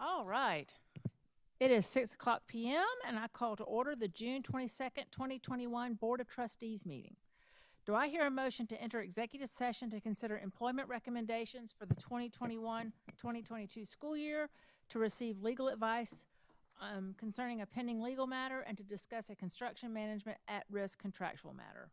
All right. It is 6:00 p.m. and I call to order the June 22nd, 2021 Board of Trustees meeting. Do I hear a motion to enter executive session to consider employment recommendations for the 2021-2022 school year, to receive legal advice concerning a pending legal matter, and to discuss a construction management at-risk contractual matter?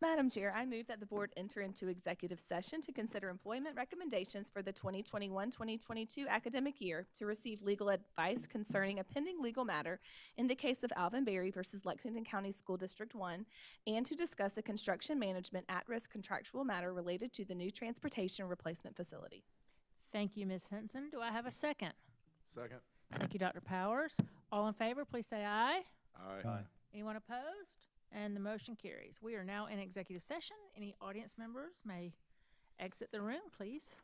Madam Chair, I move that the board enter into executive session to consider employment recommendations for the 2021-2022 academic year, to receive legal advice concerning a pending legal matter in the case of Alvin Berry versus Lexington County School District One, and to discuss a construction management at-risk contractual matter related to the new transportation replacement facility. Thank you, Ms. Henson. Do I have a second? Second. Thank you, Dr. Powers. All in favor, please say aye. Aye. Anyone opposed? And the motion carries. We are now in executive session. Any audience members may exit the room, please.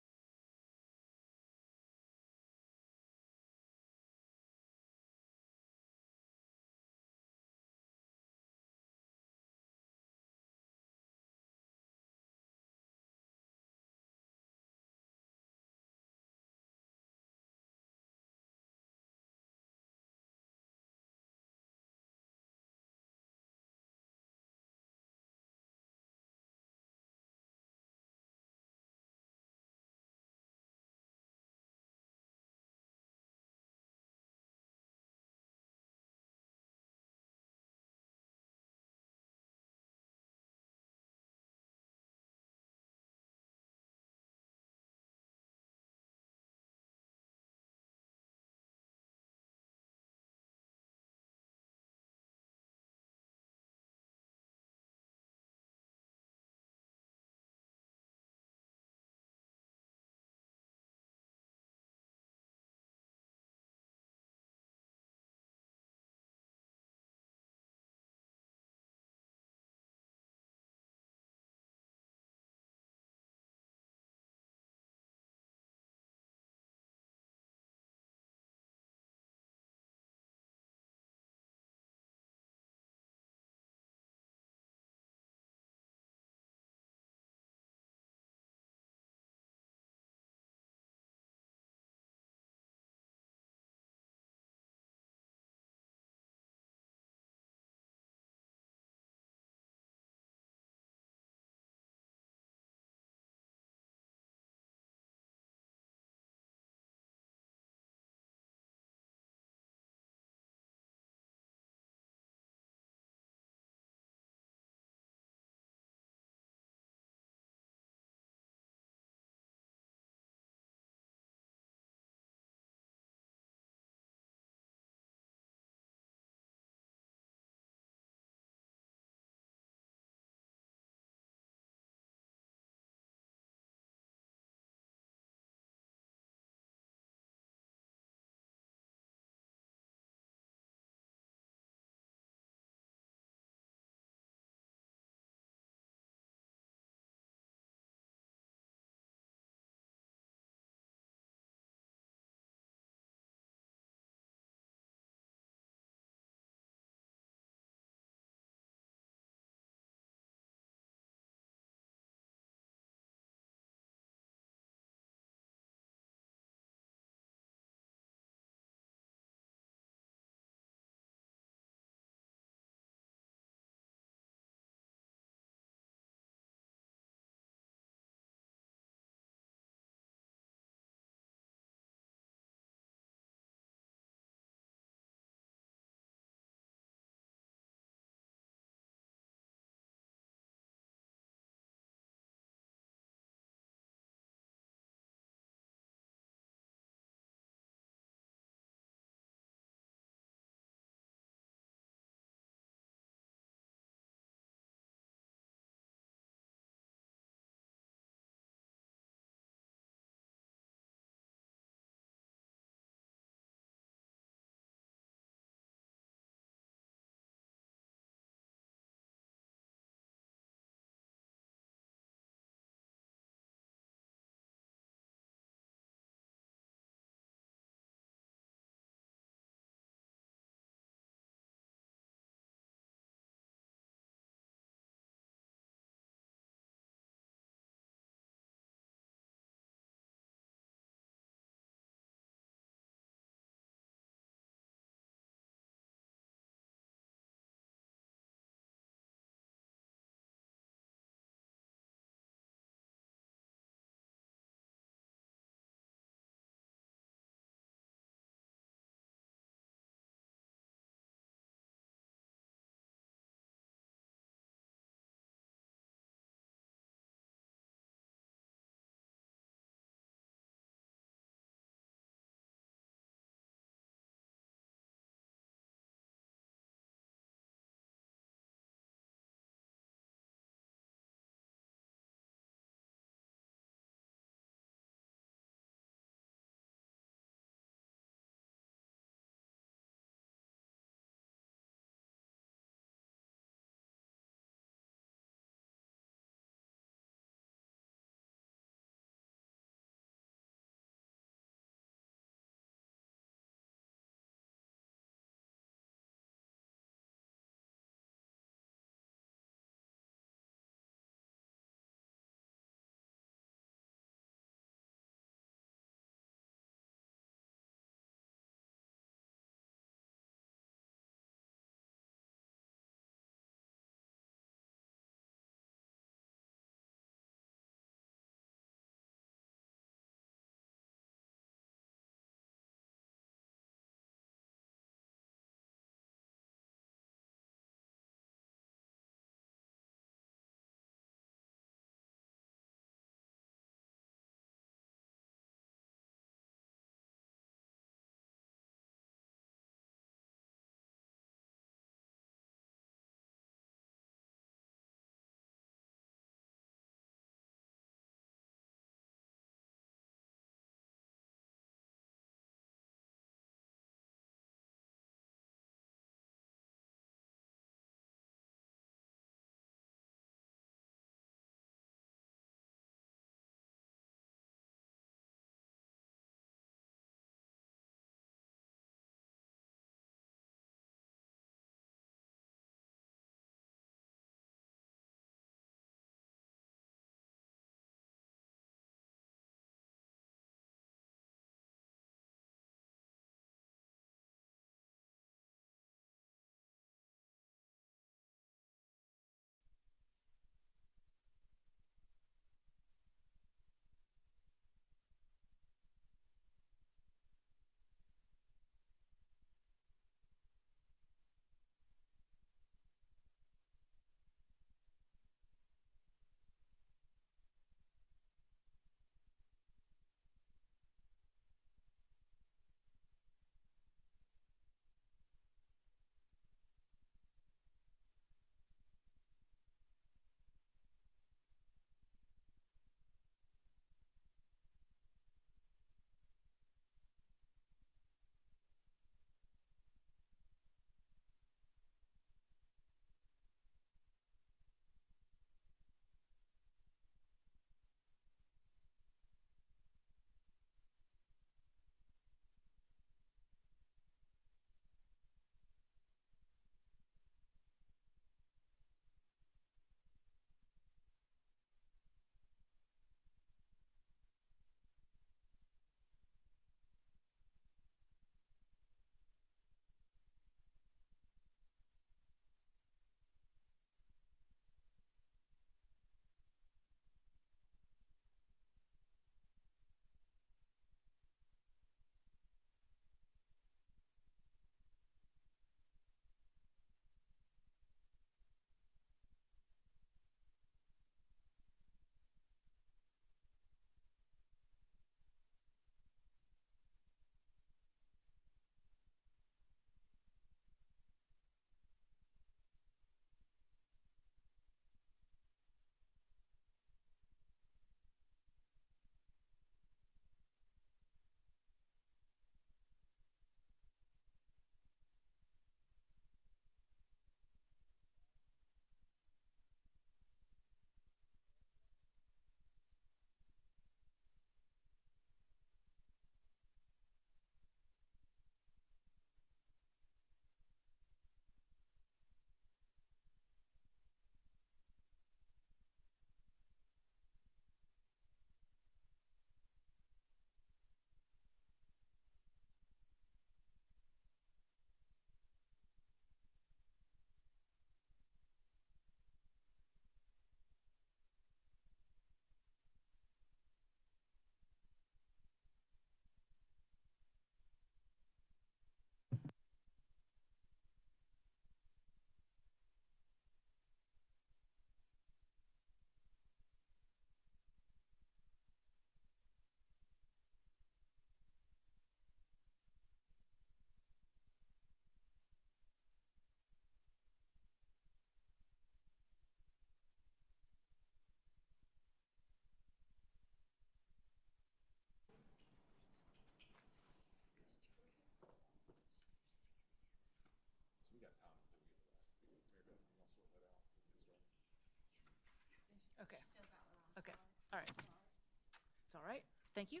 Thank you.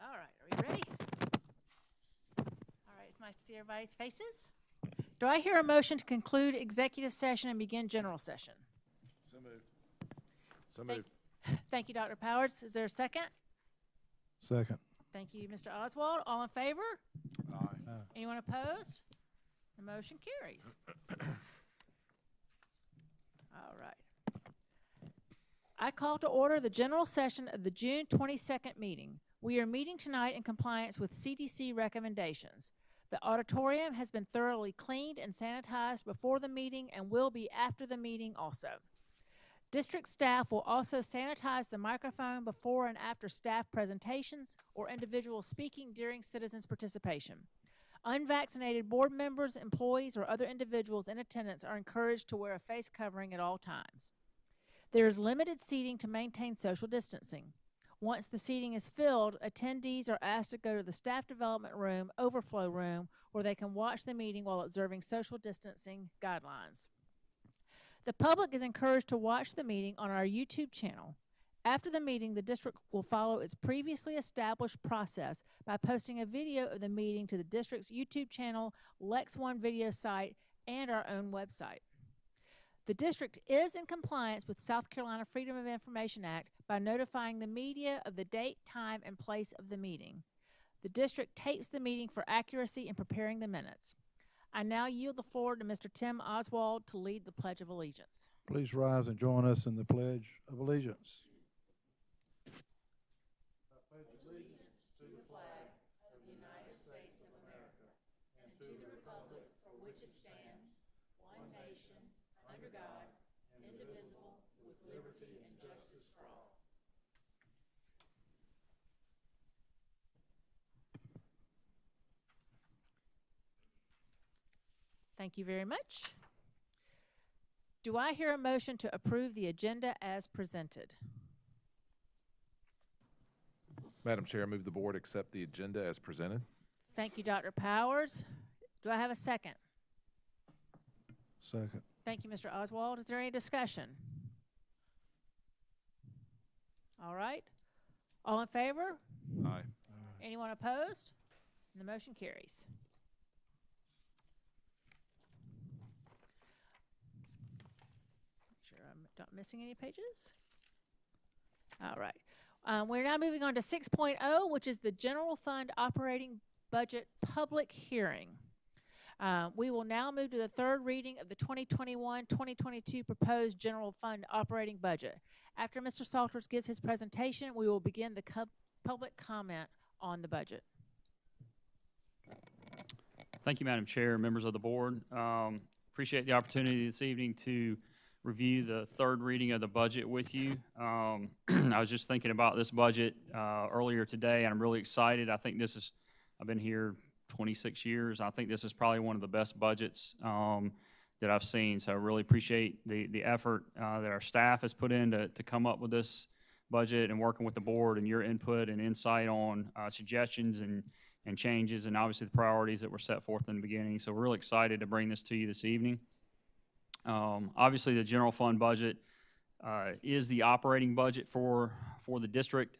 All right, are we ready? All right, it's nice to see everybody's faces. Do I hear a motion to conclude executive session and begin general session? So moved. So Thank- moved. Thank you, Dr. Powers. Is there a second? Second. Thank you, Mr. Oswald. All in favor? Aye. Anyone opposed? The motion carries. All right. I call to order the general session of the June 22nd meeting. We are meeting tonight in compliance with CDC recommendations. The auditorium has been thoroughly cleaned and sanitized before the meeting and will be after the meeting also. District staff will also sanitize the microphone before and after staff presentations or individuals speaking during citizens' participation. Unvaccinated board members, employees, or other individuals in attendance are encouraged to wear a face covering at all times. There is limited seating to maintain social distancing. Once the seating is filled, attendees are asked to go to the staff development room, overflow room, where they can watch the meeting while observing social distancing guidelines. The public is encouraged to watch the meeting on our YouTube channel. After the meeting, the district will follow its previously established process by posting a video of the meeting to the district's YouTube channel, Lex One video site, and our own website. The district is in compliance with South Carolina Freedom of Information Act by notifying the media of the date, time, and place of the meeting. The district tapes the meeting for accuracy in preparing the minutes. I now yield the floor to Mr. Tim Oswald to lead the Pledge of Allegiance. Please rise and join us in the Pledge of Allegiance. Thank you very much. Do I hear a motion to approve the agenda as presented? Madam Chair, I move the board accept the agenda as presented. Thank you, Dr. Powers. Do I have a second? Second. Thank you, Mr. Oswald. Is there any discussion? All right. All in favor? Aye. Anyone opposed? And the motion carries. Make sure I'm not missing any pages. All right. We're now moving on to 6.0, which is the General Fund Operating Budget Public Hearing. We will now move to the third reading of the 2021-2022 proposed General Fund Operating Budget. After Mr. Salters gives his presentation, we will begin the public comment on the budget. Thank you, Madam Chair, members of the board. Appreciate the opportunity this evening to review the third reading of the budget with you. I was just thinking about this budget earlier today, and I'm really excited. I think this is, I've been here 26 years. I think this is probably one of the best budgets that I've seen. So I really appreciate the effort that our staff has put in to come up with this budget and working with the board and your input and insight on suggestions and changes and obviously the priorities that were set forth in the beginning. So we're really excited to bring this to you this evening. Obviously, the general fund budget is the operating budget for the district.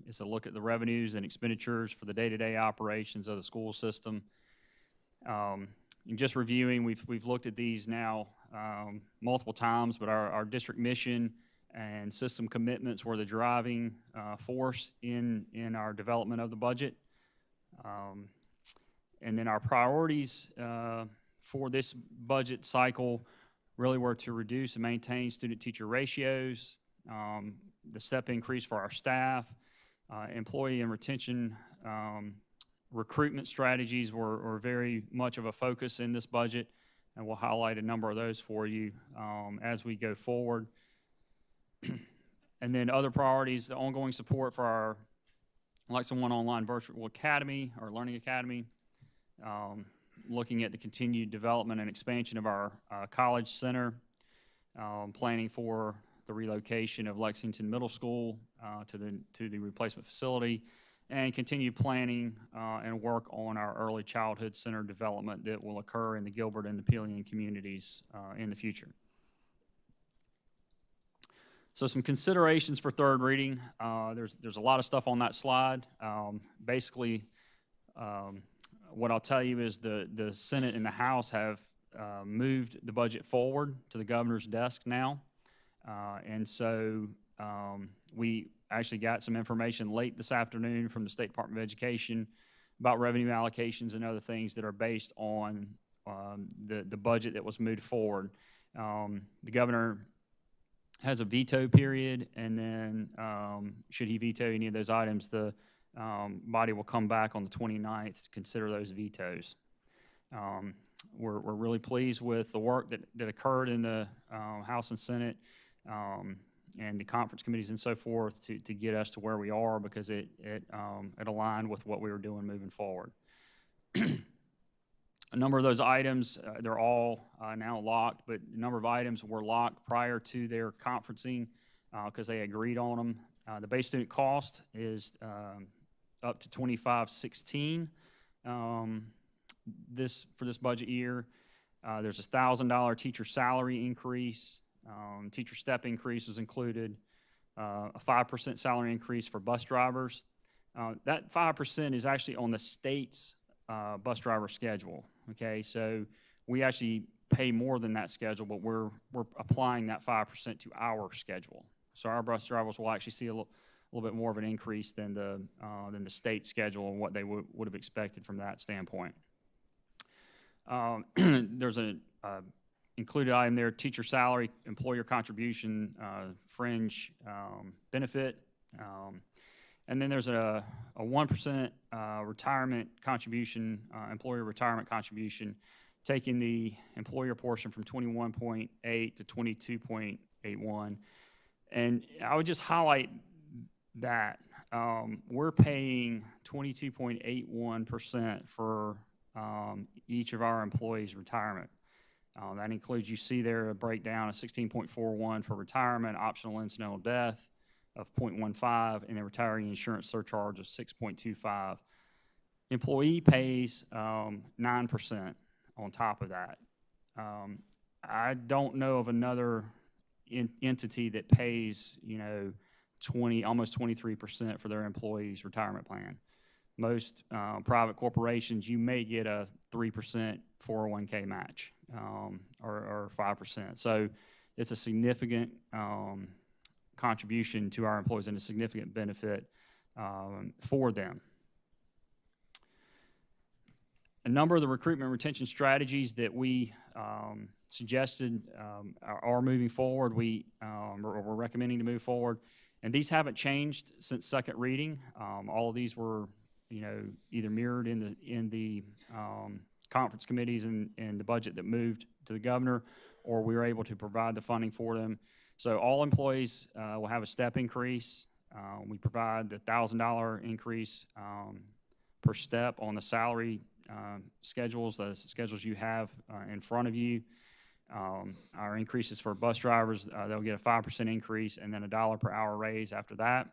It's a look at the revenues and expenditures for the day-to-day operations of the school system. And just reviewing, we've looked at these now multiple times, but our district mission and system commitments were the driving force in our development of the budget. And then our priorities for this budget cycle really were to reduce and maintain student-teacher ratios, the step increase for our staff, employee and retention recruitment strategies were very much of a focus in this budget, and we'll highlight a number of those for you as we go forward. And then other priorities, the ongoing support for our Lexington One Online Virtual Academy, or Learning Academy, looking at the continued development and expansion of our college center, planning for the relocation of Lexington Middle School to the replacement facility, and continued planning and work on our early childhood center development that will occur in the Gilbert and the Pelion communities in the future. So some considerations for third reading. There's a lot of stuff on that slide. Basically, what I'll tell you is the Senate and the House have moved the budget forward to the governor's desk now. And so we actually got some information late this afternoon from the State Department of Education about revenue allocations and other things that are based on the budget that was moved forward. The governor has a veto period, and then should he veto any of those items, the body will come back on the 29th to consider those vetoes. We're really pleased with the work that occurred in the House and Senate and the conference committees and so forth to get us to where we are, because it aligned with what we were doing moving forward. A number of those items, they're all now locked, but a number of items were locked prior to their conferencing because they agreed on them. The base student cost is up to $25.16 for this budget year. There's a $1,000 teacher salary increase. Teacher step increase was included. A 5% salary increase for bus drivers. That 5% is actually on the state's bus driver schedule. Okay, so we actually pay more than that schedule, but we're applying that 5% to our schedule. So our bus drivers will actually see a little bit more of an increase than the state schedule and what they would have expected from that standpoint. There's an included item there: teacher salary, employer contribution, fringe benefit. And then there's a 1% retirement contribution, employer retirement contribution, taking the employer portion from 21.8 to 22.81. And I would just highlight that we're paying 22.81% for each of our employees' retirement. That includes, you see there, a breakdown of 16.41 for retirement, optional incidental death of 0.15, and a retiree insurance surcharge of 6.25. Employee pays 9% on top of that. I don't know of another entity that pays, almost 23% for their employees' retirement plan. Most private corporations, you may get a 3% 401k match or 5%. So it's a significant contribution to our employees and a significant benefit for them. A number of the recruitment and retention strategies that we suggested are moving forward. We're recommending to move forward, and these haven't changed since second reading. All of these were, either mirrored in the conference committees and the budget that moved to the governor, or we were able to provide the funding for them. So all employees will have a step increase. We provide the $1,000 increase per step on the salary schedules, the schedules you have in front of you. Our increases for bus drivers, they'll get a 5% increase and then a $1 per hour raise after that.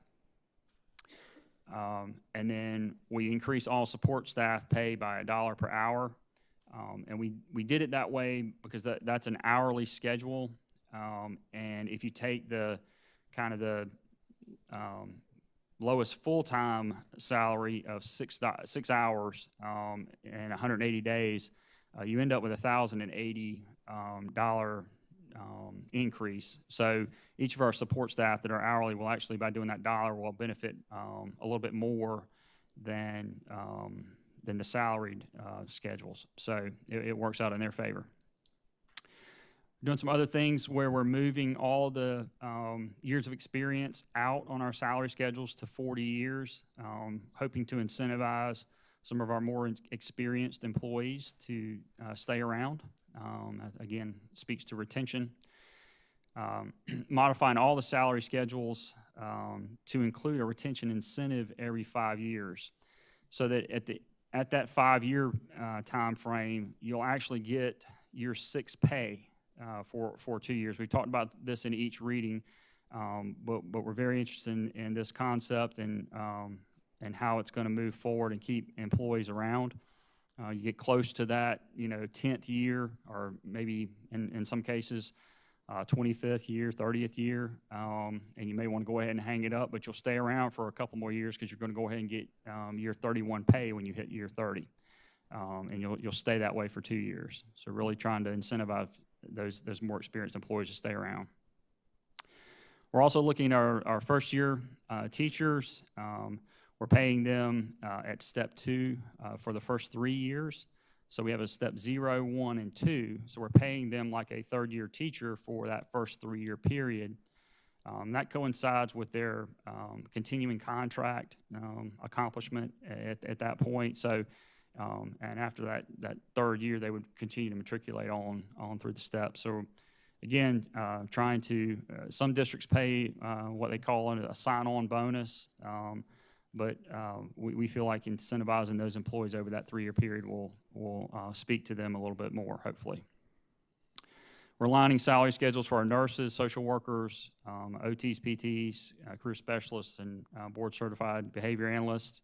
And then we increase all support staff pay by $1 per hour. And we did it that way because that's an hourly schedule. And if you take the kind of the lowest full-time salary of 6 hours and 180 days, you end up with $1,080 increase. So each of our support staff that are hourly will actually, by doing that dollar, will benefit a little bit more than the salaried schedules. So it works out in their favor. Doing some other things where we're moving all the years of experience out on our salary schedules to 40 years, hoping to incentivize some of our more experienced employees to stay around. Again, speaks to retention. Modifying all the salary schedules to include a retention incentive every 5 years, so that at that 5-year time frame, you'll actually get your 6 pay for 2 years. We talked about this in each reading, but we're very interested in this concept and how it's going to move forward and keep employees around. You get close to that, 10th year, or maybe in some cases 25th year, 30th year, and you may want to go ahead and hang it up, but you'll stay around for a couple more years because you're going to go ahead and get year 31 pay when you hit year 30, and you'll stay that way for 2 years. So really trying to incentivize those more experienced employees to stay around. We're also looking at our first year teachers. We're paying them at step 2 for the first 3 years. So we have a step 0, 1, and 2. So we're paying them like a third-year teacher for that first 3-year period. That coincides with their continuing contract accomplishment at that point. So, and after that third year, they would continue to matriculate on through the steps. So, again, trying to some districts pay what they call a sign-on bonus. But we feel like incentivizing those employees over that 3-year period will speak to them a little bit more, hopefully. We're aligning salary schedules for our nurses, social workers, OTs, PTs, career specialists, and board-certified behavior analysts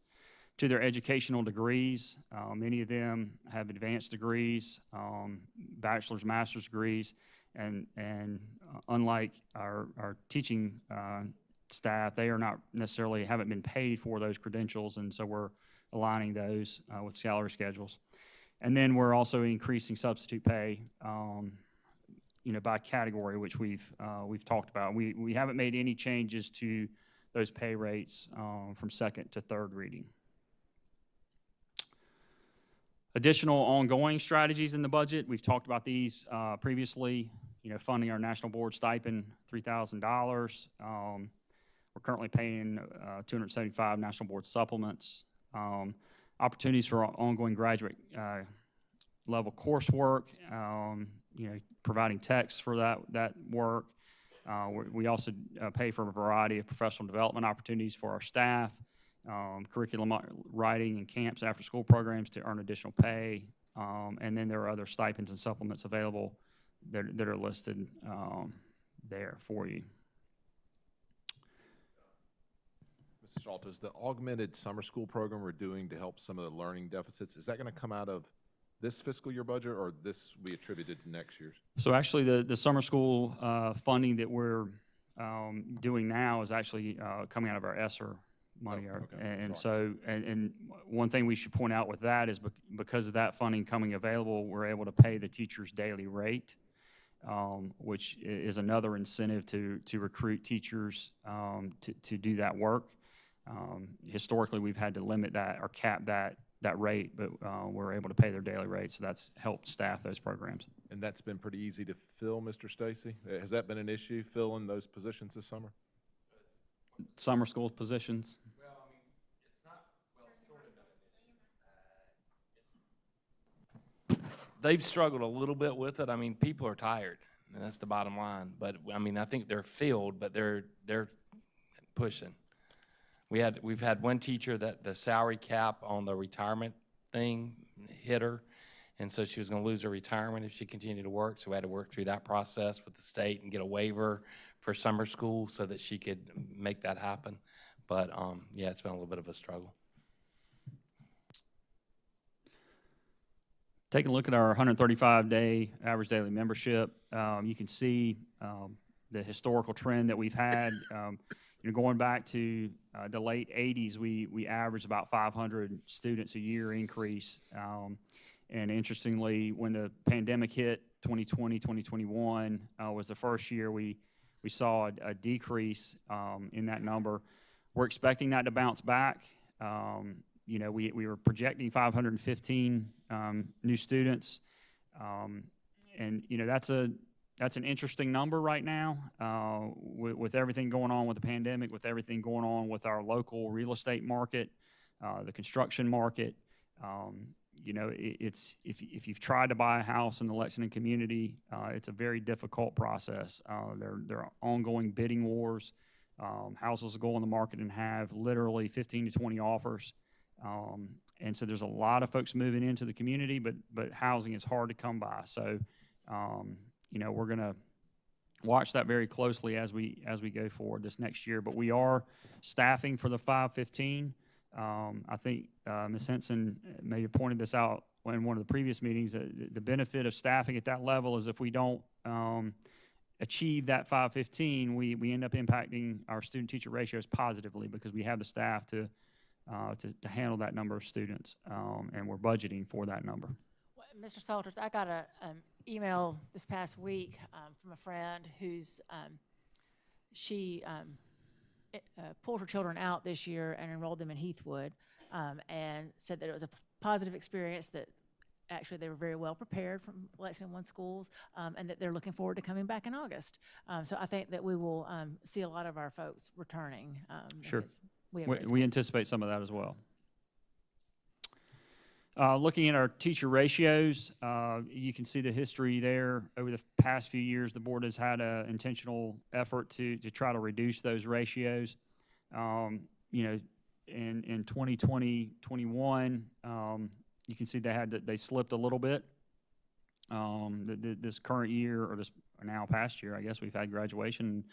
to their educational degrees. Many of them have advanced degrees, bachelor's, master's degrees, and unlike our teaching staff, they are not necessarily haven't been paid for those credentials, and so we're aligning those with salary schedules. And then we're also increasing substitute pay, by category, which we've talked about. We haven't made any changes to those pay rates from second to third reading. Additional ongoing strategies in the budget. We've talked about these previously. Funding our national board stipend, $3,000. We're currently paying 275 national board supplements. Opportunities for ongoing graduate level coursework, providing texts for that work. We also pay for a variety of professional development opportunities for our staff, curriculum writing and camps, after school programs to earn additional pay. And then there are other stipends and supplements available that are listed there for you. Mr. Schultz, the augmented summer school program we're doing to help some of the learning deficits, is that going to come out of this fiscal year budget, or this will be attributed to next year's? So actually the summer school funding that we're doing now is actually coming out of our ESSER money. Oh, okay. And so one thing we should point out with that is because of that funding coming available, we're able to pay the teacher's daily rate, which is another incentive to recruit teachers to do that work. Historically, we've had to limit that or cap that rate, but we're able to pay their daily rate, so that's helped staff those programs. And that's been pretty easy to fill, Mr. Stacy? Has that been an issue, filling those positions this summer? Summer school positions? Well, I mean, it's not, well, it's sort of been an issue. They've struggled a little bit with it. I mean, people are tired, and that's the bottom line. But, I mean, I think they're filled, but they're pushing. We've had one teacher that the salary cap on the retirement thing hit her, and so she was going to lose her retirement if she continued to work. So we had to work through that process with the state and get a waiver for summer school so that she could make that happen. But yeah, it's been a little bit of a struggle. Taking a look at our 135-day average daily membership, you can see the historical trend that we've had. Going back to the late 80s, we averaged about 500 students a year increase. And interestingly, when the pandemic hit, 2020, 2021 was the first year we saw a decrease in that number. We're expecting that to bounce back. We were projecting 515 new students, and that's an interesting number right now with everything going on with the pandemic, with everything going on with our local real estate market, the construction market. It's if you've tried to buy a house in the Lexington community, it's a very difficult process. There are ongoing bidding wars. Houses will go on the market and have literally 15 to 20 offers. And so there's a lot of folks moving into the community, but housing is hard to come by. So, we're going to watch that very closely as we go forward this next year. But we are staffing for the 515. I think Ms. Henson maybe pointed this out in one of the previous meetings. The benefit of staffing at that level is if we don't achieve that 515, we end up impacting our student-teacher ratios positively because we have the staff to handle that number of students, and we're budgeting for that number. Well, Mr. Salters, I got a email this past week from a friend who's she pulled her children out this year and enrolled them in Heathwood, and said that it was a positive experience, that actually they were very well prepared from Lexington One schools, and that they're looking forward to coming back in August. So I think that we will see a lot of our folks returning. Sure. because we have We, great we schools. anticipate some of that as well. Looking at our teacher ratios, you can see the history there. Over the past few years, the board has had an intentional effort to try to reduce those ratios. You know, in 2020, 21, you can see they slipped a little bit. This current year, or this now past year, I guess we've had graduation,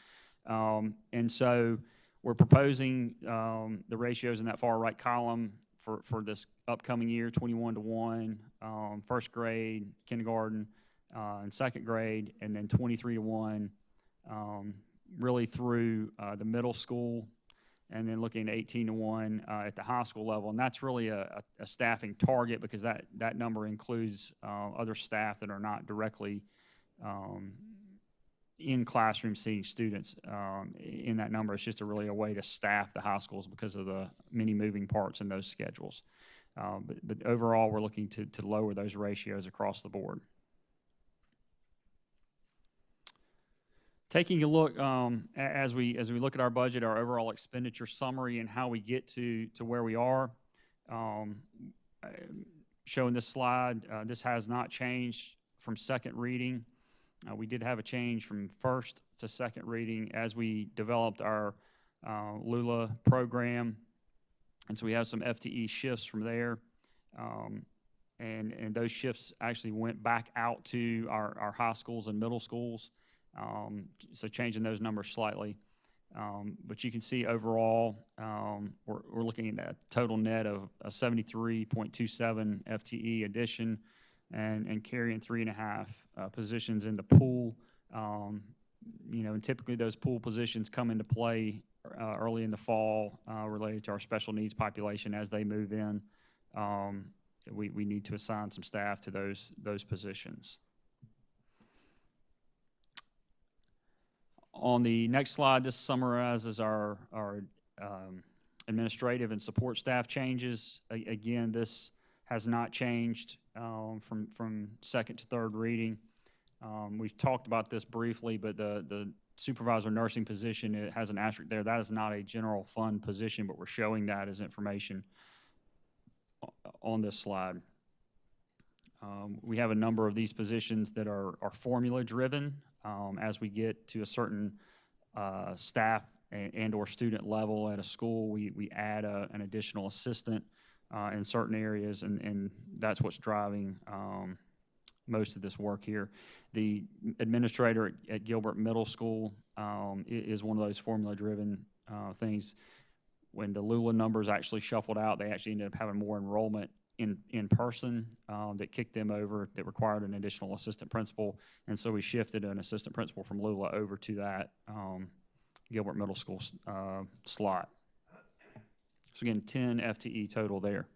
and so we're proposing the ratios in that far right column for this upcoming year, 21-1, first grade, kindergarten, and second grade, and then 23-1, really through the middle school, and then looking at 18-1 at the high school level. And that's really a staffing target, because that number includes other staff that are not directly in classroom seeing students in that number. It's just really a way to staff the high schools because of the many moving parts in those schedules. But overall, we're looking to lower those ratios across the board. Taking a look, as we look at our budget, our overall expenditure summary, and how we get to where we are, showing this slide, this has not changed from second reading. We did have a change from first to second reading as we developed our Lula program, and so we have some FTE shifts from there, and those shifts actually went back out to our high schools and middle schools, so changing those numbers slightly. But you can see overall, we're looking at a total net of a 73.27 FTE addition, and carrying 3.5 positions in the pool. You know, and typically those pool positions come into play early in the fall related to our special needs population. As they move in, we need to assign some staff to those positions. On the next slide, this summarizes our administrative and support staff changes. Again, this has not changed from second to third reading. We've talked about this briefly, but the supervisor nursing position, it has an asterisk there. That is not a general fund position, but we're showing that as information on this slide. We have a number of these positions that are formula driven. As we get to a certain staff and or student level at a school, we add an additional assistant in certain areas, and that's what's driving most of this work here. The administrator at Gilbert Middle School is one of those formula-driven things. When the Lula numbers actually shuffled out, they actually ended up having more enrollment in person that kicked them over, that required an additional assistant principal, and so we shifted an assistant principal from Lula over to that Gilbert Middle School slot. So again, 10 FTE total there.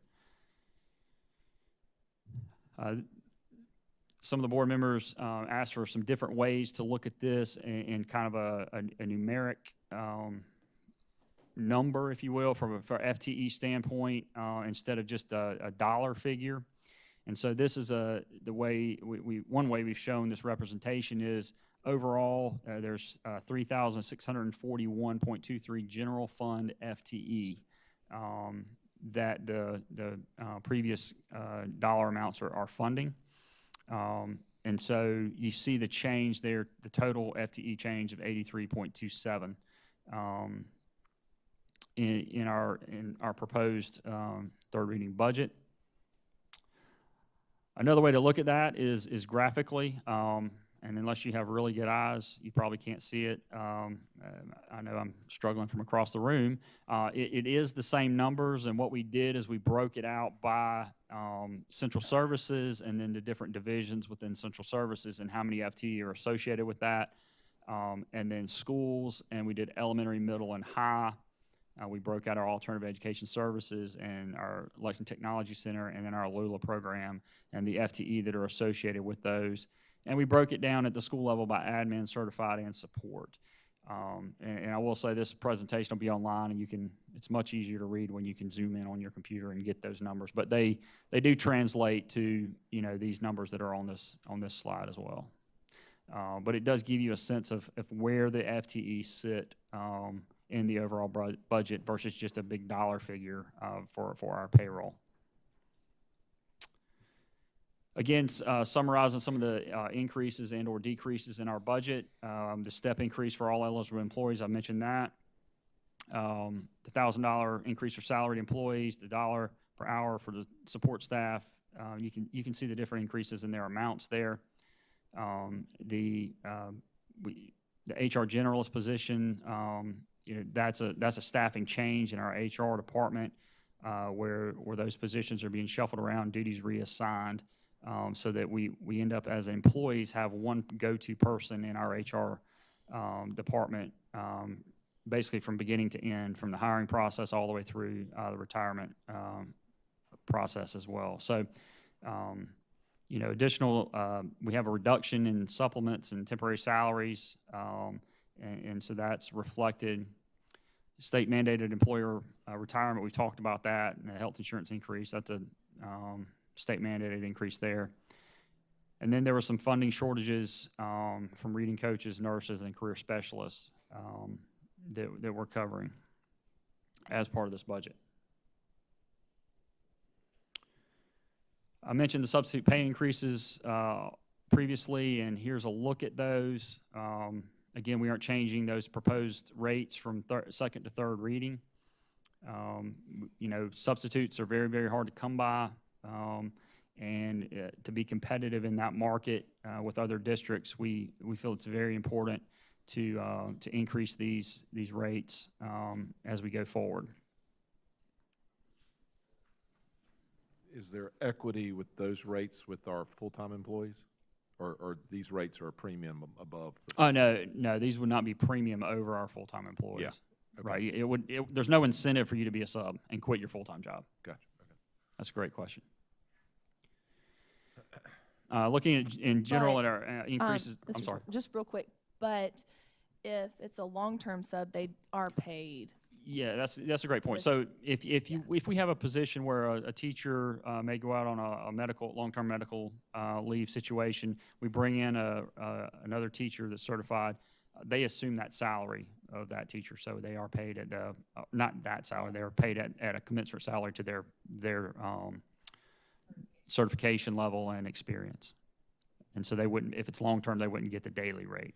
Some of the board members asked for some different ways to look at this in kind of a numeric number, if you will, from for FTE standpoint, instead of just a dollar figure. And so this is the way one way we've shown this representation is overall there's 3,641.23 general fund FTE that the previous dollar amounts are funding. And so you see the change there, the total FTE change of 83.27 in our proposed third reading budget. Another way to look at that is graphically, and unless you have really good eyes, you probably can't see it. I know I'm struggling from across the room. It is the same numbers, and what we did is we broke it out by central services and then the different divisions within central services and how many FTE are associated with that. and then schools, and we did elementary, middle, and high. We broke out our alternative education services and our Lexington Technology Center, and then our Lula program and the FTE that are associated with those. And we broke it down at the school level by admin, certified, and support. And I will say this presentation will be online, and it's much easier to read when you can zoom in on your computer and get those numbers. But they do translate to, these numbers that are on this slide as well. But it does give you a sense of where the FTEs sit in the overall budget versus just a big dollar figure for our payroll. Again, summarizing some of the increases and or decreases in our budget. The step increase for all eligible employees, I mentioned that. The $1,000 increase for salaried employees, the $1 per hour for the support staff. You can see the different increases in their amounts there. The HR generalist position, that's a staffing change in our HR department where those positions are being shuffled around, duties reassigned. So that we end up as employees have one go-to person in our HR department, basically from beginning to end, from the hiring process all the way through the retirement process as well. So, additional, we have a reduction in supplements and temporary salaries, and so that's reflected. State mandated employer retirement, we talked about that, and the health insurance increase, that's a state mandated increase there. And then there were some funding shortages from reading coaches, nurses, and career specialists that we're covering as part of this budget. I mentioned the substitute pay increases previously, and here's a look at those. Again, we aren't changing those proposed rates from second to third reading. Substitutes are very, very hard to come by. And to be competitive in that market with other districts, we feel it's very important to increase these rates as we go forward. Is there equity with those rates with our full-time employees? Or these rates are a premium above? Oh, no, these would not be premium over our full-time employees. Yeah. Okay. Right, there's no incentive for you to be a sub and quit your full-time job. Gotcha. Okay. That's a great question. Looking at, in general at our increases, I'm sorry. Just real quick, but if it's a long-term sub, they are paid. Yeah, that's a great point. So if we have a position where a teacher may go out on a long-term medical leave situation, we bring in another teacher that's certified. They assume that salary of that teacher, so they are paid at not that salary. They are paid at a commensurate salary to their certification level and experience. And so they wouldn't, if it's long-term, they wouldn't get the daily rate.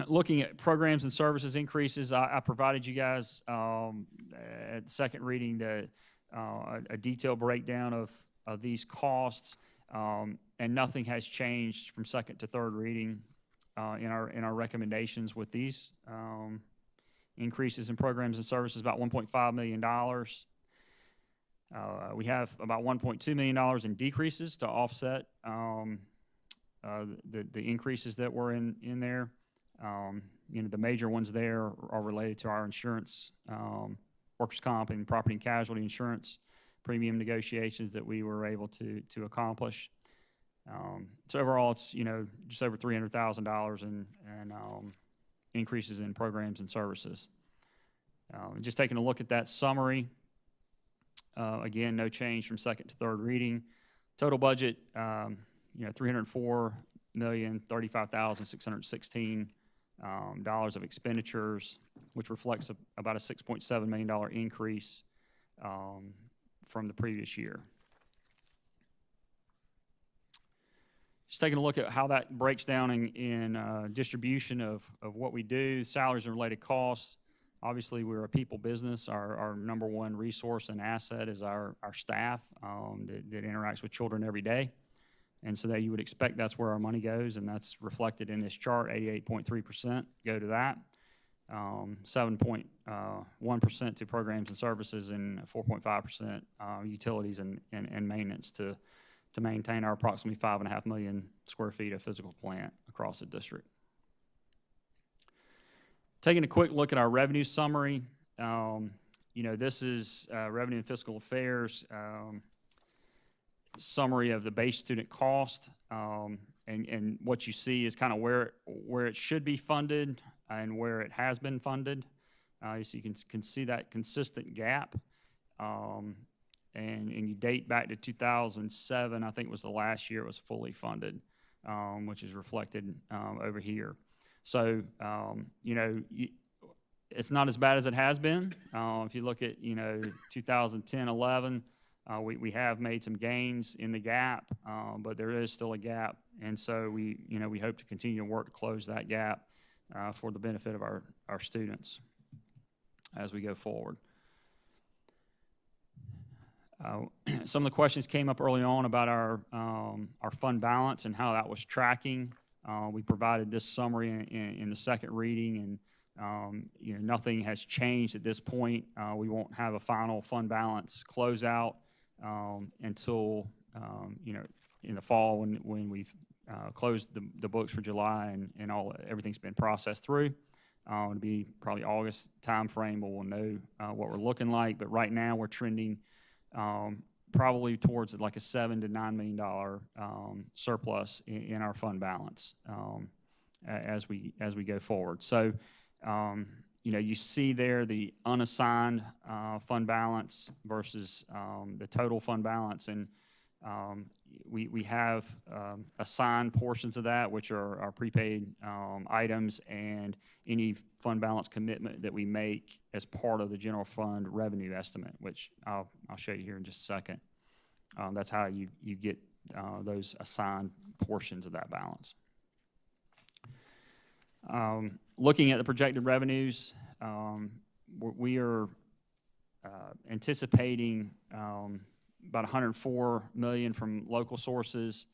Looking at programs and services increases, I provided you guys at second reading a detailed breakdown of these costs, and nothing has changed from second to third reading in our recommendations with these increases in programs and services, about $1.5 million. We have about $1.2 million in decreases to offset the increases that were in there. The major ones there are related to our insurance, workers' comp and property and casualty insurance premium negotiations that we were able to accomplish. So overall, it's just over $300,000 in increases in programs and services. Just taking a look at that summary. Again, no change from second to third reading. Total budget, $304,035,616 of expenditures, which reflects about a $6.7 million increase from the previous year. Just taking a look at how that breaks down in distribution of what we do, salaries and related costs. Obviously, we're a people business. Our number one resource and asset is our staff that interacts with children every day. And so that you would expect that's where our money goes, and that's reflected in this chart. 88.3% go to that, 7.1% to programs and services, and 4.5% utilities and maintenance to to maintain our approximately 5.5 million square feet of physical plant across the district. Taking a quick look at our revenue summary, this is revenue and fiscal affairs summary of the base student cost, and what you see is kind of where it should be funded and where it has been funded. So you can see that consistent gap, and you date back to 2007. I think was the last year it was fully funded, which is reflected over here. So it's not as bad as it has been. If you look at 2010, 11. We have made some gains in the gap, but there is still a gap, and so we hope to continue to work to close that gap for the benefit of our students as we go forward. Some of the questions came up early on about our fund balance and how that was tracking. We provided this summary in the second reading, and nothing has changed at this point. We won't have a final fund balance closeout until in the fall when we've closed the books for July and everything's been processed through. It'll be probably August time frame where we'll know what we're looking like. But right now we're trending probably towards like a $7 to $9 million surplus in our fund balance as we go forward. So you see there the unassigned fund balance versus the total fund balance, and we have assigned portions of that, which are our prepaid items and any fund balance commitment that we make as part of the general fund revenue estimate, which I'll show you here in just a second. That's how you get those assigned portions of that balance. Looking at the projected revenues, we are anticipating about $104 million from local sources,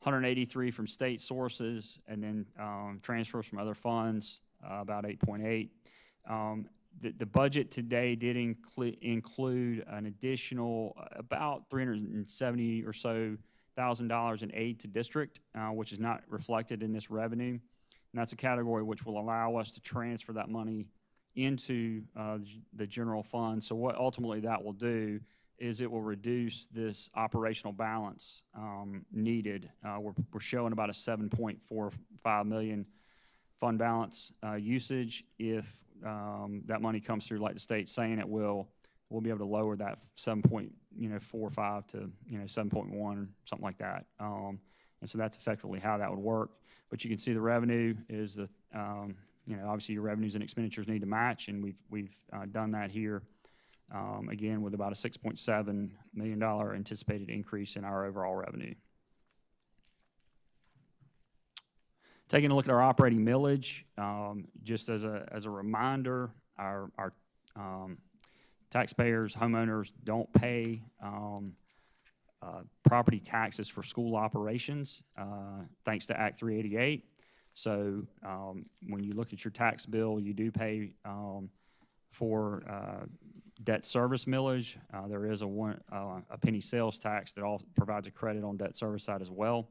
$183 from state sources, and then transfers from other funds, about 8.8. The budget today did include an additional about $370 or so thousand in aid to district, which is not reflected in this revenue. And that's a category which will allow us to transfer that money into the general fund. So what ultimately that will do is it will reduce this operational balance needed. We're showing about a $7.45 million fund balance usage. If that money comes through like the state's saying it will, we'll be able to lower that 7.45 to 7.1, something like that. And so that's effectively how that would work. But you can see the revenue is the obviously your revenues and expenditures need to match, and we've done that here. Again, with about a $6.7 million anticipated increase in our overall revenue. Taking a look at our operating millage, just as a reminder, our taxpayers, homeowners don't pay property taxes for school operations, thanks to Act 388. So when you look at your tax bill, you do pay for debt service millage. There is a penny sales tax that also provides a credit on debt service side as well.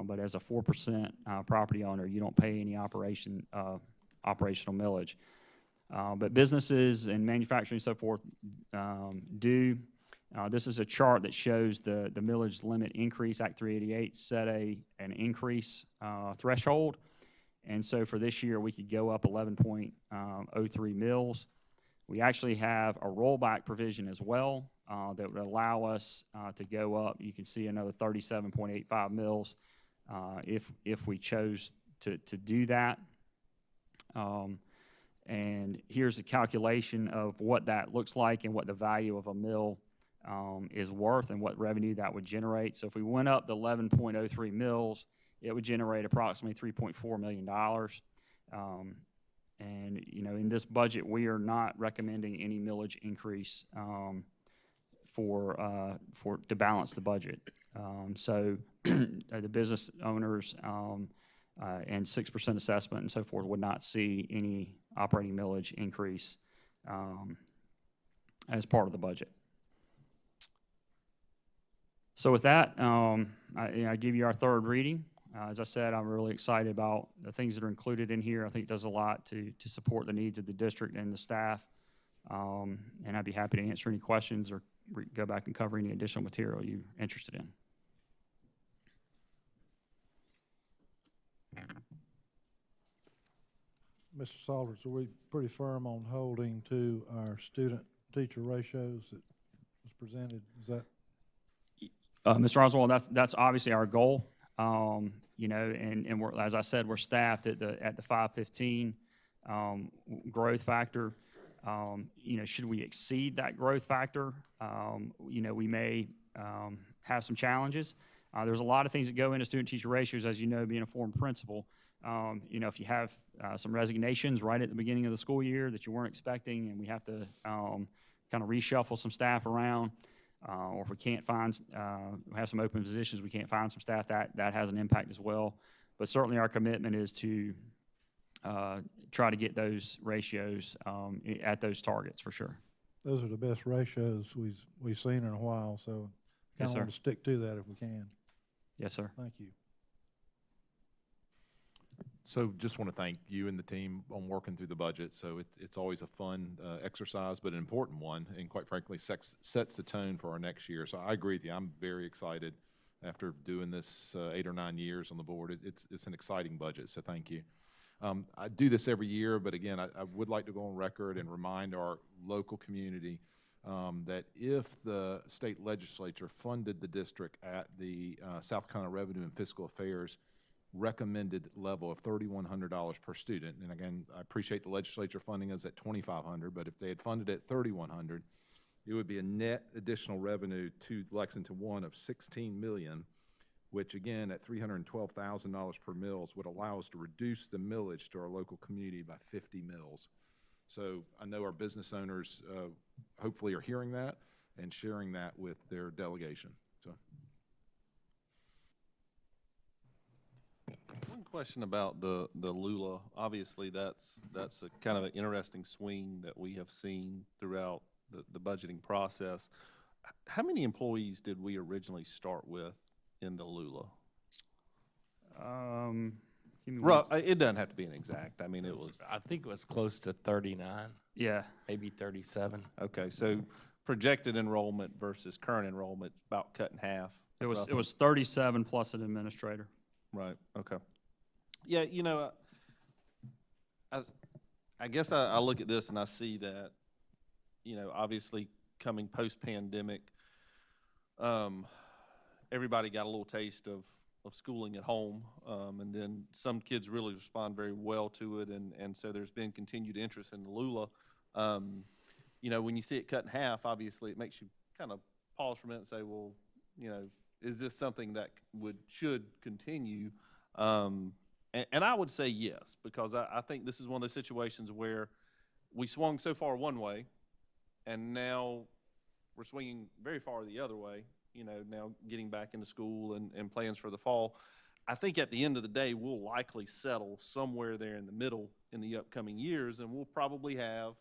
But as a 4% property owner, you don't pay any operational millage. But businesses and manufacturing and so forth do. This is a chart that shows the millage limit increase. Act 388 set an increase threshold. And so for this year, we could go up 11.03 mils. We actually have a rollback provision as well that would allow us to go up. You can see another 37.85 mils if we chose to do that. And here's a calculation of what that looks like and what the value of a mill is worth and what revenue that would generate. So if we went up the 11.03 mils, it would generate approximately $3.4 million. And in this budget, we are not recommending any millage increase to balance the budget. So the business owners and 6% assessment and so forth would not see any operating millage increase as part of the budget. So with that, I give you our third reading. As I said, I'm really excited about the things that are included in here. I think it does a lot to support the needs of the district and the staff. And I'd be happy to answer any questions or go back and cover any additional material you're interested in. Mr. Salters, are we pretty firm on holding to our student-teacher ratios that was presented? Is that? Mr. Oswald, that's obviously our goal. You know, and we're, as I said, we're staffed at the 515 growth factor. You know, should we exceed that growth factor, you know, we may have some challenges. There's a lot of things that go into student-teacher ratios, as you know, being a former principal. You know, if you have some resignations right at the beginning of the school year that you weren't expecting, and we have to kind of reshuffle some staff around, or if we can't find, we have some open positions, we can't find some staff, that has an impact as well. But certainly our commitment is to try to get those ratios at those targets for sure. Those are the best ratios we've seen in a while, so Yes, kind of sir. want to stick to that if we can. Yes, sir. Thank you. So just want to thank you and the team on working through the budget. So it's always a fun exercise, but an important one, and quite frankly, sets the tone for our next year. So I agree with you. I'm very excited after doing this 8 or 9 years on the board. It's an exciting budget, so thank you. I do this every year, but again, I would like to go on record and remind our local community that if the state legislature funded the district at the South Carolina Revenue and Fiscal Affairs recommended level of $3,100 per student, and again, I appreciate the legislature funding us at $2,500, but if they had funded at $3,100, it would be a net additional revenue to Lexington One of $16 million, which again, at $312,000 per mills, would allow us to reduce the millage to our local community by 50 mills. So I know our business owners hopefully are hearing that and sharing that with their delegation. So. One question about the Lula. Obviously, that's a kind of an interesting swing that we have seen throughout the budgeting process. How many employees did we originally start with in the Lula? Give me one It doesn't have to be an exact. I mean, it was I think it was close to 39, Yeah, maybe 37. okay. So projected enrollment versus current enrollment about cut in half. it was roughly. 37 plus an administrator. Right, okay. Yeah, you know, I guess I look at this and I see that, you know, obviously coming post-pandemic, everybody got a little taste of schooling at home, and then some kids really respond very well to it, and so there's been continued interest in the Lula. You know, when you see it cut in half, obviously it makes you kind of pause for a minute and say, well, you know, is this something that should continue? And I would say yes, because I think this is one of those situations where we swung so far one way, and now we're swinging very far the other way, you know, now getting back into school and plans for the fall. I think at the end of the day, we'll likely settle somewhere there in the middle in the upcoming years, and we'll probably have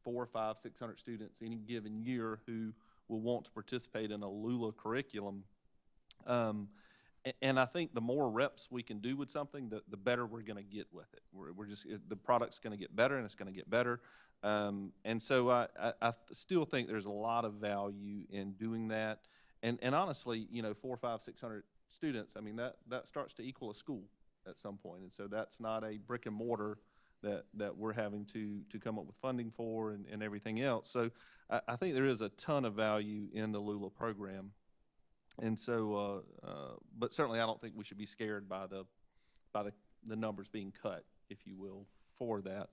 400, 500, 600 students any given year who will want to participate in a Lula curriculum. And I think the more reps we can do with something, the better we're going to get with it. The product's going to get better, and it's going to get better. And so I still think there's a lot of value in doing that. And honestly, you know, 400, 500, 600 students, I mean, that starts to equal a school at some point. And so that's not a brick and mortar that we're having to come up with funding for and everything else. So I think there is a ton of value in the Lula program. And so, but certainly I don't think we should be scared by the numbers being cut, if you will, for that.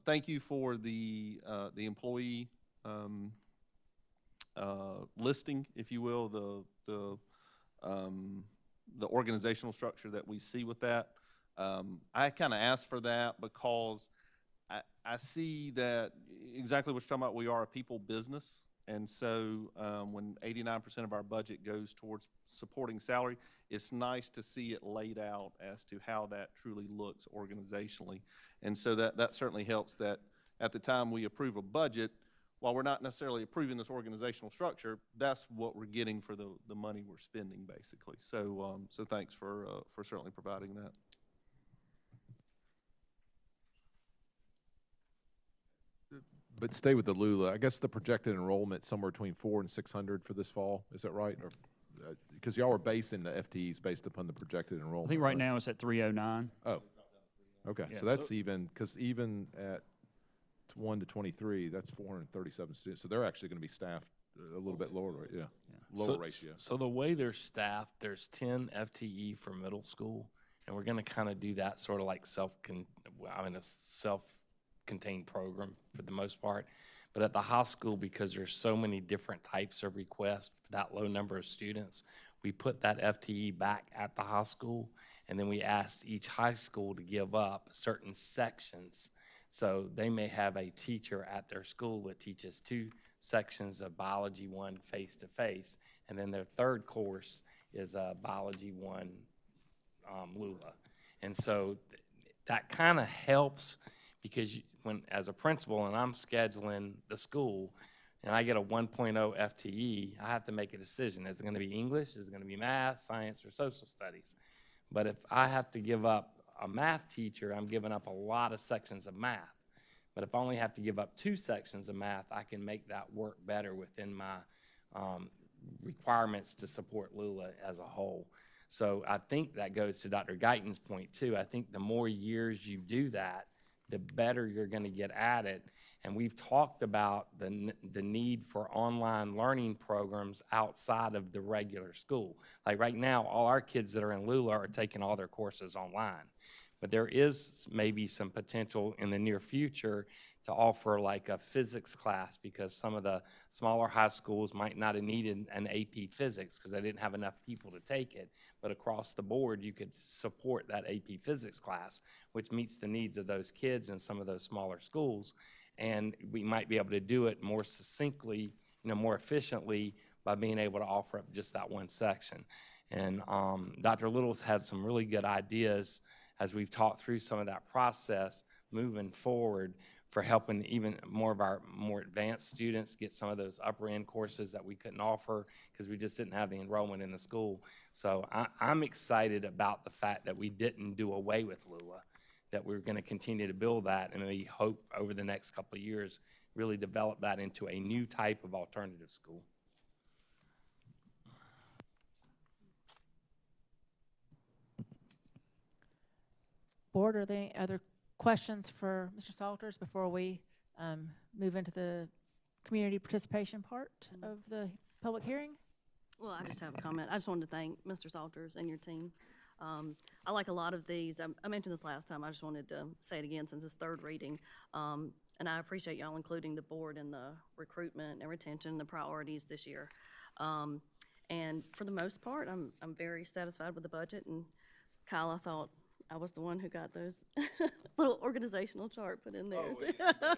Thank you for the employee listing, if you will, the organizational structure that we see with that. I kind of asked for that because I see that exactly what you're talking about. We are a people business. And so when 89% of our budget goes towards supporting salary, it's nice to see it laid out as to how that truly looks organizationally. And so that certainly helps that at the time we approve a budget, while we're not necessarily approving this organizational structure, that's what we're getting for the money we're spending, basically. So, so thanks for certainly providing that. But stay with the Lula. I guess the projected enrollment somewhere between 400 and 600 for this fall. Is that right? Or because y'all are basing the FTEs based upon the projected I enrollment. think right now it's at 309. Oh, okay. Yeah, So that's even, because even at 1 to 23, that's 437 students. So they're actually going to be staffed a little bit lower, right? Yeah. Lower ratio. So the way they're staffed, there's 10 FTE for middle school, and we're going to kind of do that sort of like a self-contained program for the most part. But at the high school, because there's so many different types of requests for that low number of students, we put that FTE back at the high school, and then we asked each high school to give up certain sections. So they may have a teacher at their school that teaches 2 sections of Biology 1 face-to-face, and then their third course is Biology 1 Lula. And so that kind of helps, because when, as a principal, and I'm scheduling the school, and I get a 1.0 FTE, I have to make a decision. Is it going to be English? Is it going to be math, science, or social studies? But if I have to give up a math teacher, I'm giving up a lot of sections of math. But if I only have to give up 2 sections of math, I can make that work better within my requirements to support Lula as a whole. So I think that goes to Dr. Guyton's point too. I think the more years you do that, the better you're going to get at it. And we've talked about the need for online learning programs outside of the regular school. Like right now, all our kids that are in Lula are taking all their courses online. But there is maybe some potential in the near future to offer like a physics class, because some of the smaller high schools might not have needed an AP physics because they didn't have enough people to take it. But across the board, you could support that AP physics class, which meets the needs of those kids in some of those smaller schools. And we might be able to do it more succinctly, more efficiently by being able to offer up just that one section. And Dr. Little's had some really good ideas as we've talked through some of that process moving forward for helping even more of our more advanced students get some of those upper end courses that we couldn't offer because we just didn't have the enrollment in the school. So I'm excited about the fact that we didn't do away with Lula, that we're going to continue to build that, and we hope over the next couple of years really develop that into a new type of alternative school. Board, are there any other questions for Mr. Salters before we move into the community participation part of the public hearing? Well, I just have a comment. I just wanted to thank Mr. Salters and your team. I like a lot of these. I mentioned this last time. I just wanted to say it again since it's 3rd reading. And I appreciate y'all including the board in the recruitment and retention and the priorities this year. And for the most part, I'm very satisfied with the budget. And Kyle, I thought I was the one who got those little organizational chart put in there. Oh, yeah.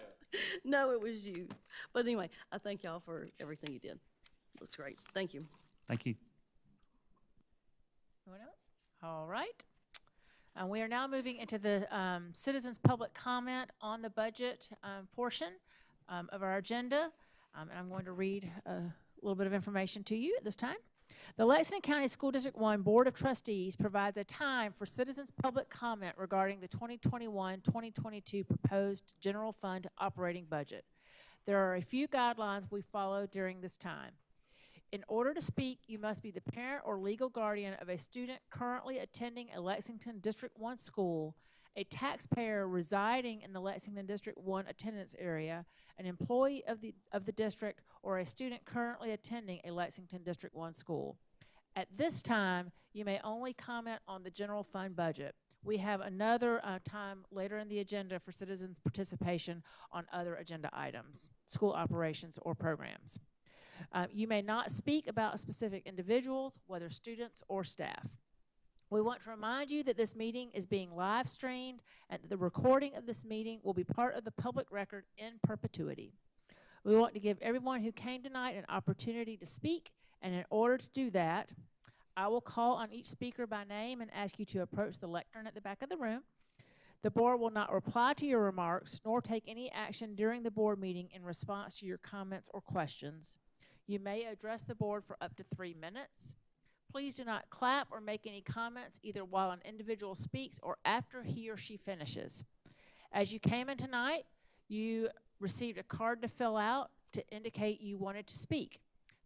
No, it was you. But anyway, I thank y'all for everything you did. Looks great. Thank you. Thank you. Anyone else? All right. We are now moving into the citizens' public comment on the budget portion of our agenda. And I'm going to read a little bit of information to you at this time. The Lexington County School District 1 Board of Trustees provides a time for citizens' public comment regarding the 2021-2022 proposed general fund operating budget. There are a few guidelines we follow during this time. In order to speak, you must be the parent or legal guardian of a student currently attending a Lexington District 1 school, a taxpayer residing in the Lexington District 1 attendance area, an employee of the district, or a student currently attending a Lexington District 1 school. At this time, you may only comment on the general fund budget. We have another time later in the agenda for citizens' participation on other agenda items, school operations, or programs. You may not speak about specific individuals, whether students or staff. We want to remind you that this meeting is being live streamed and that the recording of this meeting will be part of the public record in perpetuity. We want to give everyone who came tonight an opportunity to speak, and in order to do that, I will call on each speaker by name and ask you to approach the lectern at the back of the room. The board will not reply to your remarks nor take any action during the board meeting in response to your comments or questions. You may address the board for up to 3 minutes. Please do not clap or make any comments either while an individual speaks or after he or she finishes. As you came in tonight, you received a card to fill out to indicate you wanted to speak.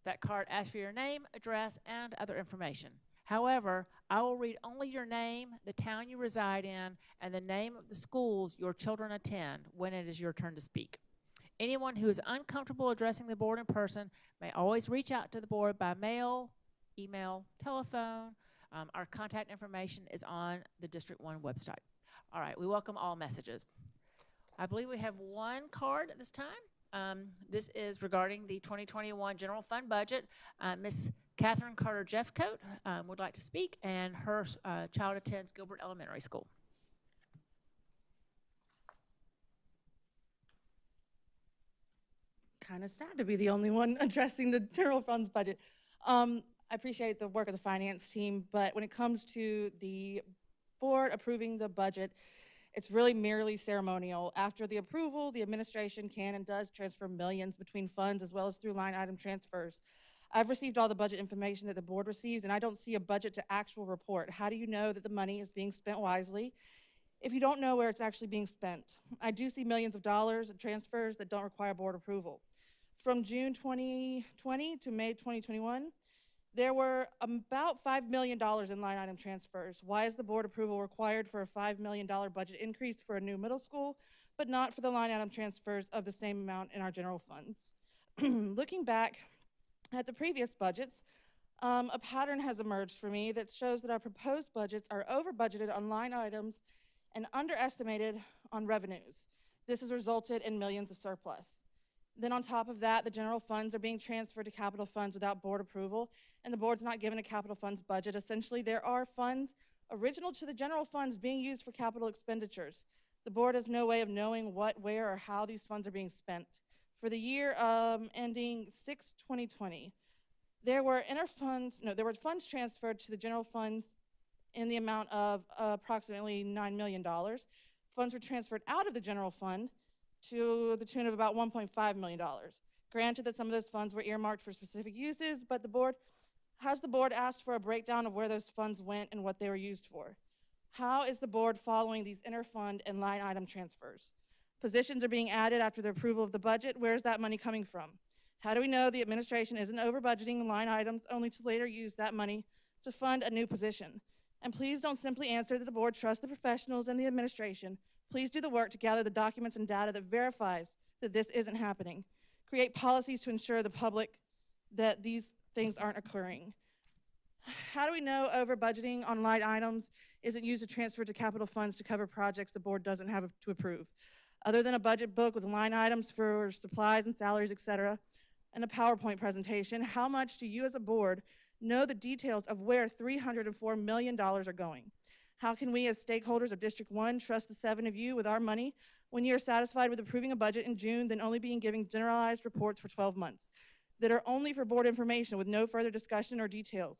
That card asks for your name, address, and other information. However, I will read only your name, the town you reside in, and the name of the schools your children attend when it is your turn to speak. Anyone who is uncomfortable addressing the board in person may always reach out to the board by mail, email, telephone. Our contact information is on the District 1 website. All right, we welcome all messages. I believe we have one card at this time. This is regarding the 2021 general fund budget. Ms. Catherine Carter Jeffcoat would like to speak, and her child attends Gilbert Elementary School. Kind of sad to be the only one addressing the general funds budget. I appreciate the work of the finance team, but when it comes to the board approving the budget, it's really merely ceremonial. After the approval, the administration can and does transfer millions between funds as well as through line item transfers. I've received all the budget information that the board receives, and I don't see a budget to actual report. How do you know that the money is being spent wisely if you don't know where it's actually being spent? I do see millions of dollars in transfers that don't require board approval. From June 2020 to May 2021, there were about $5 million in line item transfers. Why is the board approval required for a $5 million budget increase for a new middle school, but not for the line item transfers of the same amount in our general funds? Looking back at the previous budgets, a pattern has emerged for me that shows that our proposed budgets are over budgeted on line items and underestimated on revenues. This has resulted in millions of surplus. Then on top of that, the general funds are being transferred to capital funds without board approval, and the board's not given a capital funds budget. Essentially, there are funds original to the general funds being used for capital expenditures. The board has no way of knowing what, where, or how these funds are being spent. For the year ending 6/2020, there were funds transferred to the general funds in the amount of approximately $9 million. Funds were transferred out of the general fund to the tune of about $1.5 million. Granted that some of those funds were earmarked for specific uses, but the board asked for a breakdown of where those funds went and what they were used for. How is the board following these interfund and line item transfers? Positions are being added after the approval of the budget. Where's that money coming from? How do we know the administration isn't over budgeting line items only to later use that money to fund a new position? And please don't simply answer that the board trusts the professionals and the administration. Please do the work to gather the documents and data that verifies that this isn't happening. Create policies to ensure the public that these things aren't occurring. How do we know over budgeting on line items isn't used to transfer to capital funds to cover projects the board doesn't have to approve? Other than a budget book with line items for supplies and salaries, etc., and a PowerPoint presentation, how much do you as a board know the details of where $304 million are going? How can we as stakeholders of District 1 trust the 7 of you with our money when you're satisfied with approving a budget in June, then only being given generalized reports for 12 months that are only for board information with no further discussion or details?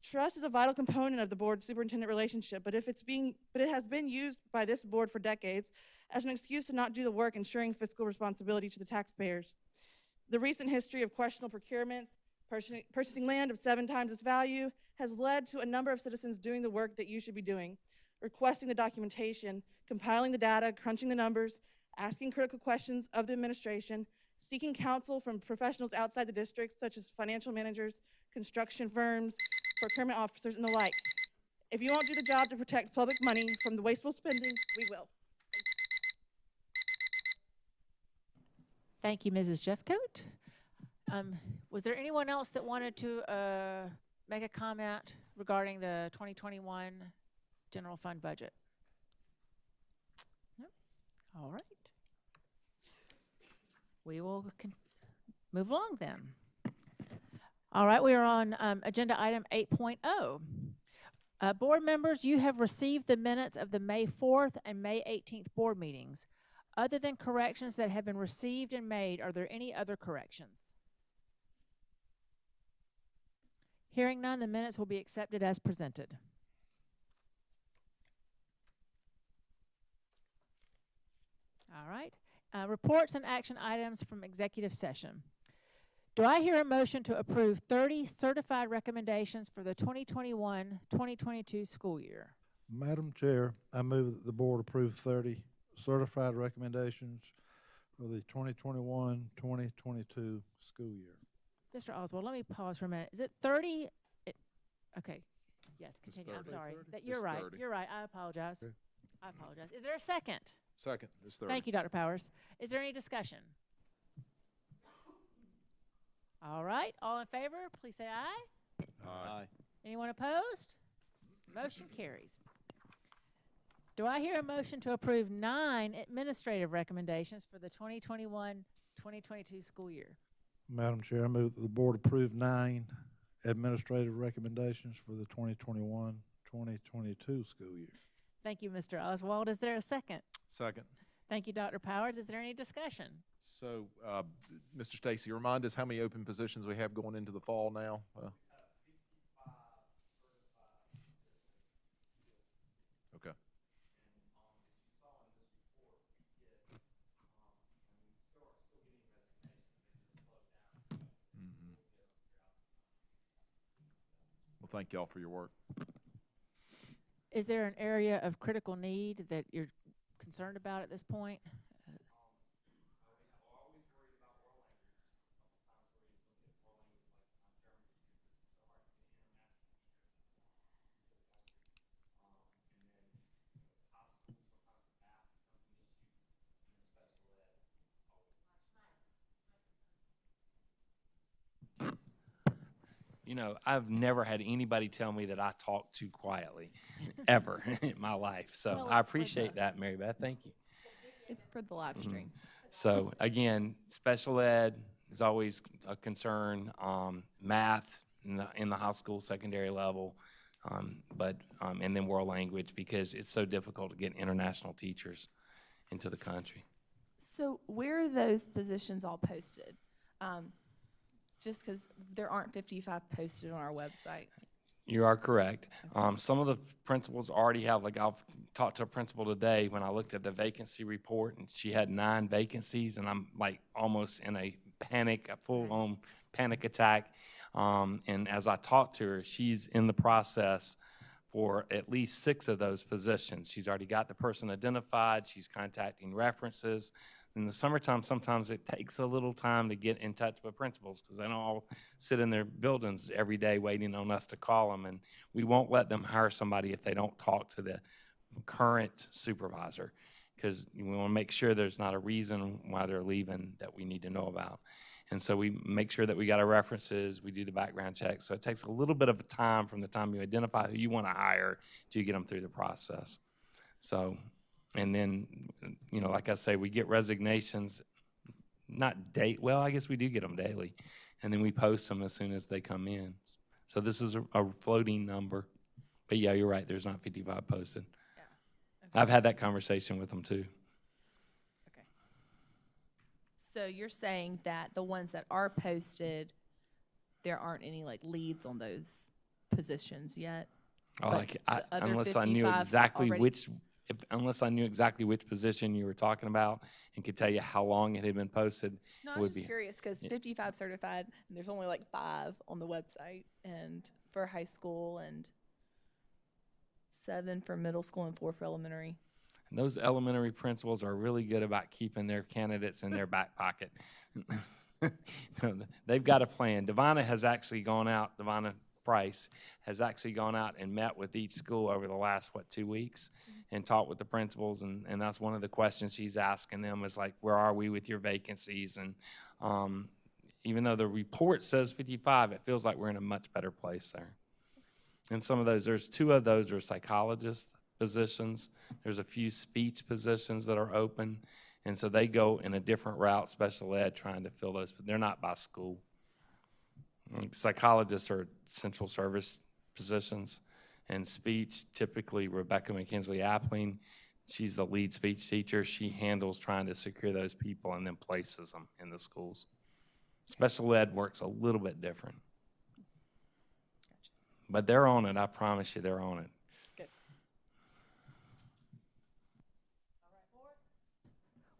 Trust is a vital component of the board-superintendent relationship, but it has been used by this board for decades as an excuse to not do the work ensuring fiscal responsibility to the taxpayers. The recent history of questionable procurements, purchasing land of 7 times its value, has led to a number of citizens doing the work that you should be doing, requesting the documentation, compiling the data, crunching the numbers, asking critical questions of the administration, seeking counsel from professionals outside the district, such as financial managers, construction firms, procurement officers, and the like. If you won't do the job to protect public money from the wasteful spending, we will. Thank you, Mrs. Jeffcoat. Was there anyone else that wanted to make a comment regarding the 2021 general fund budget? No? All right. We will move along then. All right, we are on agenda item 8.0. Board members, you have received the minutes of the May 4th and May 18th board meetings. Other than corrections that have been received and made, are there any other corrections? Hearing none, the minutes will be accepted as presented. All right. Reports and action items from executive session. Do I hear a motion to approve 30 certified recommendations for the 2021-2022 school year? Madam Chair, I move that the board approve 30 certified recommendations for the 2021-2022 school year. Mr. Oswald, let me pause for a minute. Is it 30? Okay. Yes, It's continue. I'm 30. sorry. 30? That you're It's right. 30. You're right. I apologize. Okay. I apologize. Is there a second? Second, it's 30. Thank you, Dr. Powers. Is there any discussion? All right. All in favor, please say aye. Aye. Anyone opposed? Motion carries. Do I hear a motion to approve 9 administrative recommendations for the 2021-2022 school year? Madam Chair, I move that the board approve 9 administrative recommendations for the 2021-2022 school year. Thank you, Mr. Oswald. Is there a second? Second. Thank you, Dr. Powers. Is there any discussion? So, Mr. Stacy, remind us how many open positions we have going into the fall now? Okay. Mhm. Well, thank y'all for your work. Is there an area of critical need that you're concerned about at this point? You know, I've never had anybody tell me that I talk too quietly, ever in my life. So Well, I it's for appreciate the- that, Mary Beth. Thank you. It's for the live stream. So again, special ed is always a concern. Math in the high school, secondary level, and then world language, because it's so difficult to get international teachers into the country. So where are those positions all posted? Just because there aren't 55 posted on our website. You are correct. Some of the principals already have, like I've talked to a principal today when I looked at the vacancy report, and she had 9 vacancies, and I'm like almost in a panic, a full-on panic attack. And as I talked to her, she's in the process for at least 6 of those positions. She's already got the person identified. She's contacting references. In the summertime, sometimes it takes a little time to get in touch with principals because they don't all sit in their buildings every day waiting on us to call them. And we won't let them hire somebody if they don't talk to the current supervisor, because we want to make sure there's not a reason why they're leaving that we need to know about. And so we make sure that we got our references, we do the background check. So it takes a little bit of a time from the time you identify who you want to hire to get them through the process. So, and then, you know, like I say, we get resignations, well, I guess we do get them daily. And then we post them as soon as they come in. So this is a floating number. But yeah, you're right, there's not 55 posted. Yeah. Okay. I've had that conversation with them too. Okay. So you're saying that the ones that are posted, there aren't any like leads on those positions yet? Oh, But the other unless I knew 55 exactly already- unless I knew exactly which position you were talking about and could tell you how long it had been posted. No, it I would was just be- curious because yeah. 55 certified, and there's only like 5 on the website, and for high school, and 7 for middle school, and 4 for elementary. And those elementary principals are really good about keeping their candidates in their back pocket. They've got a plan. Divina has actually gone out, Divina Price has actually gone out and met with each school over the last, 2 weeks and talked with the principals. And that's one of the questions she's asking them is like, where are we with your vacancies? And even though the report says 55, it feels like we're in a much better place there. And some of those, there's 2 of those are psychologist positions. There's a few speech positions that are open. And so they go in a different route, special ed, trying to fill those, but they're not by school. Psychologists are central service positions, and speech, typically Rebecca McKinsley Appling, she's the lead speech teacher. She handles trying to secure those people and then places them in the schools. Special ed works a little bit different. But they're on it, I promise you, they're on it. Good.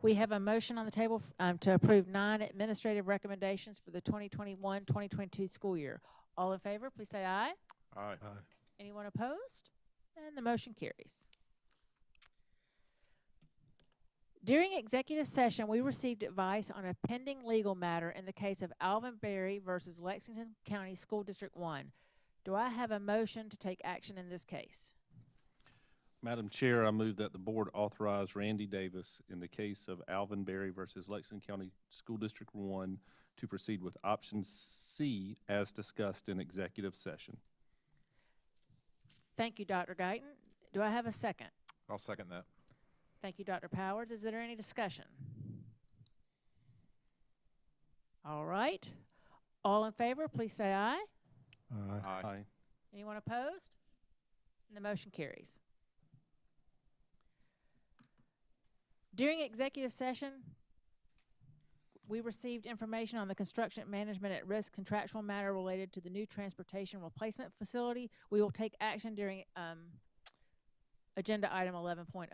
We have a motion on the table to approve 9 administrative recommendations for the 2021-2022 school year. All in favor, please say aye. Aye. Anyone opposed? And the motion carries. During executive session, we received advice on a pending legal matter in the case of Alvin Berry versus Lexington County School District One. Do I have a motion to take action in this case? Madam Chair, I move that the board authorize Randy Davis in the case of Alvin Berry versus Lexington County School District One to proceed with option C as discussed in executive session. Thank you, Dr. Guyton. Do I have a second? I'll second that. Thank you, Dr. Powers. Is there any discussion? All right. All in favor, please say aye. Aye. Anyone opposed? And the motion carries. During executive session, we received information on the construction management at risk contractual matter related to the new transportation replacement facility. We will take action during agenda item 11.0.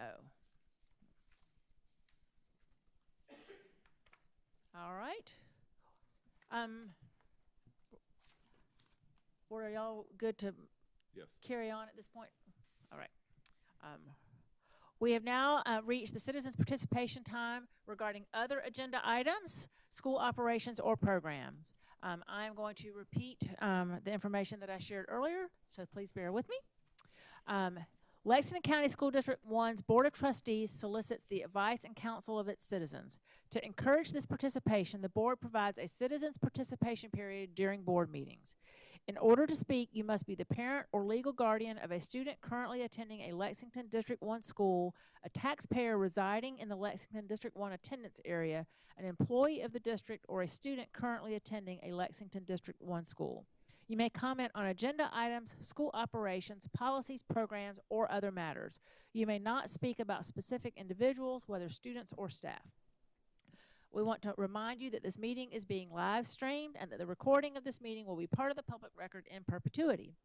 All right. Are y'all good to Yes. carry on at this point? All right. We have now reached the citizens' participation time regarding other agenda items, school operations, or programs. I am going to repeat the information that I shared earlier, so please bear with me. Lexington County School District One's Board of Trustees solicits the advice and counsel of its citizens. To encourage this participation, the board provides a citizens' participation period during board meetings. In order to speak, you must be the parent or legal guardian of a student currently attending a Lexington District 1 school, a taxpayer residing in the Lexington District 1 attendance area, an employee of the district, or a student currently attending a Lexington District 1 school. You may comment on agenda items, school operations, policies, programs, or other matters. You may not speak about specific individuals, whether students or staff. We want to remind you that this meeting is being live streamed and that the recording of this meeting will be part of the public record in perpetuity.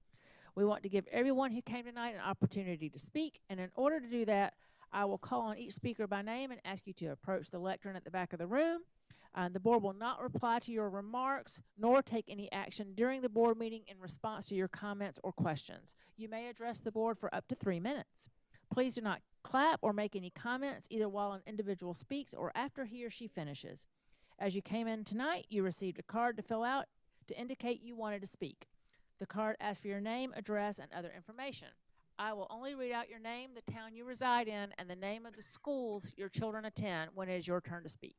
We want to give everyone who came tonight an opportunity to speak, and in order to do that, I will call on each speaker by name and ask you to approach the lectern at the back of the room. The board will not reply to your remarks nor take any action during the board meeting in response to your comments or questions. You may address the board for up to 3 minutes. Please do not clap or make any comments either while an individual speaks or after he or she finishes. As you came in tonight, you received a card to fill out to indicate you wanted to speak. The card asks for your name, address, and other information. I will only read out your name, the town you reside in, and the name of the schools your children attend when it is your turn to speak.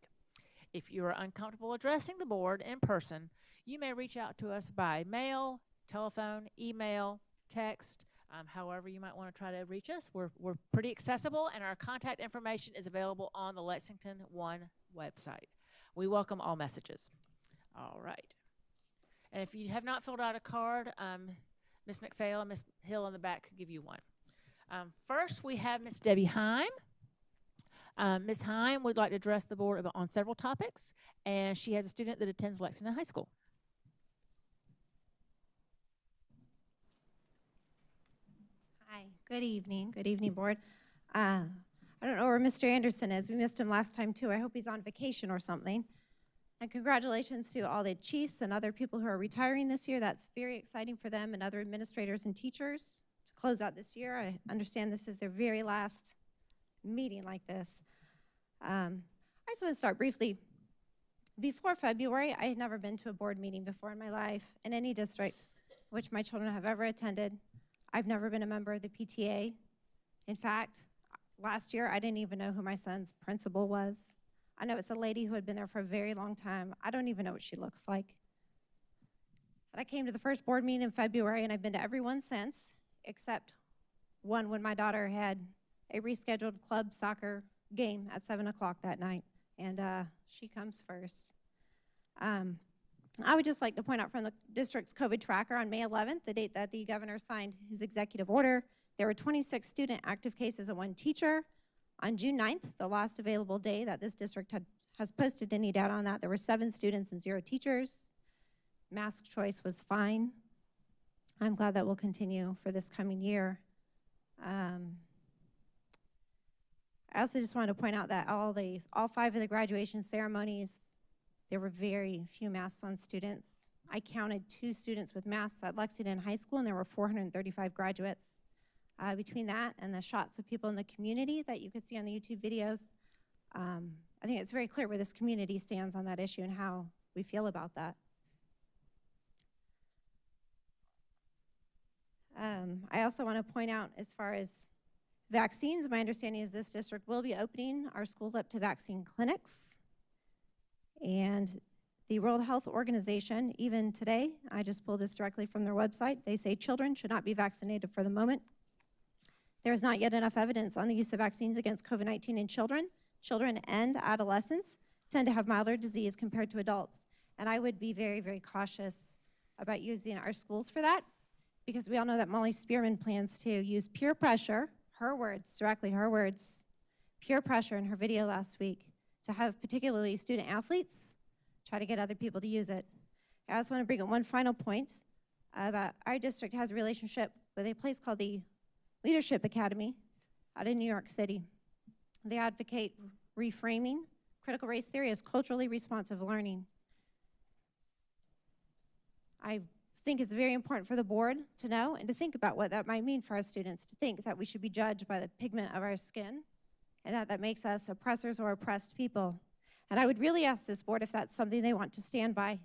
If you are uncomfortable addressing the board in person, you may reach out to us by mail, telephone, email, text, however you might want to try to reach us. We're pretty accessible, and our contact information is available on the Lexington One website. We welcome all messages. All right. And if you have not filled out a card, Ms. McPhail and Ms. Hill in the back could give you one. First, we have Ms. Debbie Heim. Ms. Heim would like to address the board on several topics, and she has a student that attends Lexington High School. Hi, good evening. Good evening, board. I don't know where Mr. Anderson is. We missed him last time, too. I hope he's on vacation or something. And congratulations to all the chiefs and other people who are retiring this year. That's very exciting for them and other administrators and teachers to close out this year. I understand this is their very last meeting like this. I just want to start briefly. Before February, I had never been to a board meeting before in my life in any district which my children have ever attended. I've never been a member of the PTA. In fact, last year, I didn't even know who my son's principal was. I know it's a lady who had been there for a very long time. I don't even know what she looks like. But I came to the first board meeting in February, and I've been to every one since, except one when my daughter had a rescheduled club soccer game at 7 o'clock that night, and she comes first. I would just like to point out from the district's COVID tracker on May 11th, the date that the governor signed his executive order, there were 26 student active cases and 1 teacher. On June 9th, the last available day that this district has posted any data on that, there were 7 students and 0 teachers. Mask choice was fine. I'm glad that will continue for this coming year. I I also just wanted to point out that all 5 of the graduation ceremonies, there were very few masks on students. I counted 2 students with masks at Lexington High School, and there were 435 graduates. Between that and the shots of people in the community that you could see on the YouTube videos, I think it's very clear where this community stands on that issue and how we feel about that. I also want to point out, as far as vaccines, my understanding is this district will be opening our schools up to vaccine clinics. And the World Health Organization, even today, I just pulled this directly from their website, they say children should not be vaccinated for the moment. There is not yet enough evidence on the use of vaccines against COVID-19 in children. Children and adolescents tend to have milder disease compared to adults. And I would be very, very cautious about using our schools for that, because we all know that Molly Spearman plans to use peer pressure, her words, directly her words, peer pressure in her video last week to have particularly student athletes try to get other people to use it. I also want to bring up one final point about our district has a relationship with a place called the Leadership Academy out in New York City. They advocate reframing critical race theory as culturally responsive learning. I think it's very important for the board to know and to think about what that might mean for our students, to think that we should be judged by the pigment of our skin and that makes us oppressors or oppressed people. And I would really ask this board if that's something they want to stand by.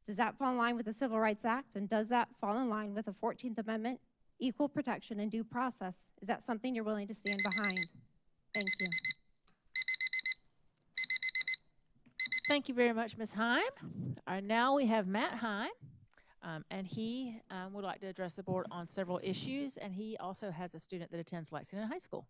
Does that fall in line with the Civil Rights Act? And does that fall in line with the 14th Amendment, equal protection and due process? Is that something you're willing to stand behind? Thank you. Thank you very much, Ms. Heim. Now we have Matt Heim, and he would like to address the board on several issues, and he also has a student that attends Lexington High School.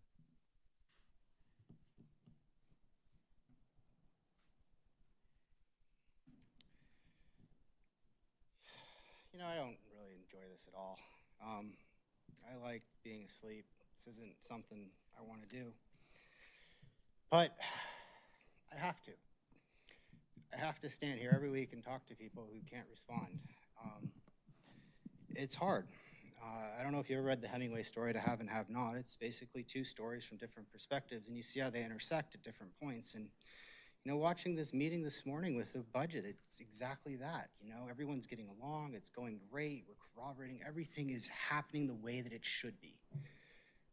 You know, I don't really enjoy this at all. I like being asleep. This isn't something I want to do. But I have to. I have to stand here every week and talk to people who can't respond. It's hard. I don't know if you ever read the Hemingway story, To Have and Have Not. It's basically 2 stories from different perspectives, and you see how they intersect at different points. And you know, watching this meeting this morning with the budget, it's exactly that. You know, everyone's getting along, it's going great, we're corroborating, everything is happening the way that it should be.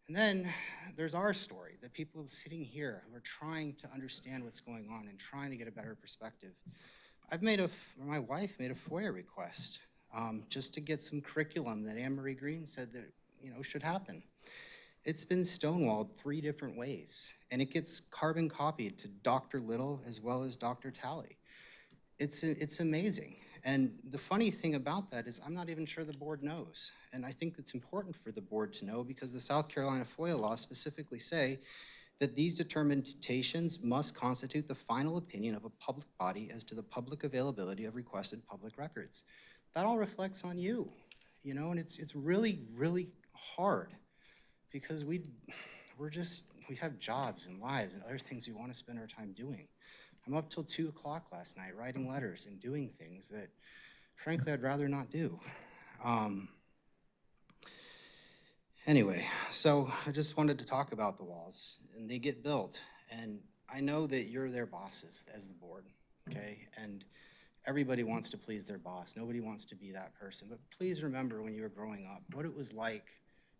And then there's our story, the people sitting here who are trying to understand what's going on and trying to get a better perspective. My wife made a FOIA request just to get some curriculum that Anne Marie Green said that, you know, should happen. It's been stonewalled 3 different ways, and it gets carbon copied to Dr. Little as well as Dr. Talley. It's amazing. And the funny thing about that is I'm not even sure the board knows. And I think it's important for the board to know because the South Carolina FOIA laws specifically say that these determinations must constitute the final opinion of a public body as to the public availability of requested public records. That all reflects on you, you know, and it's really, really hard. Because we have jobs and lives and other things we want to spend our time doing. I'm up till 2 o'clock last night writing letters and doing things that, frankly, I'd rather not do. Anyway, so I just wanted to talk about the walls, and they get built. And I know that you're their bosses as the board, okay? And everybody wants to please their boss. Nobody wants to be that person. But please remember when you were growing up, what it was like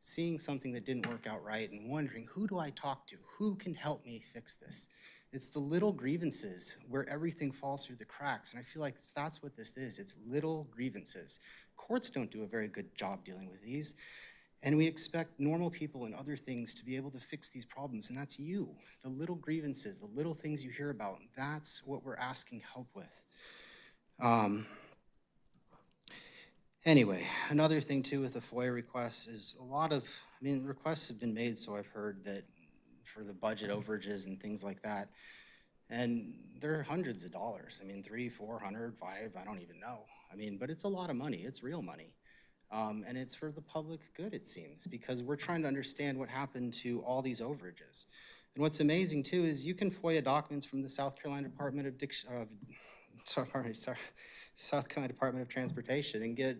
seeing something that didn't work out right and wondering, who do I talk to? Who can help me fix this? It's the little grievances where everything falls through the cracks. And I feel like that's what this is. It's little grievances. Courts don't do a very good job dealing with these. And we expect normal people and other things to be able to fix these problems. And that's you. The little grievances, the little things you hear about, that's what we're asking help with. Anyway, another thing too with the FOIA requests is requests have been made, so I've heard that for the budget overages and things like that. And they're hundreds of dollars. I mean, 300, 400, 500, I don't even know. I mean, but it's a lot of money, it's real money. And it's for the public good, it seems, because we're trying to understand what happened to all these overages. And what's amazing too is you can FOIA documents from the South Carolina Department of South Carolina Department of Transportation and get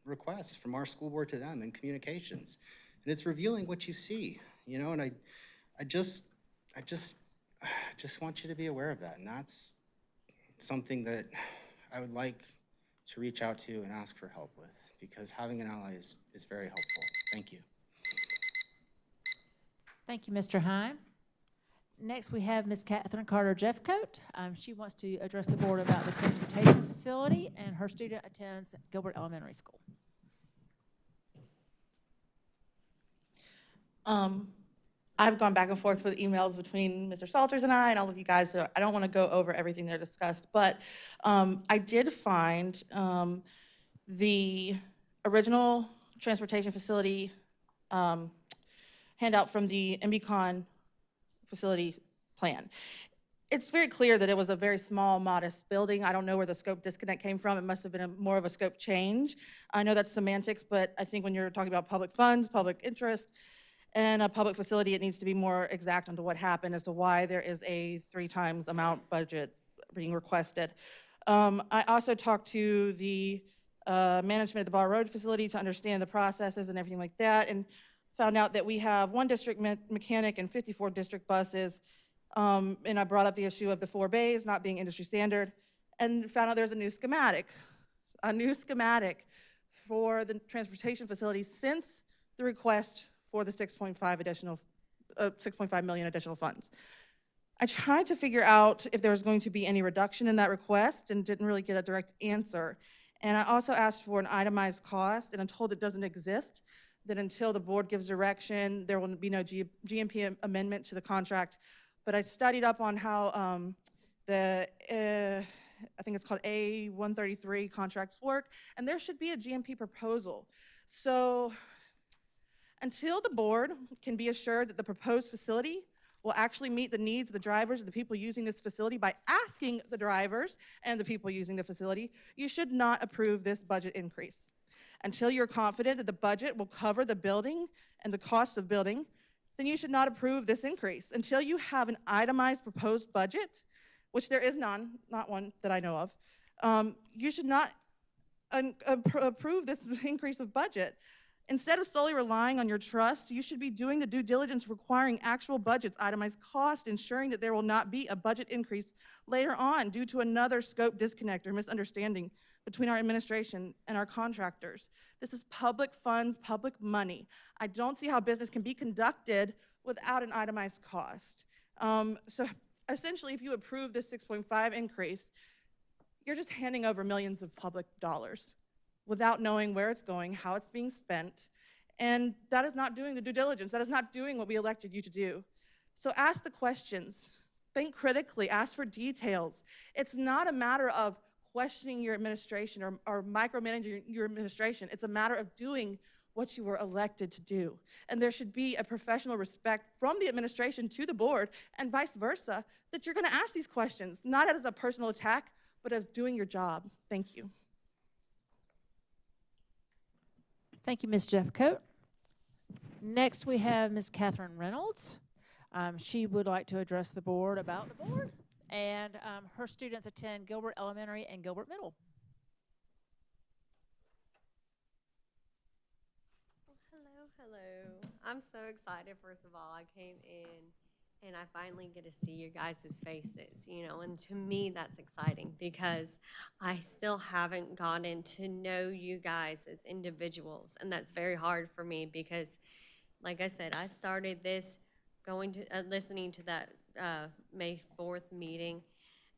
requests from our school board to them and communications. And it's revealing what you see, you know, and I just want you to be aware of that, and that's something that I would like to reach out to and ask for help with, because having an ally is very helpful. Thank you. Thank you, Mr. Heim. Next, we have Ms. Catherine Carter Jeffcoat. She wants to address the board about the transportation facility, and her student attends Gilbert Elementary School. I've gone back and forth with emails between Mr. Salters and I and all of you guys, so I don't want to go over everything they're discussed, but I did find the original transportation facility handout from the MBCon facility plan. It's very clear that it was a very small, modest building. I don't know where the scope disconnect came from. It must have been more of a scope change. I know that's semantics, but I think when you're talking about public funds, public interest, and a public facility, it needs to be more exact onto what happened as to why there is a 3 times amount budget being requested. I also talked to the management of the Bar Road facility to understand the processes and everything like that, and found out that we have 1 district mechanic and 54 district buses. And I brought up the issue of the 4 bays not being industry standard, and found out there's a new schematic for the transportation facility since the request for the 6.5 million additional funds. I tried to figure out if there was going to be any reduction in that request and didn't really get a direct answer. And I also asked for an itemized cost, and I'm told it doesn't exist, that until the board gives direction, there will be no GMP amendment to the contract. But I studied up on how I think it's called A133 contracts work, and there should be a GMP proposal. So until the board can be assured that the proposed facility will actually meet the needs of the drivers and the people using this facility by asking the drivers and the people using the facility, you should not approve this budget increase. Until you're confident that the budget will cover the building and the cost of building, then you should not approve this increase. Until you have an itemized proposed budget, which there is not one that I know of, you should not approve this increase of budget. Instead of solely relying on your trust, you should be doing the due diligence requiring actual budgets, itemized cost, ensuring that there will not be a budget increase later on due to another scope disconnect or misunderstanding between our administration and our contractors. This is public funds, public money. I don't see how business can be conducted without an itemized cost. So essentially, if you approve this 6.5 increase, you're just handing over millions of public dollars without knowing where it's going, how it's being spent, and that is not doing the due diligence. That is not doing what we elected you to do. So ask the questions, think critically, ask for details. It's not a matter of questioning your administration or micromanaging your administration. It's a matter of doing what you were elected to do. And there should be a professional respect from the administration to the board and vice versa, that you're gonna ask these questions, not as a personal attack, but as doing your job. Thank you. Thank you, Ms. Jeffcoat. Next, we have Ms. Catherine Reynolds. She would like to address the board about the board, and her students attend Gilbert Elementary and Gilbert Middle. Hello. I'm so excited. First of all, I came in and I finally get to see your guys' faces, and to me that's exciting because I still haven't gotten to know you guys as individuals, and that's very hard for me because, like I said, I started this listening to that May 4th meeting,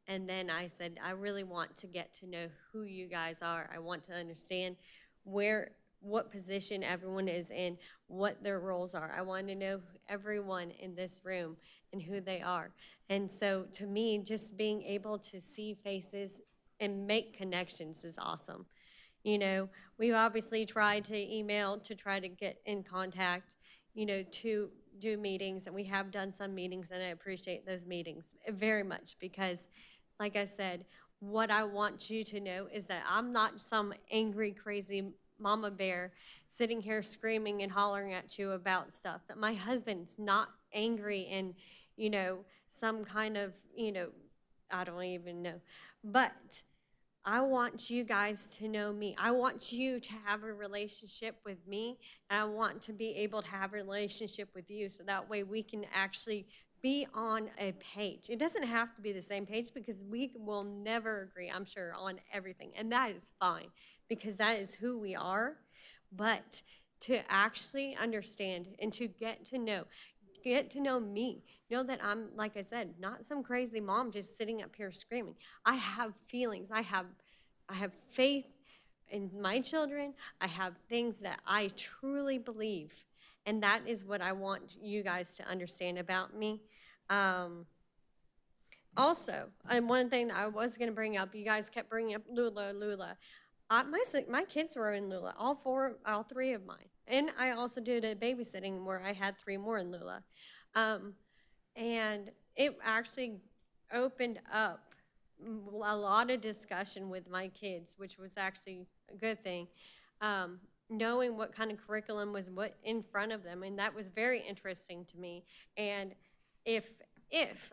and then I said, I really want to get to know who you guys are. I want to understand what position everyone is in, what their roles are. I want to know everyone in this room and who they are. And so to me, just being able to see faces and make connections is awesome. We've obviously tried to email to try to get in contact, to do meetings, and we have done some meetings, and I appreciate those meetings very much because, like I said, what I want you to know is that I'm not some angry, crazy mama bear sitting here screaming and hollering at you about stuff, that my husband's not angry and, some kind of, I don't even know. But I want you guys to know me. I want you to have a relationship with me, and I want to be able to have a relationship with you, so that way we can actually be on a page. It doesn't have to be the same page, because we will never agree, I'm sure, on everything, and that is fine, because that is who we are. But to actually understand and to get to know me, know that I'm, like I said, not some crazy mom just sitting up here screaming. I have feelings. I have faith in my children. I have things that I truly believe, and that is what I want you guys to understand about me. Also, and one thing that I was going to bring up, you guys kept bringing up Lula. My kids were in Lula, all three of mine. And I also did a babysitting where I had 3 more in Lula. And it actually opened up a lot of discussion with my kids, which was actually a good thing. Knowing what kind of curriculum was what in front of them, and that was very interesting to me. And if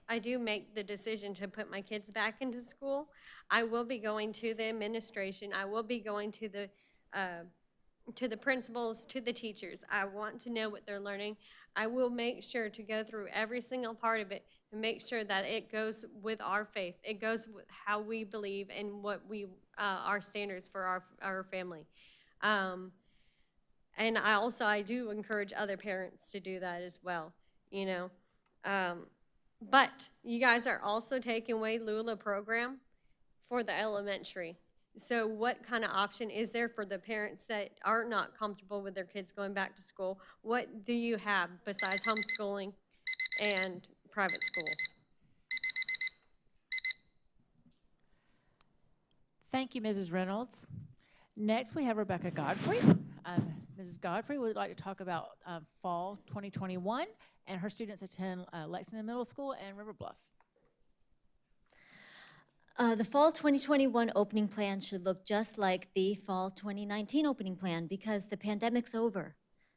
I do make the decision to put my kids back into school, I will be going to the administration. I will be going to the principals, to the teachers. I want to know what they're learning. I will make sure to go through every single part of it and make sure that it goes with our faith. It goes with how we believe and what our standards for our family. And I do encourage other parents to do that as well, you know. But you guys are also taking away Lula program for the elementary. So what kind of option is there for the parents that are not comfortable with their kids going back to school? What do you have besides homeschooling and private schools? Thank you, Mrs. Reynolds. Next, we have Rebecca Godfrey. Mrs. Godfrey would like to talk about fall 2021, and her students attend Lexington Middle School and River Bluff. The fall 2021 opening plan should look just like the fall 2019 opening plan because the pandemic's over.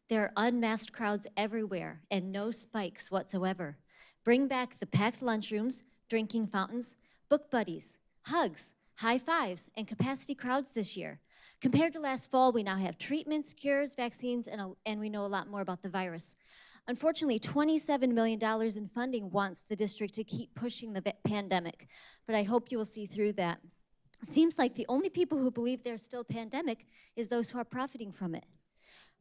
There are unmasked crowds everywhere and no spikes whatsoever. Bring back the packed lunchrooms, drinking fountains, book buddies, hugs, high fives, and capacity crowds this year. Compared to last fall, we now have treatments, cures, vaccines, and we know a lot more about the virus. Unfortunately, $27 million in funding wants the district to keep pushing the pandemic, but I hope you will see through that. Seems like the only people who believe there's still a pandemic is those who are profiting from it.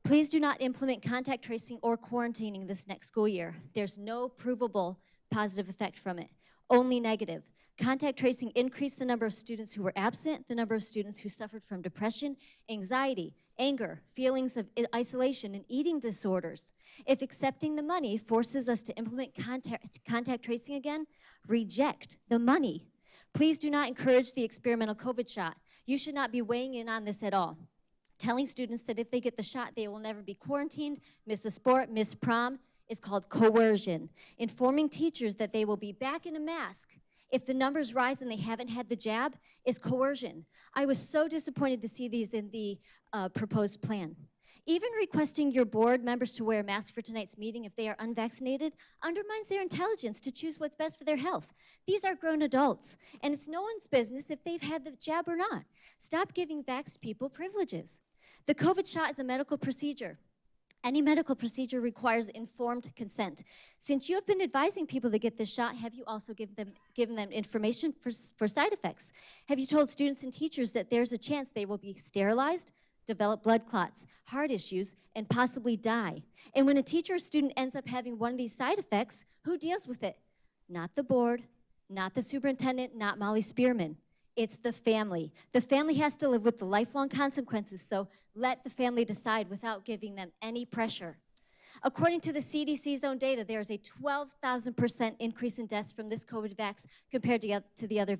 Please do not implement contact tracing or quarantining this next school year. There's no provable positive effect from it, only negative. Contact tracing increased the number of students who were absent, the number of students who suffered from depression, anxiety, anger, feelings of isolation, and eating disorders. If accepting the money forces us to implement contact tracing again, reject the money. Please do not encourage the experimental COVID shot. You should not be weighing in on this at all. Telling students that if they get the shot, they will never be quarantined, miss a sport, miss prom, is called coercion. Informing teachers that they will be back in a mask if the numbers rise and they haven't had the jab is coercion. I was so disappointed to see these in the proposed plan. Even requesting your board members to wear a mask for tonight's meeting if they are unvaccinated undermines their intelligence to choose what's best for their health. These are grown adults, and it's no one's business if they've had the jab or not. Stop giving vaxxed people privileges. The COVID shot is a medical procedure. Any medical procedure requires informed consent. Since you have been advising people to get this shot, have you also given them information for side effects? Have you told students and teachers that there's a chance they will be sterilized, develop blood clots, heart issues, and possibly die? And when a teacher or student ends up having one of these side effects, who deals with it? Not the board, not the superintendent, not Molly Spearman. It's the family. The family has to live with the lifelong consequences, so let the family decide without giving them any pressure. According to the CDC's own data, there is a 12,000% increase in deaths from this COVID vax compared to the other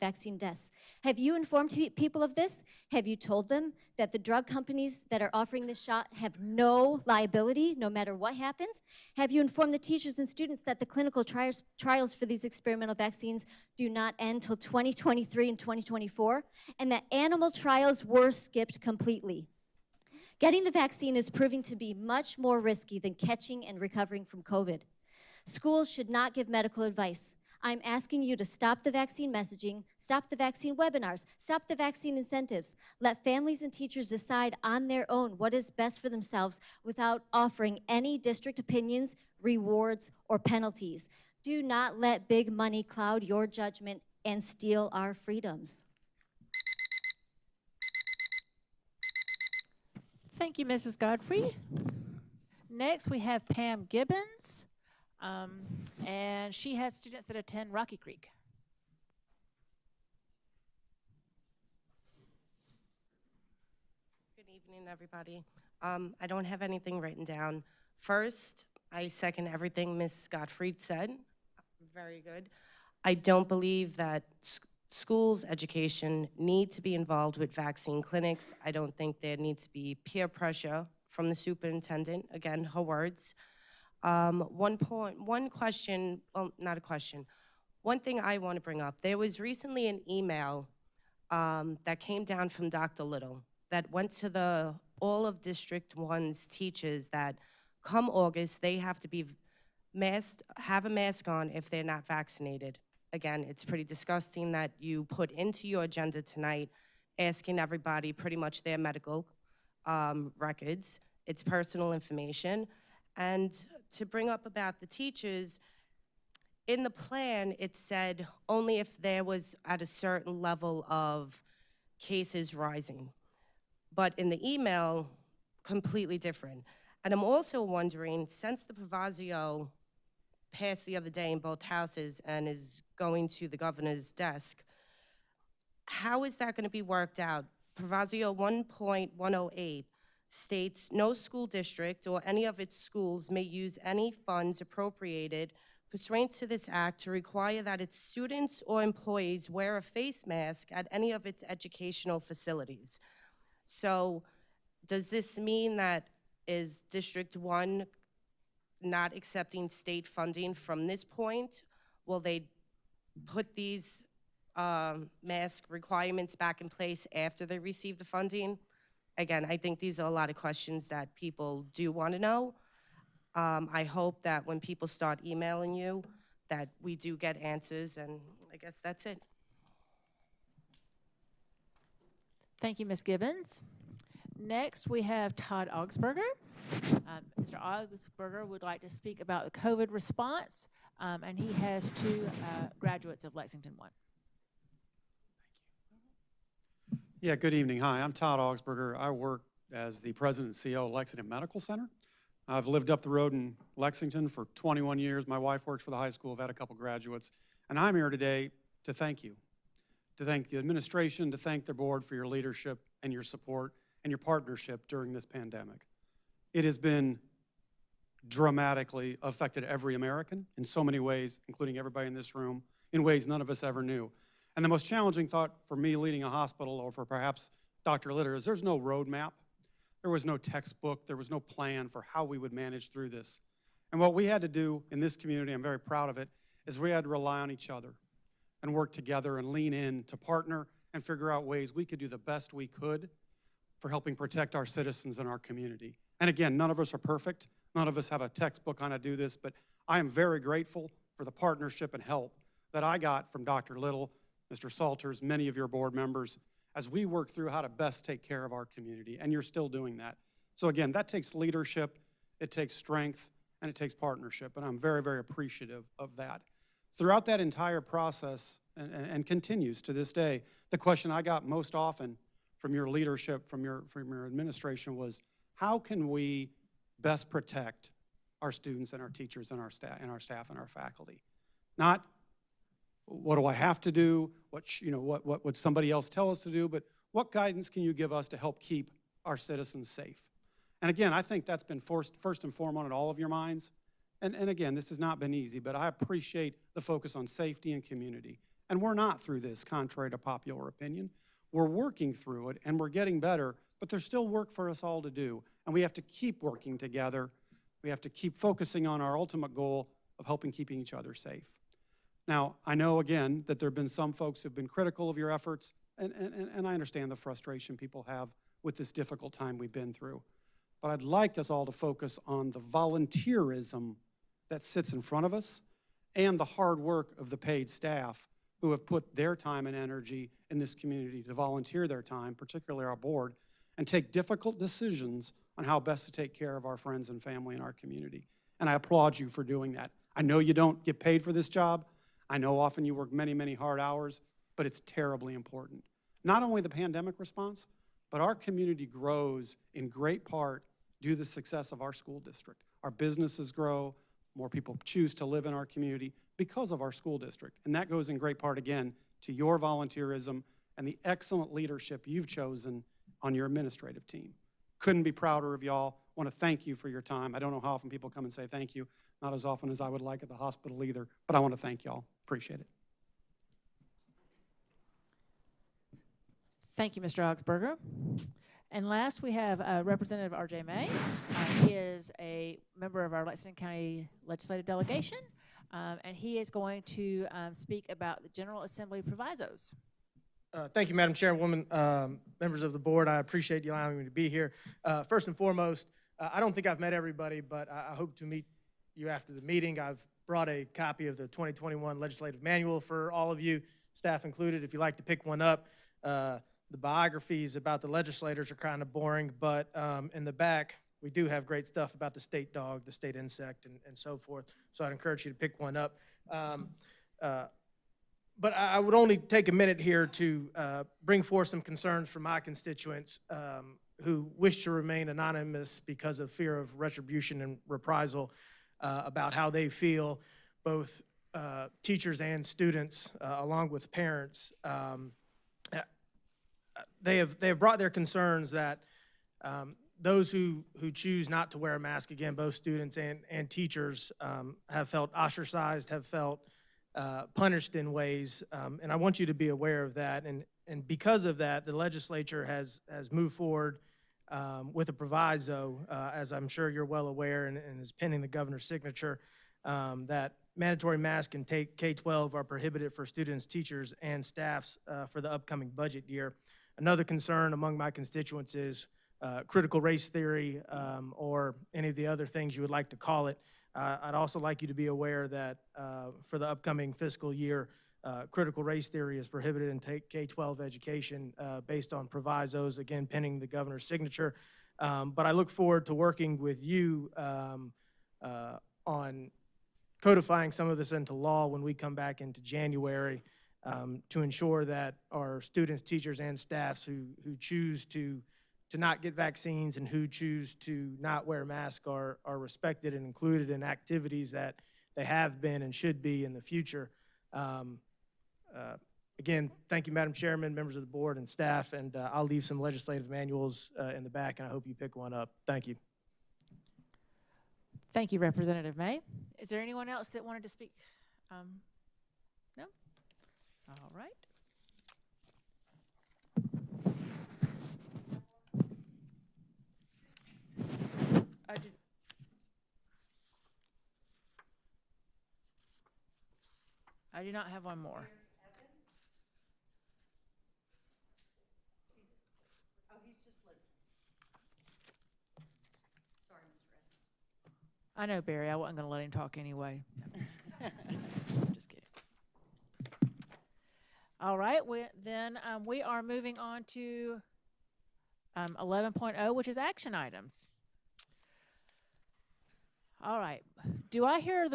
vaccine deaths. Have you informed people of this? Have you told them that the drug companies that are offering this shot have no liability no matter what happens? Have you informed the teachers and students that the clinical trials for these experimental vaccines do not end till 2023 and 2024, and that animal trials were skipped completely? Getting the vaccine is proving to be much more risky than catching and recovering from COVID. Schools should not give medical advice. I'm asking you to stop the vaccine messaging, stop the vaccine webinars, stop the vaccine incentives. Let families and teachers decide on their own what is best for themselves without offering any district opinions, rewards, or penalties. Do not let big money cloud your judgment and steal our freedoms. Thank you, Mrs. Godfrey. Next, we have Pam Gibbons, and she has students that attend Rocky Creek. Good evening, everybody. I don't have anything written down. First, I second everything Ms. Gottfried said. Very good. I don't believe that schools, education need to be involved with vaccine clinics. I don't think there needs to be peer pressure from the superintendent. Again, her words. One question, well, not a question. One thing I want to bring up, there was recently an email that came down from Dr. Little that went to all of District 1's teachers that come August, they have to be masked, have a mask on if they're not vaccinated. Again, it's pretty disgusting that you put into your agenda tonight asking everybody pretty much their medical records. It's personal information. And to bring up about the teachers, in the plan, it said only if there was at a certain level of cases rising. But in the email, completely different. And I'm also wondering, since the proviso passed the other day in both houses and is going to the governor's desk, how is that going to be worked out? Proviso 1.108 states no school district or any of its schools may use any funds appropriated pursuant to this act to require that its students or employees wear a face mask at any of its educational facilities. So does this mean that is District 1 not accepting state funding from this point? Will they put these mask requirements back in place after they receive the funding? Again, I think these are a lot of questions that people do want to know. I hope that when people start emailing you, that we do get answers, and I guess that's it. Thank you, Ms. Gibbons. Next, we have Todd Augsburger. Mr. Augsburger would like to speak about the COVID response, and he has two graduates of Lexington One. Yeah, good evening. Hi, I'm Todd Augsburger. I work as the president and CEO of Lexington Medical Center. I've lived up the road in Lexington for 21 years. My wife works for the high school. I've had a couple graduates. And I'm here today to thank you, to thank the administration, to thank the board for your leadership and your support and your partnership during this pandemic. It has been dramatically affected every American in so many ways, including everybody in this room, in ways none of us ever knew. And the most challenging thought for me leading a hospital, or for perhaps Dr. Litter, is there's no roadmap. There was no textbook. There was no plan for how we would manage through this. And what we had to do in this community, I'm very proud of it, is we had to rely on each other and work together and lean in to partner and figure out ways we could do the best we could for helping protect our citizens and our community. And again, none of us are perfect. None of us have a textbook on how to do this, but I am very grateful for the partnership and help that I got from Dr. Little, Mr. Salters, many of your board members, as we work through how to best take care of our community, and you're still doing that. So again, that takes leadership, it takes strength, and it takes partnership, and I'm very, very appreciative of that. Throughout that entire process, and continues to this day, the question I got most often from your leadership, from your administration was, how can we best protect our students and our teachers and our staff and our faculty? Not, what do I have to do? What would somebody else tell us to do? But what guidance can you give us to help keep our citizens safe? And again, I think that's been first and foremost on all of your minds. And again, this has not been easy, but I appreciate the focus on safety and community. And we're not through this, contrary to popular opinion. We're working through it, and we're getting better, but there's still work for us all to do. And we have to keep working together. We have to keep focusing on our ultimate goal of helping keeping each other safe. Now, I know, again, that there have been some folks who have been critical of your efforts, and I understand the frustration people have with this difficult time we've been through. But I'd like us all to focus on the volunteerism that sits in front of us and the hard work of the paid staff who have put their time and energy in this community to volunteer their time, particularly our board, and take difficult decisions on how best to take care of our friends and family in our community. And I applaud you for doing that. I know you don't get paid for this job. I know often you work many, many hard hours, but it's terribly important. Not only the pandemic response, but our community grows in great part due to the success of our school district. Our businesses grow, more people choose to live in our community because of our school district. And that goes in great part, again, to your volunteerism and the excellent leadership you've chosen on your administrative team. Couldn't be prouder of y'all. Want to thank you for your time. I don't know how often people come and say thank you. Not as often as I would like at the hospital either, but I want to thank y'all. Appreciate it. Thank you, Mr. Augsburger. And last, we have Representative R.J. May. He is a member of our Lexington County Legislative Delegation, and he is going to speak about the General Assembly provisos. Thank you, Madam Chairwoman, members of the board. I appreciate you allowing me to be here. First and foremost, I don't think I've met everybody, but I hope to meet you after the meeting. I've brought a copy of the 2021 Legislative Manual for all of you, staff included, if you'd like to pick one up. The biographies about the legislators are kind of boring, but in the back, we do have great stuff about the state dog, the state insect, and so forth. So I'd encourage you to pick one up. But I would only take a minute here to bring forth some concerns from my constituents who wish to remain anonymous because of fear of retribution and reprisal about how they feel, both teachers and students, along with parents. They have brought their concerns that those who choose not to wear a mask, again, both students and teachers, have felt ostracized, have felt punished in ways, and I want you to be aware of that. And because of that, the legislature has moved forward with a proviso, as I'm sure you're well aware, and is pending the governor's signature, that mandatory masks in K-12 are prohibited for students, teachers, and staffs for the upcoming budget year. Another concern among my constituents is critical race theory, or any of the other things you would like to call it. I'd also like you to be aware that for the upcoming fiscal year, critical race theory is prohibited in K-12 education based on provisos, again, pending the governor's signature. But I look forward to working with you on codifying some of this into law when we come back into January, to ensure that our students, teachers, and staffs who choose to not get vaccines and who choose to not wear masks are respected and included in activities that they have been and should be in the future. Again, thank you, Madam Chairman, members of the board, and staff, and I'll leave some legislative manuals in the back, and I hope you pick one up. Thank you. Thank you, Representative May. Is there anyone else that wanted to speak? No? All right. I do not have one more. Oh, he's just listening. Sorry, Mr. Evans. I know, Barry. I wasn't going to let him talk anyway. Just kidding. All right. We are moving on to 11.0, which is action items. All right. Do I have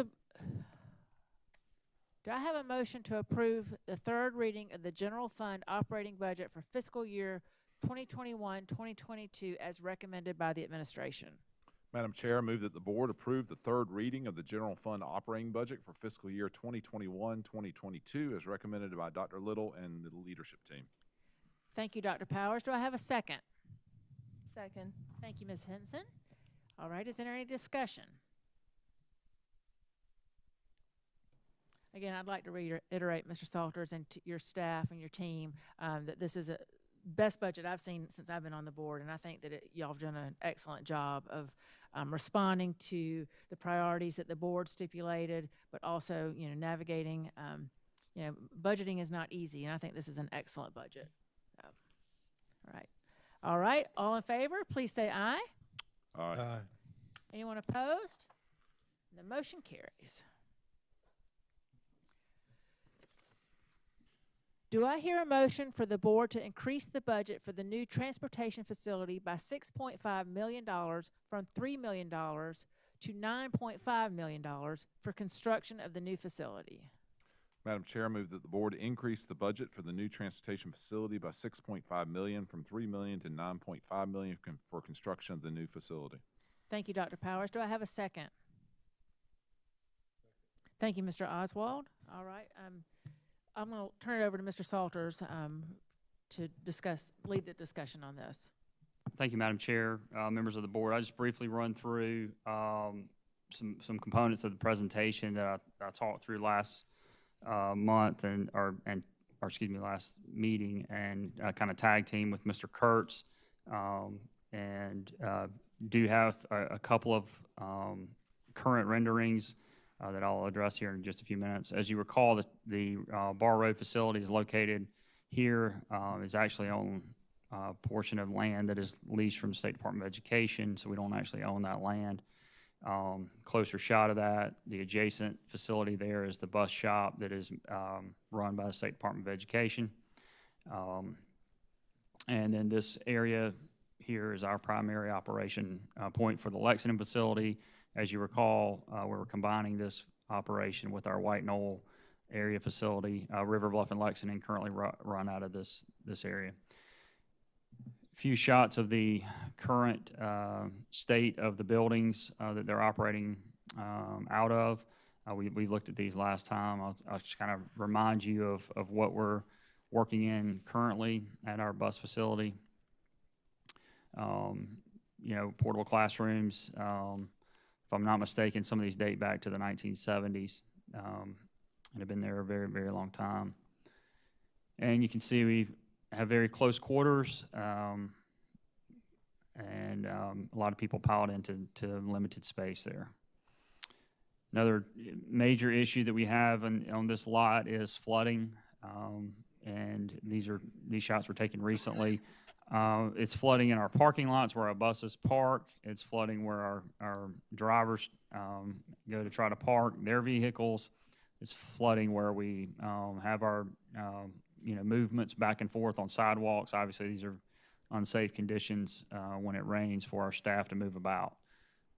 a motion to approve the third reading of the general fund operating budget for fiscal year 2021-2022 as recommended by the administration? Madam Chair, I move that the board approve the third reading of the general fund operating budget for fiscal year 2021-2022 as recommended by Dr. Little and the leadership team. Thank you, Dr. Powers. Do I have a second? Second. Thank you, Ms. Henson. All right, is there any discussion? Again, I'd like to reiterate, Mr. Salters, and your staff and your team, that this is a best budget I've seen since I've been on the board, and I think that y'all have done an excellent job of responding to the priorities that the board stipulated, but also, navigating. Budgeting is not easy, and I think this is an excellent budget. All right. All in favor, please say aye. Aye. Anyone opposed? The motion carries. Do I hear a motion for the board to increase the budget for the new transportation facility by $6.5 million from $3 million to $9.5 million for construction of the new facility? Madam Chair, I move that the board increase the budget for the new transportation facility by $6.5 million from $3 million to $9.5 million for construction of the new facility. Thank you, Dr. Powers. Do I have a second? Thank you, Mr. Oswald. All right. I'm going to turn it over to Mr. Salters to lead the discussion on this. Thank you, Madam Chair, members of the board. I just briefly run through some components of the presentation that I talked through last month last meeting, and kind of tag team with Mr. Kurtz, and do have a couple of current renderings that I'll address here in just a few minutes. As you recall, the Bar Road facility is located here, is actually on a portion of land that is leased from the State Department of Education, so we don't actually own that land. Closer shot of that, the adjacent facility there is the bus shop that is run by the State Department of Education. And then this area here is our primary operation point for the Lexington facility. As you recall, we're combining this operation with our White Knoll area facility. River Bluff and Lexington currently run out of this area. A few shots of the current state of the buildings that they're operating out of. We looked at these last time. I'll just kind of remind you of what we're working in currently at our bus facility. Portable classrooms. If I'm not mistaken, some of these date back to the 1970s and have been there a very, very long time. And you can see we have very close quarters, and a lot of people piled into limited space there. Another major issue that we have on this lot is flooding, and these shots were taken recently. It's flooding in our parking lots where our buses park. It's flooding where our drivers go to try to park their vehicles. It's flooding where we have our movements back and forth on sidewalks. Obviously, these are unsafe conditions when it rains for our staff to move about.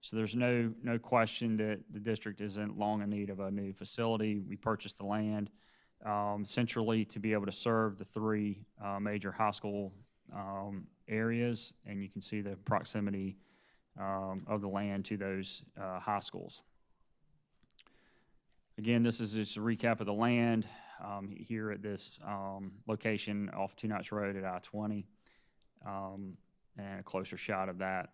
So there's no question that the district isn't long in need of a new facility. We purchased the land centrally to be able to serve the three major high school areas, and you can see the proximity of the land to those high schools. Again, this is just a recap of the land here at this location off Two Notch Road at I-20, and a closer shot of that.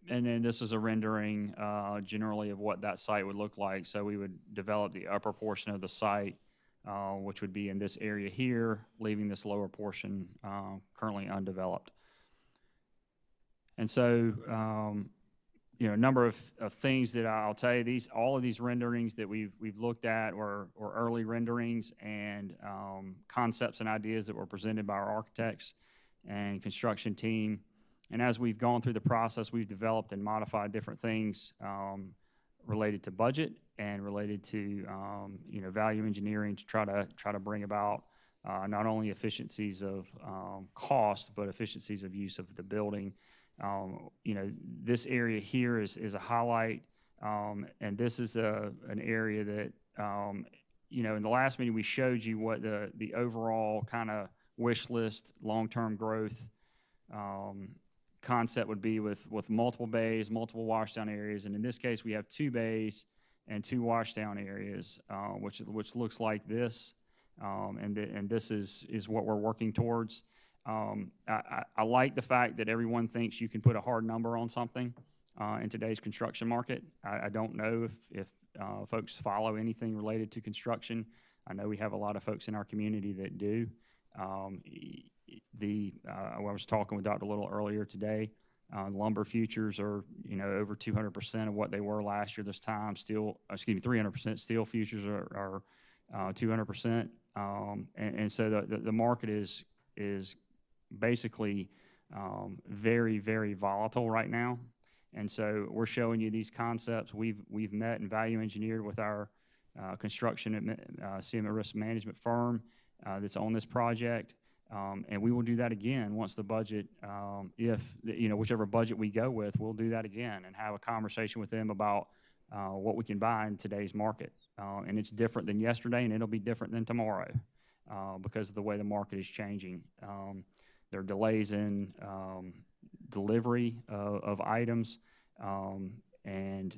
And then this is a rendering generally of what that site would look like. So we would develop the upper portion of the site, which would be in this area here, leaving this lower portion currently undeveloped. And so, a number of things that I'll tell you, all of these renderings that we've looked at were early renderings and concepts and ideas that were presented by our architects and construction team. And as we've gone through the process, we've developed and modified different things related to budget and related to value engineering to try to bring about not only efficiencies of cost but efficiencies of use of the building. This area here is a highlight, and this is an area that in the last meeting we showed you what the overall kind of wish list long-term growth concept would be with multiple bays, multiple washdown areas, and in this case we have 2 bays and 2 washdown areas, which looks like this, and this is what we're working towards. I like the fact that everyone thinks you can put a hard number on something in today's construction market. I don't know if folks follow anything related to construction. I know we have a lot of folks in our community that do. I was talking with Dr. Little earlier today. Lumber futures are over 200% of what they were last year this time. 300%. Steel futures are 200%, and so the market is basically very, very volatile right now. And so we're showing you these concepts. We've met and value engineered with our construction CMA risk management firm that's on this project. And we will do that again once the budget, whichever budget we go with, we'll do that again and have a conversation with them about what we can buy in today's market. And it's different than yesterday, and it'll be different than tomorrow because of the way the market is changing. There are delays in delivery of items, and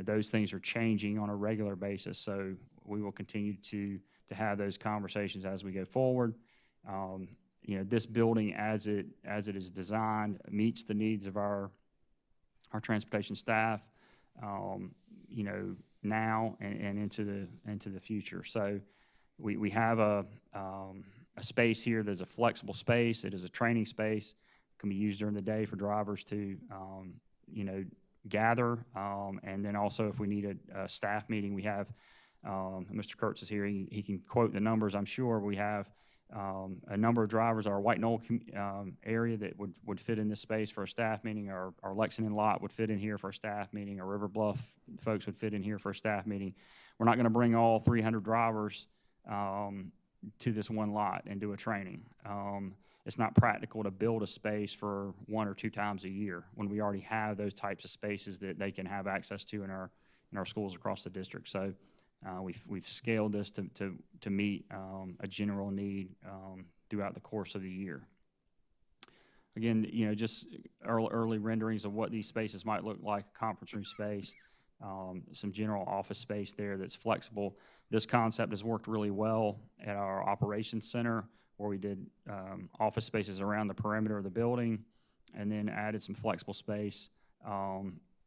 those things are changing on a regular basis. So we will continue to have those conversations as we go forward. This building, as it is designed, meets the needs of our transportation staff, now and into the future. So we have a space here that's a flexible space. It is a training space. It can be used during the day for drivers to gather, and then also if we need a staff meeting, we have Mr. Kurtz is here. He can quote the numbers. I'm sure we have a number of drivers. Our White Knoll area that would fit in this space for a staff meeting. Our Lexington lot would fit in here for a staff meeting. Our River Bluff folks would fit in here for a staff meeting. We're not going to bring all 300 drivers to this one lot and do a training. It's not practical to build a space for 1 or 2 times a year when we already have those types of spaces that they can have access to in our schools across the district. So we've scaled this to meet a general need throughout the course of the year. Again, just early renderings of what these spaces might look like: conference room space, some general office space there that's flexible. This concept has worked really well at our operations center, where we did office spaces around the perimeter of the building and then added some flexible space.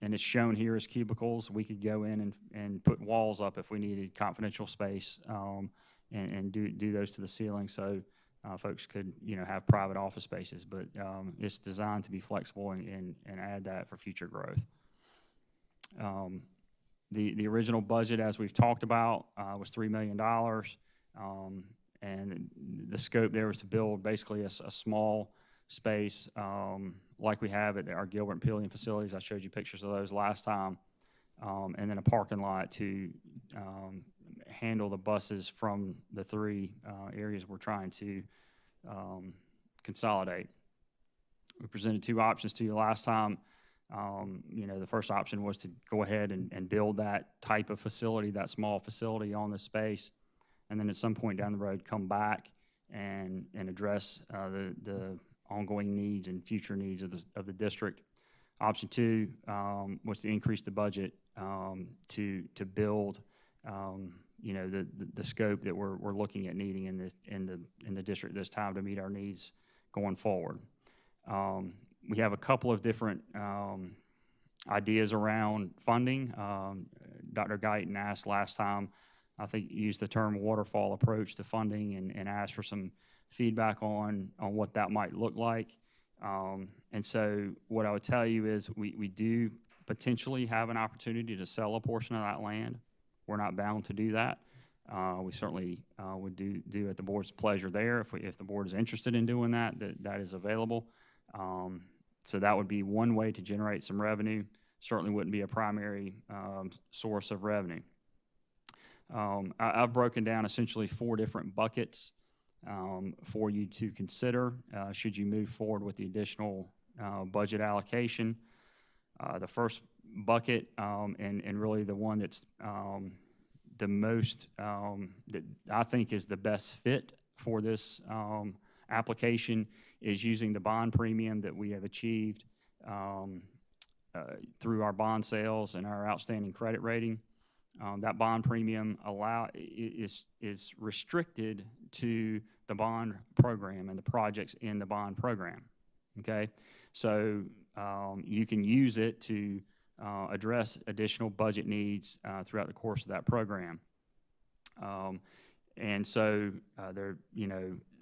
And it's shown here as cubicles. We could go in and put walls up if we needed confidential space and do those to the ceiling, so folks could have private office spaces. But it's designed to be flexible and add that for future growth. The original budget, as we've talked about, was $3 million. And the scope there was to build basically a small space like we have at our Gilbert and Pillion facilities. I showed you pictures of those last time. And then a parking lot to handle the buses from the 3 areas we're trying to consolidate. We presented 2 options to you last time. The first option was to go ahead and build that type of facility, that small facility on the space, and then at some point down the road come back and address the ongoing needs and future needs of the district. Option 2 was to increase the budget to build the scope that we're looking at needing in the district this time to meet our needs going forward. We have a couple of different ideas around funding. Dr. Guyton asked last time, I think, used the term waterfall approach to funding and asked for some feedback on what that might look like. And so what I would tell you is we do potentially have an opportunity to sell a portion of that land. We're not bound to do that. We certainly would do at the board's pleasure there. If the board is interested in doing that, that is available. So that would be one way to generate some revenue. Certainly wouldn't be a primary source of revenue. I've broken down essentially 4 different buckets for you to consider should you move forward with the additional budget allocation. The first bucket, and really the one that's the most, that I think is the best fit for this application, is using the bond premium that we have achieved through our bond sales and our outstanding credit rating. That bond premium is restricted to the bond program and the projects in the bond program. Okay, so you can use it to address additional budget needs throughout the course of that program. And so there,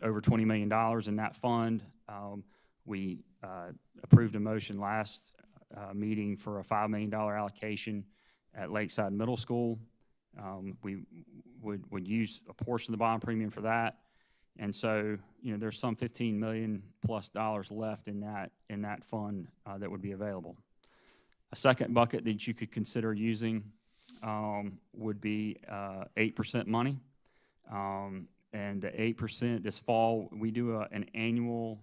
over $20 million in that fund. We approved a motion last meeting for a $5 million allocation at Lakeside Middle School. We would use a portion of the bond premium for that. And so, there's some $15 million plus left in that fund that would be available. A second bucket that you could consider using would be 8% money. And the 8% this fall, we do an annual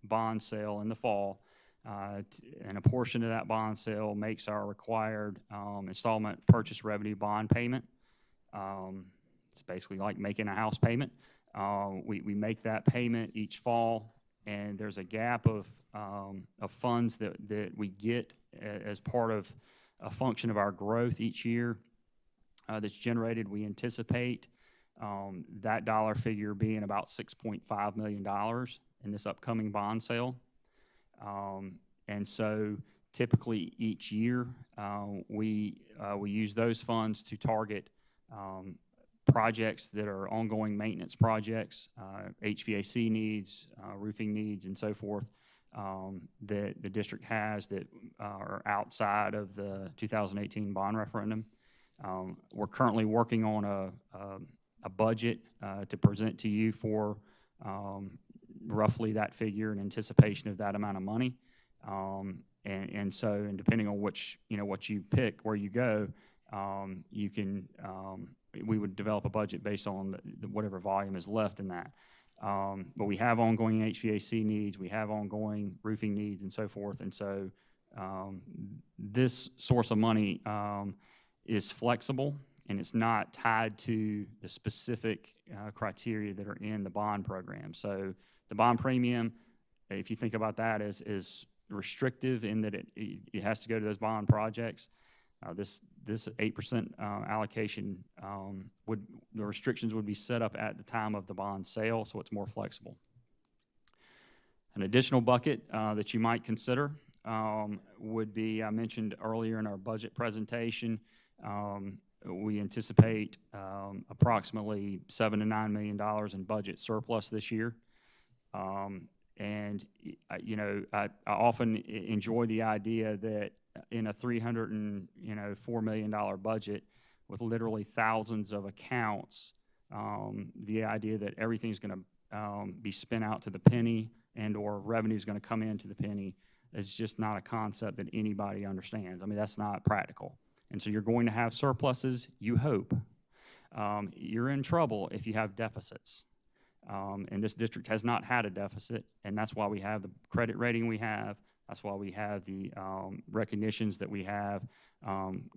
bond sale in the fall. And a portion of that bond sale makes our required installment purchase revenue bond payment. It's basically like making a house payment. We make that payment each fall, and there's a gap of funds that we get as part of a function of our growth each year that's generated. We anticipate that dollar figure being about $6.5 million in this upcoming bond sale. And so typically each year we use those funds to target projects that are ongoing maintenance projects, HVAC needs, roofing needs, and so forth, that the district has that are outside of the 2018 bond referendum. We're currently working on a budget to present to you for roughly that figure in anticipation of that amount of money. And so depending on which, what you pick, where you go, you can, we would develop a budget based on whatever volume is left in that. But we have ongoing HVAC needs, we have ongoing roofing needs, and so forth. And so this source of money is flexible, and it's not tied to the specific criteria that are in the bond program. So the bond premium, if you think about that, is restrictive in that it has to go to those bond projects. This 8% allocation the restrictions would be set up at the time of the bond sale, so it's more flexible. An additional bucket that you might consider would be, I mentioned earlier in our budget presentation, we anticipate approximately $7 to $9 million in budget surplus this year. And I often enjoy the idea that in a $304 million budget with literally thousands of accounts, the idea that everything's going to be spent out to the penny and or revenue is going to come in to the penny is just not a concept that anybody understands. I mean, that's not practical. And so you're going to have surpluses, you hope. You're in trouble if you have deficits. And this district has not had a deficit, and that's why we have the credit rating we have. That's why we have the recognitions that we have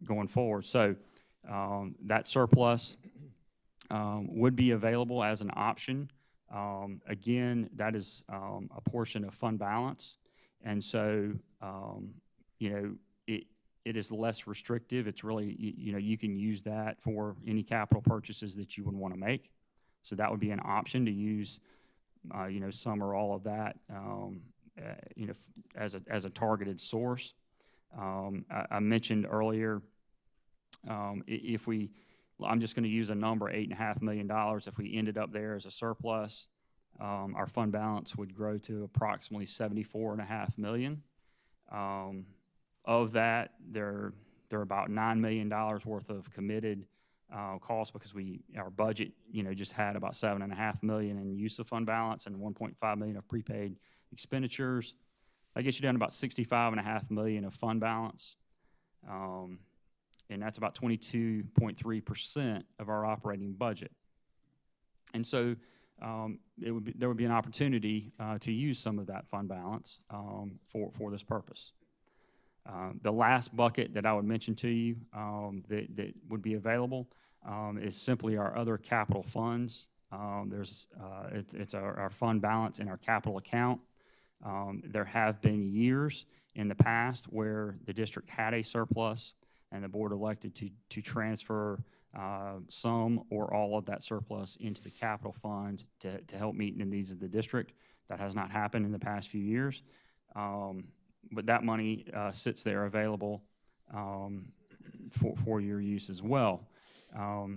going forward. So that surplus would be available as an option. Again, that is a portion of fund balance. And so, it is less restrictive. It's really, you can use that for any capital purchases that you would want to make. So that would be an option to use, some or all of that, as a targeted source. I mentioned earlier, I'm just going to use a number, $8.5 million. If we ended up there as a surplus, our fund balance would grow to approximately $74.5 million. Of that, there are about $9 million worth of committed costs because our budget, just had about $7.5 million in use of fund balance and $1.5 million of prepaid expenditures. That gets you down to about $65.5 million of fund balance. And that's about 22.3% of our operating budget. And so there would be an opportunity to use some of that fund balance for this purpose. The last bucket that I would mention to you that would be available is simply our other capital funds. It's our fund balance in our capital account. There have been years in the past where the district had a surplus and the board elected to transfer some or all of that surplus into the capital fund to help meet the needs of the district. That has not happened in the past few years. But that money sits there available for your use as well. I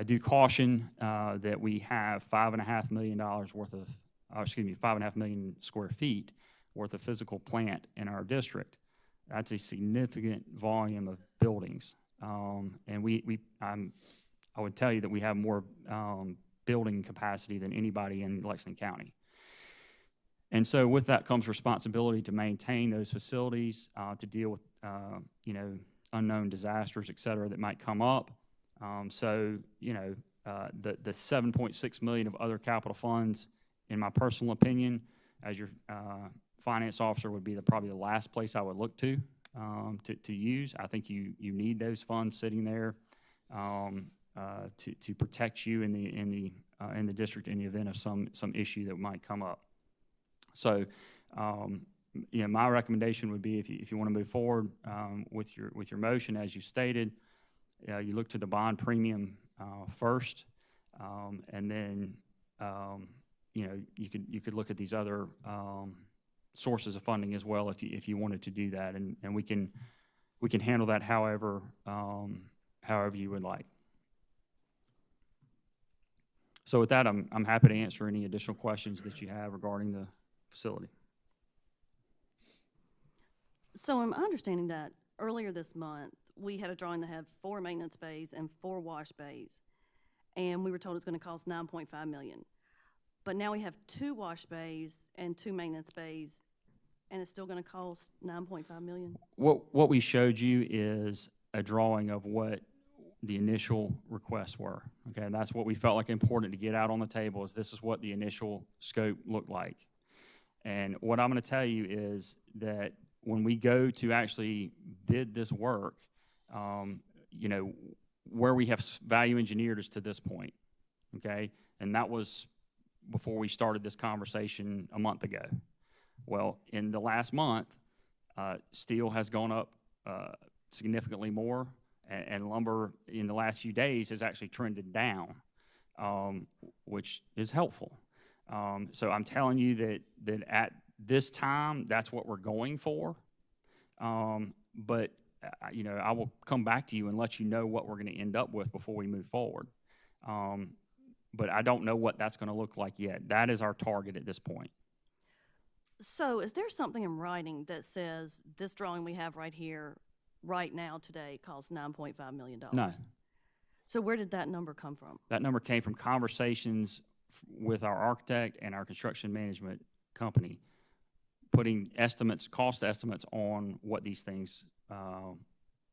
do caution that we have $5.5 million worth of, 5.5 million square feet worth of physical plant in our district. That's a significant volume of buildings. And I would tell you that we have more building capacity than anybody in Lexington County. And so with that comes responsibility to maintain those facilities, to deal with, unknown disasters, et cetera, that might come up. So, you know, the $7.6 million of other capital funds, in my personal opinion, as your finance officer, would be probably the last place I would look to use. I think you need those funds sitting there to protect you in the district in the event of some issue that might come up. So, you know, my recommendation would be, if you want to move forward with your motion as you stated, you look to the bond premium first, and then you know, you could look at these other sources of funding as well if you wanted to do that, and we can handle that however you would like. So with that, I'm happy to answer any additional questions that you have regarding the facility. So I'm understanding that earlier this month, we had a drawing that had 4 maintenance bays and 4 wash bays, and we were told it's going to cost $9.5 million. But now we have 2 wash bays and 2 maintenance bays, and it's still going to cost $9.5 million? What we showed you is a drawing of what the initial requests were. Okay, and that's what we felt like important to get out on the table, is this is what the initial scope looked like. And what I'm going to tell you is that when we go to actually bid this work, you know, where we have value engineered us to this point, okay? And that was before we started this conversation a month ago. Well, in the last month, steel has gone up significantly more, and lumber in the last few days has actually trended down, which is helpful. So I'm telling you that at this time, that's what we're going for. But you know, I will come back to you and let you know what we're going to end up with before we move forward. But I don't know what that's going to look like yet. That is our target at this point. So is there something in writing that says this drawing we have right here, right now, today, costs $9.5 million? No. So where did that number come from? That number came from conversations with our architect and our construction management company, putting estimates, cost estimates on what these things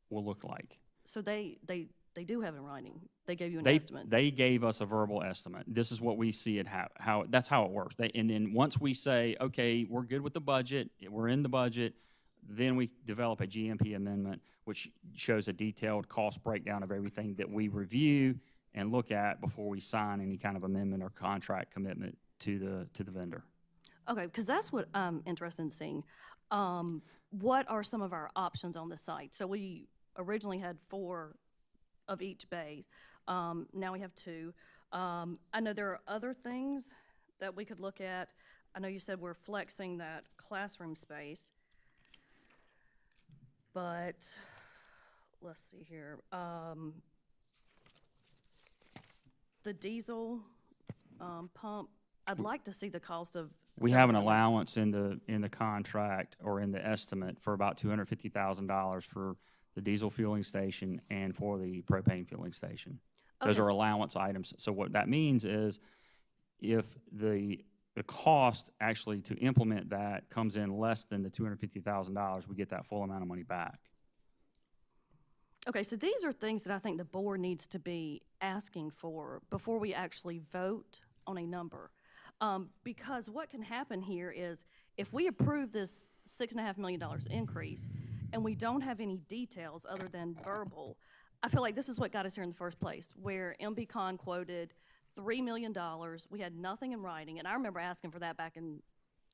will look like. So they do have it in writing. They gave you an estimate. They gave us a verbal estimate. This is what we see it how that's how it works. And then once we say, okay, we're good with the budget, we're in the budget, then we develop a GMP amendment, which shows a detailed cost breakdown of everything that we review and look at before we sign any kind of amendment or contract commitment to the vendor. Okay, because that's what I'm interested in seeing. What are some of our options on the site? So we originally had 4 of each bay. Now we have 2. I know there are other things that we could look at. I know you said we're flexing that classroom space, but let's see here. The diesel pump, I'd like to see the cost of. We have an allowance in the contract or in the estimate for about $250,000 for the diesel fueling station and for the propane fueling station. Those are allowance items. So what that means is if the cost actually to implement that comes in less than the $250,000, we get that full amount of money back. Okay, so these are things that I think the board needs to be asking for before we actually vote on a number. Because what can happen here is if we approve this $6.5 million increase and we don't have any details other than verbal, I feel like this is what got us here in the first place, where MBCon quoted $3 million. We had nothing in writing, and I remember asking for that back in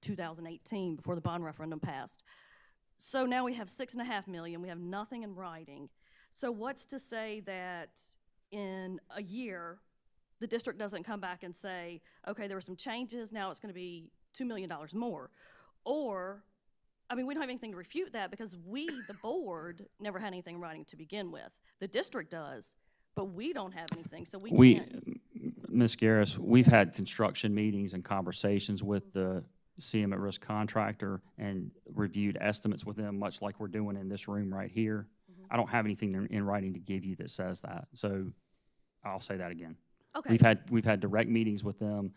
2018 before the bond referendum passed. So now we have $6.5 million. We have nothing in writing. So what's to say that in a year the district doesn't come back and say, okay, there were some changes, now it's going to be $2 million more? Or, I mean, we don't have anything to refute that because we, the board, never had anything in writing to begin with. The district does, but we don't have anything, so we can't. Ms. Garris, we've had construction meetings and conversations with the CM at risk contractor and reviewed estimates with them, much like we're doing in this room right here. I don't have anything in writing to give you that says that, so I'll say that again. Okay. We've had direct meetings with them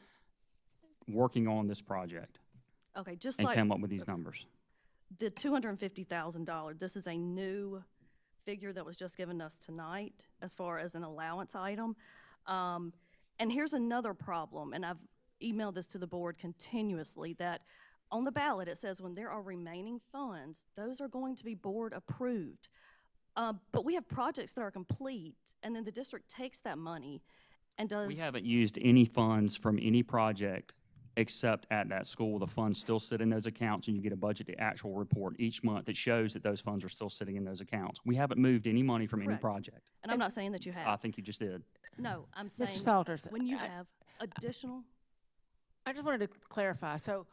working on this project. Okay, just and like come up with these numbers. the $250,000, this is a new figure that was just given us tonight as far as an allowance item. And here's another problem, and I've emailed this to the board continuously, that on the ballot, it says when there are remaining funds, those are going to be board approved. But we have projects that are complete, and then the district takes that money and does. We haven't used any funds from any project except at that school. The funds still sit in those accounts, and you get a budget actual report each month that shows that those funds are still sitting in those accounts. We haven't moved any money from any Correct. project. And I'm not saying that you have. I think you just did. No, I'm saying. Mr. Salters, when you have additional. I just wanted to clarify. So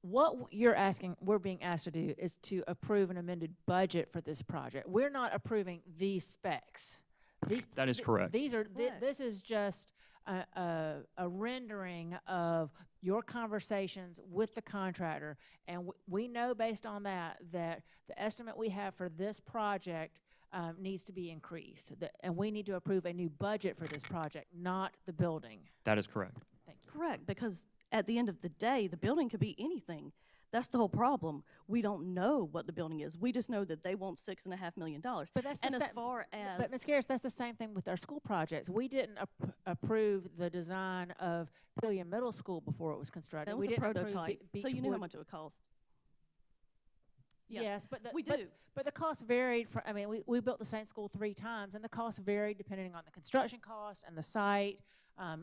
what we're being asked to do is to approve an amended budget for this project. We're not approving these specs. That is correct. These are, Correct. this is just a rendering of your conversations with the contractor. And we know based on that the estimate we have for this project needs to be increased. And we need to approve a new budget for this project, not the building. That is correct. Thank you. Correct, because at the end of the day, the building could be anything. That's the whole problem. We don't know what the building is. We just know that they want $6.5 million. But that's and the as far as But Ms. Garris, that's the same thing with our school projects. We didn't approve the design of Pillion Middle School before it was constructed. that was we a didn't approve prototype, so you knew how Beechwood. much it would cost. Yes, but we do. But the cost varied. I mean, we built the same school 3 times, and the cost varied depending on the construction cost and the site.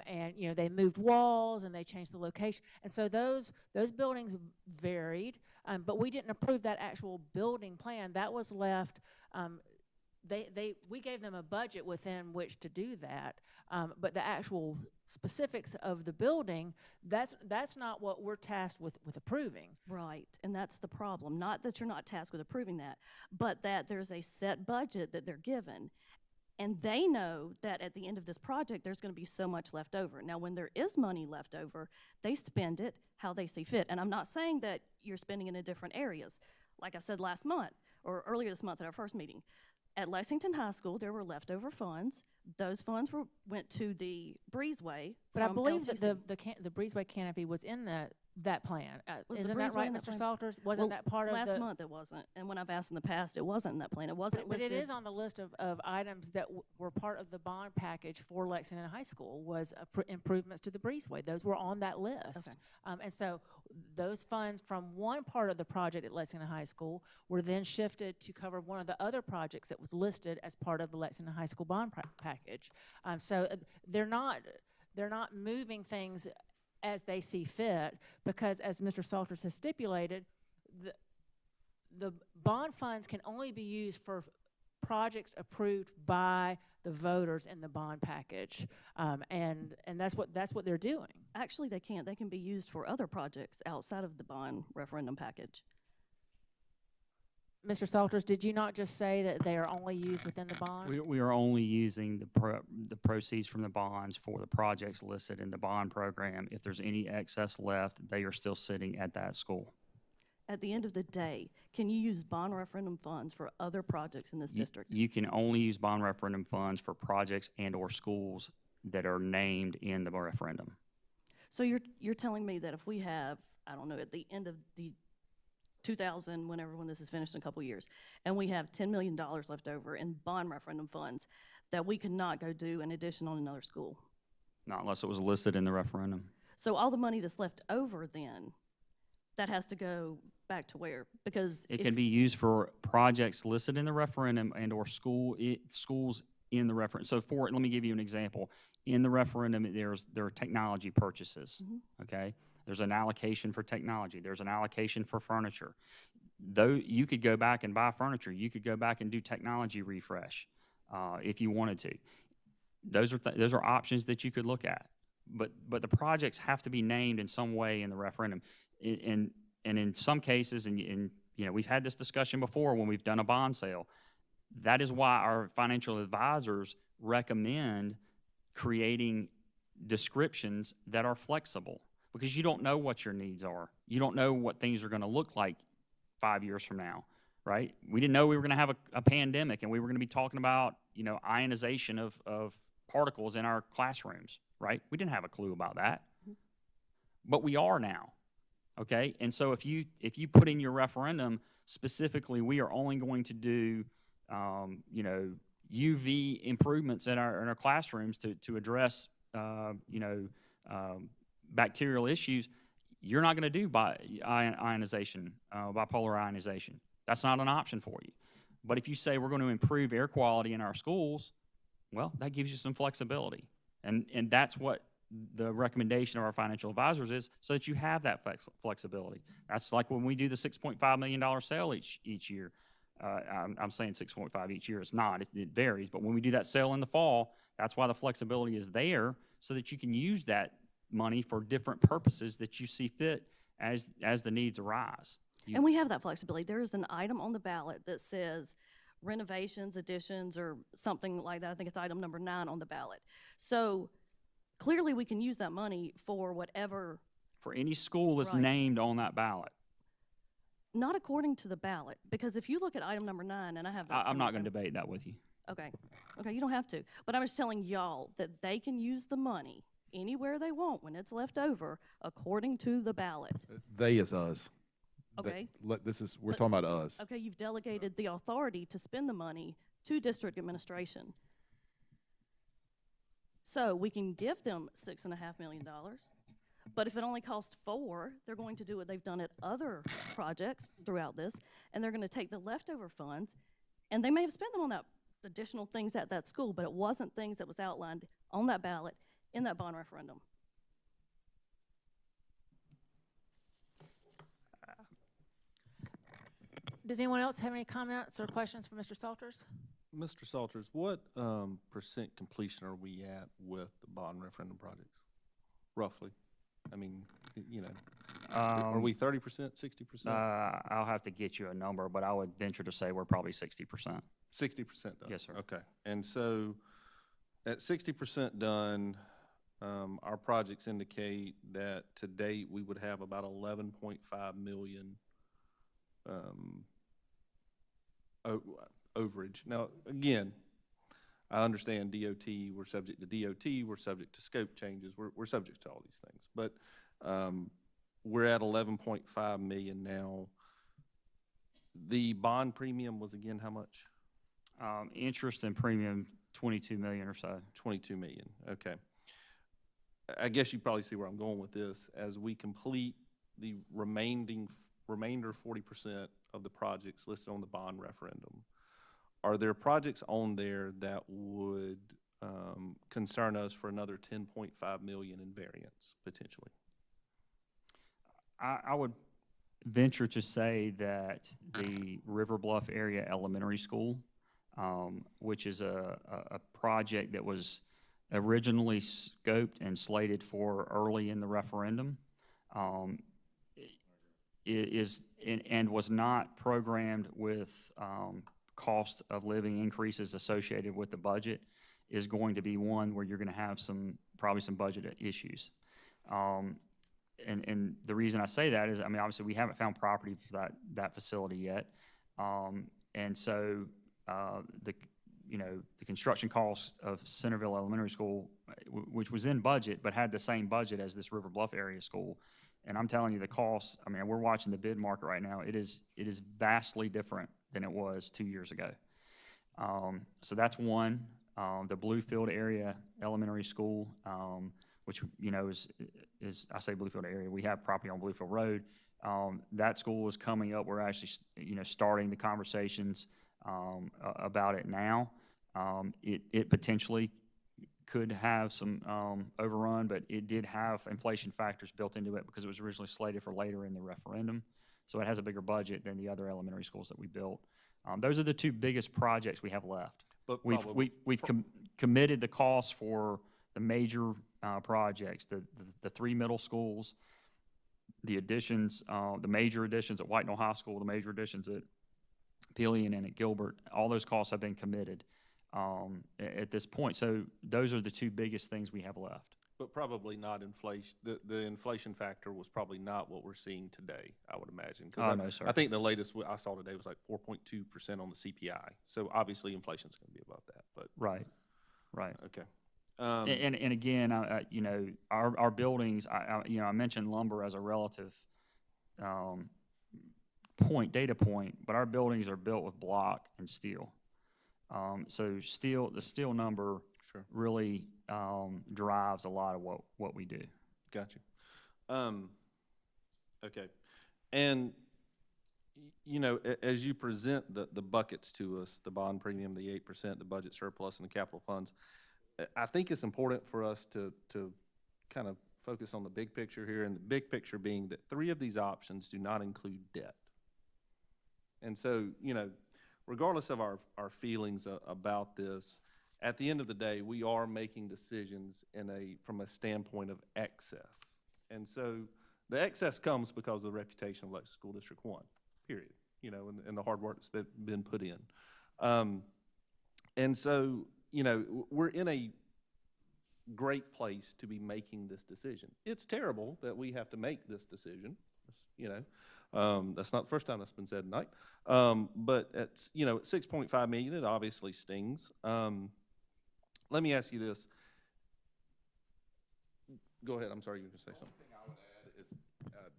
And you know, they moved walls and they changed the location, and so those buildings varied. But we didn't approve that actual building plan. That was left. We gave them a budget within which to do that. But the actual specifics of the building, that's not what we're tasked with approving. Right, and that's the problem. Not that you're not tasked with approving that, but that there's a set budget that they're given. And they know that at the end of this project, there's going to be so much left over. Now, when there is money left over, they spend it how they see fit. And I'm not saying that you're spending it in different areas. Like I said last month, or earlier this month at our first meeting, at Lexington High School, there were leftover funds. Those funds went to the breezeway. But I from believe that LTC. the breezeway canopy was in that plan. Was the Isn't that breezeway right, in that Mr. plan? Salters? Wasn't that part of Last the? month it wasn't, and when I've asked in the past, it wasn't in that plan. It wasn't But it listed. is on the list of items that were part of the bond package for Lexington High School was improvements to the breezeway. Those were on that list. Okay. And so those funds from one part of the project at Lexington High School were then shifted to cover one of the other projects that was listed as part of the Lexington High School bond package. So they're not moving things as they see fit, because as Mr. Salters has stipulated, the bond funds can only be used for projects approved by the voters in the bond package, and that's what they're doing. Actually, they can't. They can be used for other projects outside of the bond referendum package. Mr. Salters, did you not just say that they are only used within the bond? We are only using the proceeds from the bonds for the projects listed in the bond program. If there's any excess left, they are still sitting at that school. At the end of the day, can you use bond referendum funds for other projects in this district? You can only use bond referendum funds for projects and/or schools that are named in the referendum. So you're telling me that if we have, I don't know, at the end of the 2000, when this is finished in a couple years, and we have $10 million left over in bond referendum funds, that we could not go do an addition on another school? Not unless it was listed in the referendum. So all the money that's left over then, that has to go back to where? Because It can be used for projects listed in the referendum and/or schools in the referendum. So let me give you an example. In the referendum, there are technology purchases, okay? There's an allocation for technology. There's an allocation for furniture. Though you could go back and buy furniture, you could go back and do technology refresh if you wanted to. Those are options that you could look at. But the projects have to be named in some way in the referendum. And in some cases, and you know, we've had this discussion before when we've done a bond sale. That is why our financial advisors recommend creating descriptions that are flexible, because you don't know what your needs are. You don't know what things are going to look like 5 years from now, right? We didn't know we were going to have a pandemic and we were going to be talking about, you know, ionization of particles in our classrooms, right? We didn't have a clue about that, but we are now, okay? And so if you put in your referendum specifically, we are only going to do you know, UV improvements in our classrooms to address, you know, bacterial issues, you're not going to do ionization, bipolar ionization. That's not an option for you. But if you say we're going to improve air quality in our schools, well, that gives you some flexibility. And that's what the recommendation of our financial advisors is, so that you have that flexibility. That's like when we do the $6.5 million sale each year. I'm saying 6.5 each year. It's not. It varies. But when we do that sale in the fall, that's why the flexibility is there, so that you can use that money for different purposes that you see fit as the needs arise. And we have that flexibility. There is an item on the ballot that says renovations, additions, or something like that. I think it's item number 9 on the ballot. So clearly we can use that money for whatever. For any school that's Right. named on that ballot. Not according to the ballot, because if you look at item number 9, and I have that. I'm not going to debate that with you. Okay, you don't have to. But I'm just telling y'all that they can use the money anywhere they want when it's left over, according to the ballot. They is us. Okay. We're But- talking about us. Okay, you've delegated the authority to spend the money to district administration. So we can give them $6.5 million, but if it only costs $4 million, they're going to do what they've done at other projects throughout this, and they're going to take the leftover funds, and they may have spent them on that additional things at that school, but it wasn't things that was outlined on that ballot in that bond referendum. Does anyone else have any comments or questions for Mr. Salters? Mr. Salters, what percent completion are we at with the bond referendum projects, roughly? I mean, you know, are we 30%, 60%? I'll have to get you a number, but I would venture to say we're probably 60%. 60% done? Yes, sir. Okay. And so at 60% done, our projects indicate that to date, we would have about 11.5 million overage. Now, again, I understand DOT, we're subject to DOT, we're subject to scope changes, we're subject to all these things. But we're at 11.5 million now. The bond premium was again how much? Interest and premium, 22 million or so. 22 million, okay. I guess you probably see where I'm going with this. As we complete the remainder 40% of the projects listed on the bond referendum, are there projects on there that would concern us for another 10.5 million in variance, potentially? I would venture to say that the River Bluff Area Elementary School, which is a project that was originally scoped and slated for early in the referendum, and was not programmed with cost of living increases associated with the budget, is going to be one where you're going to have probably some budget issues. And the reason I say that is, I mean, obviously we haven't found property for that facility yet, and so the construction cost of Centerville Elementary School, which was in budget but had the same budget as this River Bluff area school, and I'm telling you the cost. I mean, we're watching the bid market right now. It is vastly different than it was 2 years ago. So that's one. The Bluefield area elementary school, which is I say Bluefield area. We have property on Bluefield Road. That school is coming up. We're actually starting the conversations about it now. It potentially could have some overrun, but it did have inflation factors built into it because it was originally slated for later in the referendum. So it has a bigger budget than the other elementary schools that we built. Those are the two biggest projects we have left. But We've committed the cost for the major projects, the 3 middle schools, the additions, the major additions at White Knoll High School, the major additions at Pillion and at Gilbert. All those costs have been committed at this point. So those are the two biggest things we have left. But probably not inflation. The inflation factor was probably not what we're seeing today, I would imagine. No, sir. I think the latest I saw today was like 4.2% on the CPI. So obviously inflation's going to be above that. But Right. Okay. And again, our buildings. I mentioned lumber as a relative data point, but our buildings are built with block and steel. So the steel number Sure. really drives a lot of what we do. Got you. Okay. And, you know, as you present the buckets to us, the bond premium, the 8%, the budget surplus, and the capital funds, I think it's important for us to kind of focus on the big picture here, and the big picture being that 3 of these options do not include debt. And so, you know, regardless of our feelings about this, at the end of the day, we are making decisions from a standpoint of excess. And so the excess comes because of the reputation of Lexington School District One, period, you know, and the hard work that's been put in. And so, you know, we're in a great place to be making this decision. It's terrible that we have to make this decision, you know. That's not the first time that's been said tonight. But at, you know, at $6.5 million, it obviously stings. Let me ask you this. Go ahead. I'm sorry, you were going to say something. One thing I would add is,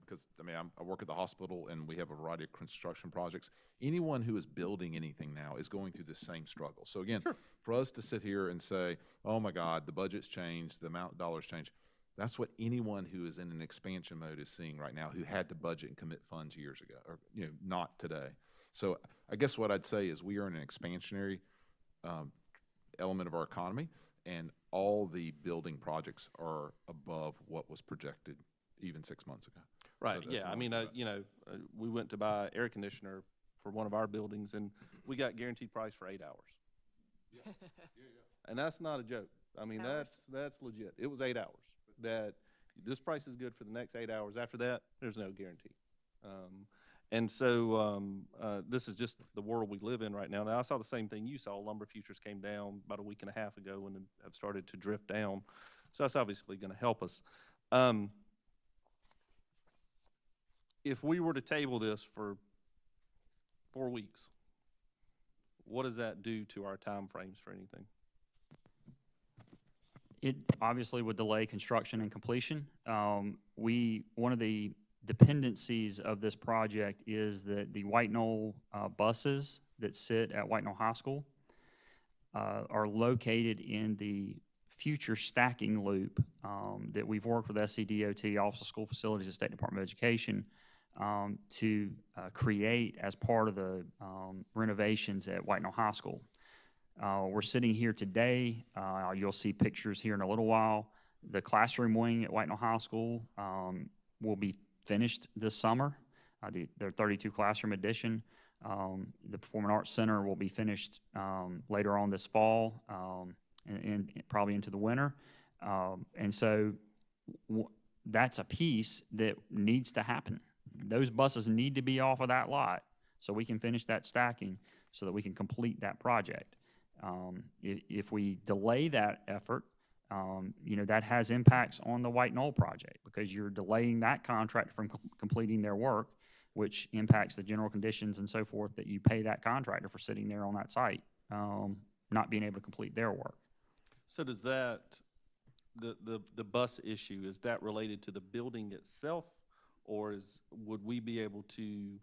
because, I mean, I work at the hospital, and we have a variety of construction projects. Anyone who is building anything now is going through the same struggle. So again, for us to sit here and say, oh my God, the budget's changed, the amount of dollars changed, that's what anyone who is in an expansion mode is seeing right now, who had to budget and commit funds years ago, or, you know, not today. So I guess what I'd say is we are in an expansionary element of our economy, and all the building projects are above what was projected even 6 months ago. Right, So yeah, I mean, you know, we went to buy air conditioner for one of our buildings, and we got guaranteed price for 8 hours. Yeah. And that's not a joke. I mean, that's legit. It was 8 hours. That this price is good for the next 8 hours. After that, there's no guarantee. And so this is just the world we live in right now. Now, I saw the same thing you saw. Lumber futures came down about a week and a half ago and have started to drift down. So that's obviously going to help us. If we were to table this for 4 weeks, what does that do to our time frames for anything? It obviously would delay construction and completion. One of the dependencies of this project is that the White Knoll buses that sit at White Knoll High School are located in the future stacking loop that we've worked with SCDOT, Office of School Facilities, and State Department of Education to create as part of the renovations at White Knoll High School. We're sitting here today. You'll see pictures here in a little while. The classroom wing at White Knoll High School will be finished this summer, their 32 classroom addition. The Performing Arts Center will be finished later on this fall and probably into the winter. And so that's a piece that needs to happen. Those buses need to be off of that lot so we can finish that stacking so that we can complete that project. If we delay that effort, you know, that has impacts on the White Knoll project because you're delaying that contractor from completing their work, which impacts the general conditions and so forth that you pay that contractor for sitting there on that site, not being able to complete their work. So does that, the bus issue, is that related to the building itself, or would we be able to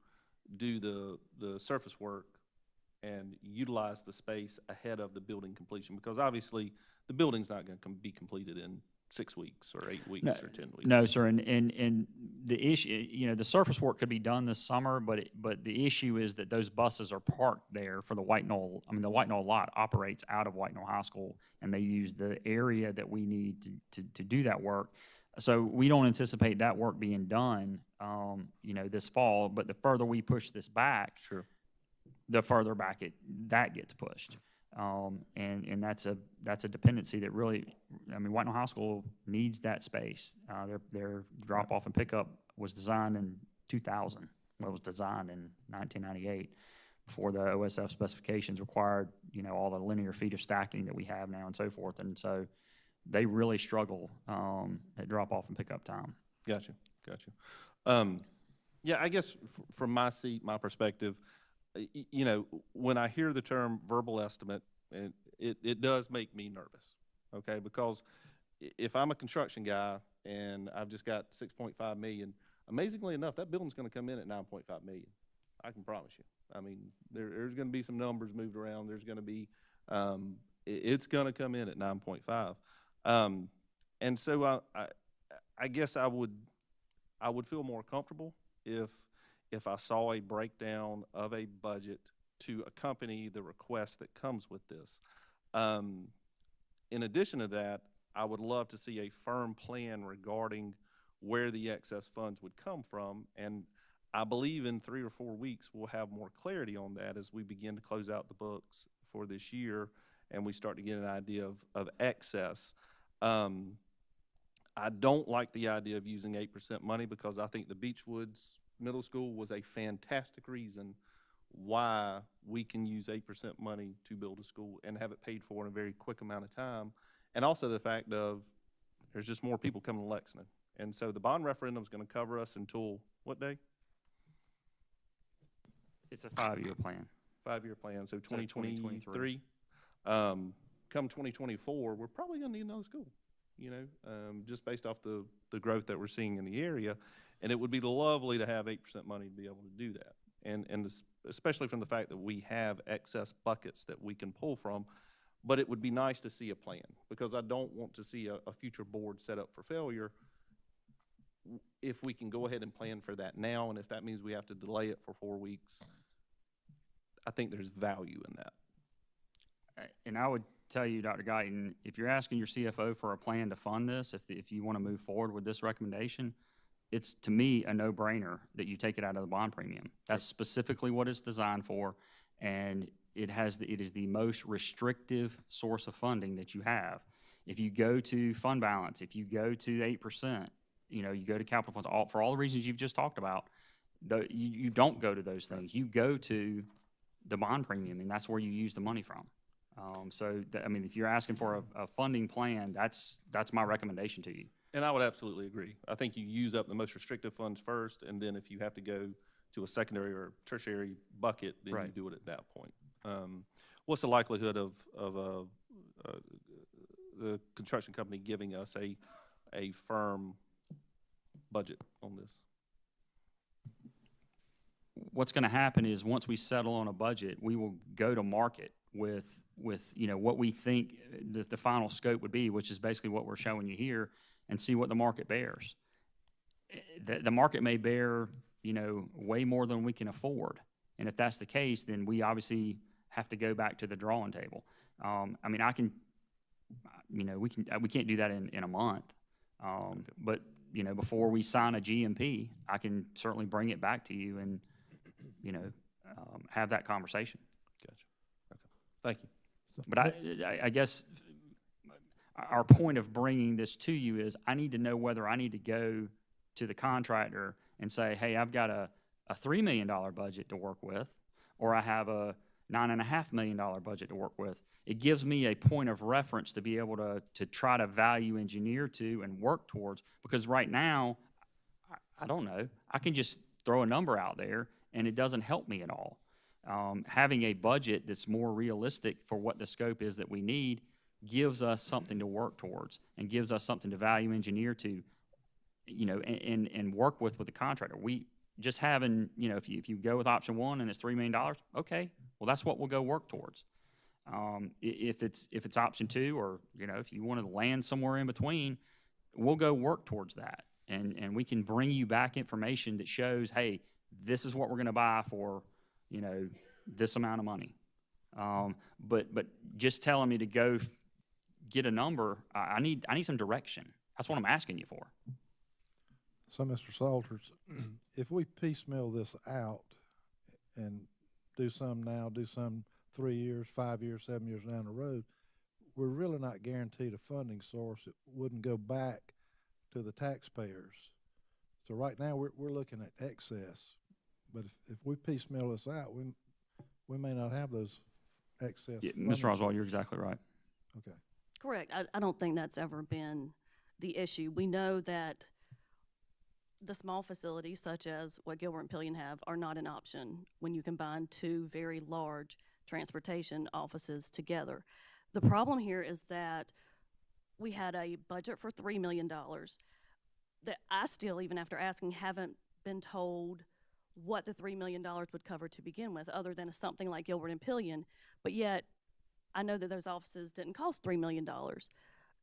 do the surface work and utilize the space ahead of the building completion? Because obviously the building's not going to be completed in 6 weeks or 8 weeks or 10 weeks. No, sir. And the issue, you know, the surface work could be done this summer, but the issue is that those buses are parked there for the White Knoll. I mean, the White Knoll lot operates out of White Knoll High School, and they use the area that we need to do that work. So we don't anticipate that work being done, you know, this fall. But the further we push this back, sure, the further back that gets pushed. And that's a dependency that really, I mean, White Knoll High School needs that space. Their drop off and pickup was designed in 2000. Well, it was designed in 1998 before the OSF specifications required, you know, all the linear feet of stacking that we have now and so forth. And so they really struggle at drop off and pickup time. Gotcha. Yeah, I guess from my seat, my perspective, you know, when I hear the term verbal estimate, it does make me nervous, okay? Because if I'm a construction guy and I've just got $6.5 million, amazingly enough, that building's going to come in at $9.5 million. I can promise you. I mean, there's gonna be some numbers moved around. There's gonna be, it's gonna come in at 9.5. And so I guess I would feel more comfortable if I saw a breakdown of a budget to accompany the request that comes with this. In addition to that, I would love to see a firm plan regarding where the excess funds would come from, and I believe in 3 or 4 weeks we'll have more clarity on that as we begin to close out the books for this year and we start to get an idea of excess. I don't like the idea of using 8% money because I think the Beechwoods Middle School was a fantastic reason why we can use 8% money to build a school and have it paid for in a very quick amount of time. And also the fact of there's just more people coming to Lexington. And so the bond referendum is going to cover us until what day? It's a 5-year plan. 5-year plan, so 2023. 2023. Come 2024, we're probably going to need another school, just based off the growth that we're seeing in the area. And it would be lovely to have 8% money to be able to do that. And especially from the fact that we have excess buckets that we can pull from. But it would be nice to see a plan, because I don't want to see a future board set up for failure. If we can go ahead and plan for that now, and if that means we have to delay it for 4 weeks, I think there's value in that. And I would tell you, Dr. Guyton, if you're asking your CFO for a plan to fund this, if you want to move forward with this recommendation, it's, to me, a no-brainer that you take it out of the bond premium. That's specifically what it's designed for, and it is the most restrictive source of funding that you have. If you go to fund balance, if you go to 8%, you go to capital funds, for all the reasons you've just talked about, you don't go to those things. You go to the bond premium, and that's where you use the money from. If you're asking for a funding plan, that's my recommendation to you. And I would absolutely agree. I think you use up the most restrictive funds first, and then if you have to go to a secondary or tertiary bucket, then you do it at that point. What's the likelihood of the construction company giving us a firm budget on this? What's going to happen is once we settle on a budget, we will go to market with what we think the final scope would be, which is basically what we're showing you here, and see what the market bears. The market may bear way more than we can afford, and if that's the case, then we obviously have to go back to the drawing table. We can't do that in a month, but before we sign a GMP, I can certainly bring it back to you and have that conversation. Gotcha. Okay. Thank you. But I guess our point of bringing this to you is I need to know whether I need to go to the contractor and say, hey, I've got a $3 million budget to work with, or I have a $9.5 million budget to work with. It gives me a point of reference to be able to try to value engineer to and work towards, because right now, I don't know. I can just throw a number out there and it doesn't help me at all. Having a budget that's more realistic for what the scope is that we need gives us something to work towards and gives us something to value engineer to, and work with the contractor. We just having, if you go with option one and it's $3 million, okay, well, that's what we'll go work towards. If it's option two, or, if you want to land somewhere in between, we'll go work towards that. And we can bring you back information that shows, hey, this is what we're going to buy for, this amount of money. But just telling me to go get a number, I need some direction. That's what I'm asking you for. So, Mr. Salters, if we piecemeal this out and do some now, do some 3 years, 5 years, 7 years down the road, we're really not guaranteed a funding source. It wouldn't go back to the taxpayers. So right now we're looking at excess, but if we piecemeal this out, we may not have those excess. Yeah, Mr. Oswald, you're exactly right. Okay. Correct. I don't think that's ever been the issue. We know that the small facilities, such as what Gilbert and Pillion have, are not an option when you combine two very large transportation offices together. The problem here is that we had a budget for $3 million that I still, even after asking, haven't been told what the $3 million would cover to begin with, other than something like Gilbert and Pillion. But yet, I know that those offices didn't cost $3 million.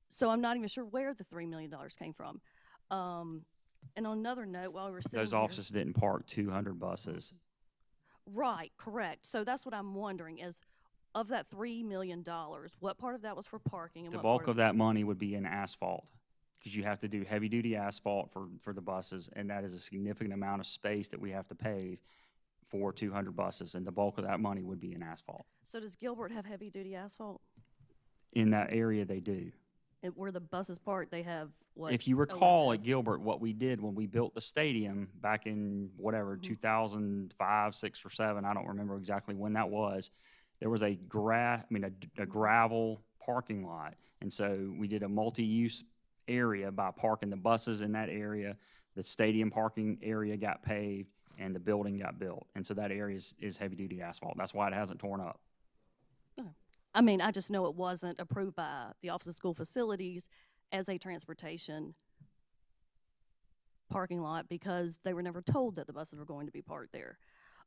So I'm not even sure where the $3 million came from. And on another note, while we were sitting Those here- offices didn't park 200 buses. Right, correct. So that's what I'm wondering is, of that $3 million, what part of that was for parking and The what bulk part of that money would be in asphalt, because you have to do heavy-duty asphalt for the buses, and that is a significant amount of space that we have to pave for 200 buses, and the bulk of that money would be in asphalt. So does Gilbert have heavy-duty asphalt? In that area, they do. And where the buses park, they have what? If you recall OSF? at Gilbert, what we did when we built the stadium back in whatever, 2005, 6, or 7, I don't remember exactly when that was, there was a gravel parking lot. And so we did a multi-use area by parking the buses in that area. The stadium parking area got paved and the building got built. And so that area is heavy-duty asphalt. That's why it hasn't torn up. I mean, I just know it wasn't approved by the Office of School Facilities as a transportation parking lot because they were never told that the buses were going to be parked there.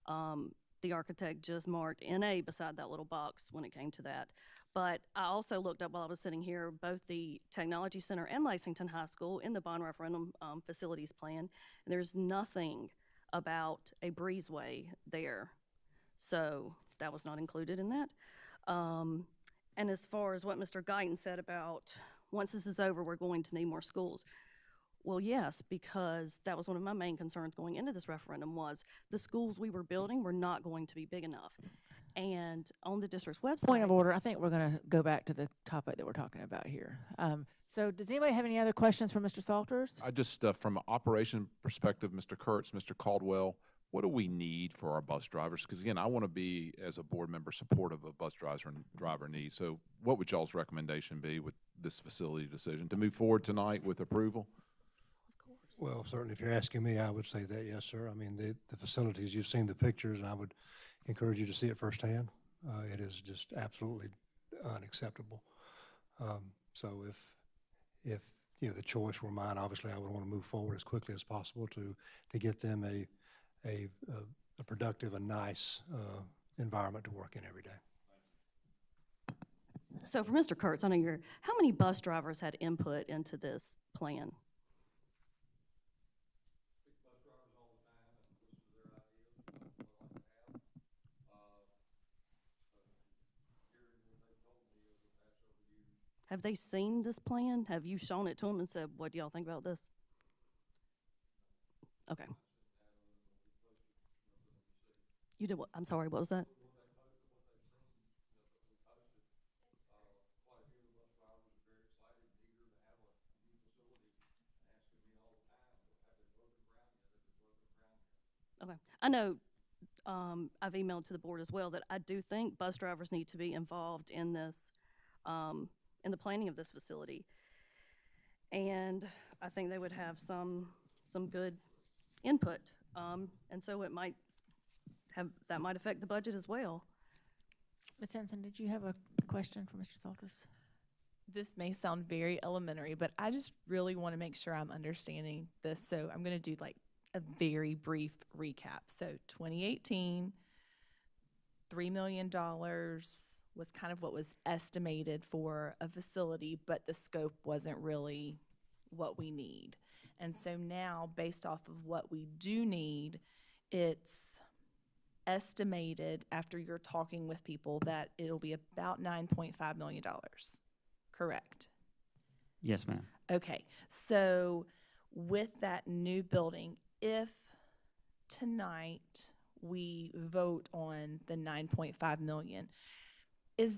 The architect just marked NA beside that little box when it came to that. But I also looked up while I was sitting here, both the Technology Center and Lexington High School in the bond referendum facilities plan, and there's nothing about a breezeway there. So that was not included in that. And as far as what Mr. Guyton said about once this is over, we're going to need more schools. Well, yes, because that was one of my main concerns going into this referendum was the schools we were building were not going to be big enough. And on the district's website. Point of order, I think we're going to go back to the topic that we're talking about here. So does anybody have any other questions for Mr. Salters? I just, from an operation perspective, Mr. Kurtz, Mr. Caldwell, what do we need for our bus drivers? Because again, I want to be, as a board member, supportive of bus driver needs. So what would y'all's recommendation be with this facility decision? To move forward tonight with approval? Well, certainly if you're asking me, I would say that, yes, sir. I mean, the facilities, you've seen the pictures, and I would encourage you to see it firsthand. It is just absolutely unacceptable. So if you know, the choice were mine, obviously I would want to move forward as quickly as possible to get them a productive, a nice environment to work in every day. So for Mr. Kurtz, I know how many bus drivers had input into this plan? Have they seen this plan? Have you shown it to them and said, what do y'all think about this? Okay. You did what? I'm sorry, what was that? Okay. I know I've emailed to the board as well that I do think bus drivers need to be involved in this, in the planning of this facility. And I think they would have some good input. And so it might that might affect the budget as well. Ms. Henson, did you have a question for Mr. Salters? This may sound very elementary, but I just really want to make sure I'm understanding this. So I'm going to do like a very brief recap. So 2018, $3 million was kind of what was estimated for a facility, but the scope wasn't really what we need. And so now, based off of what we do need, it's estimated after you're talking with people that it'll be about $9.5 million. Correct? Yes, ma'am. Okay. So with that new building, if tonight we vote on the 9.5 million, is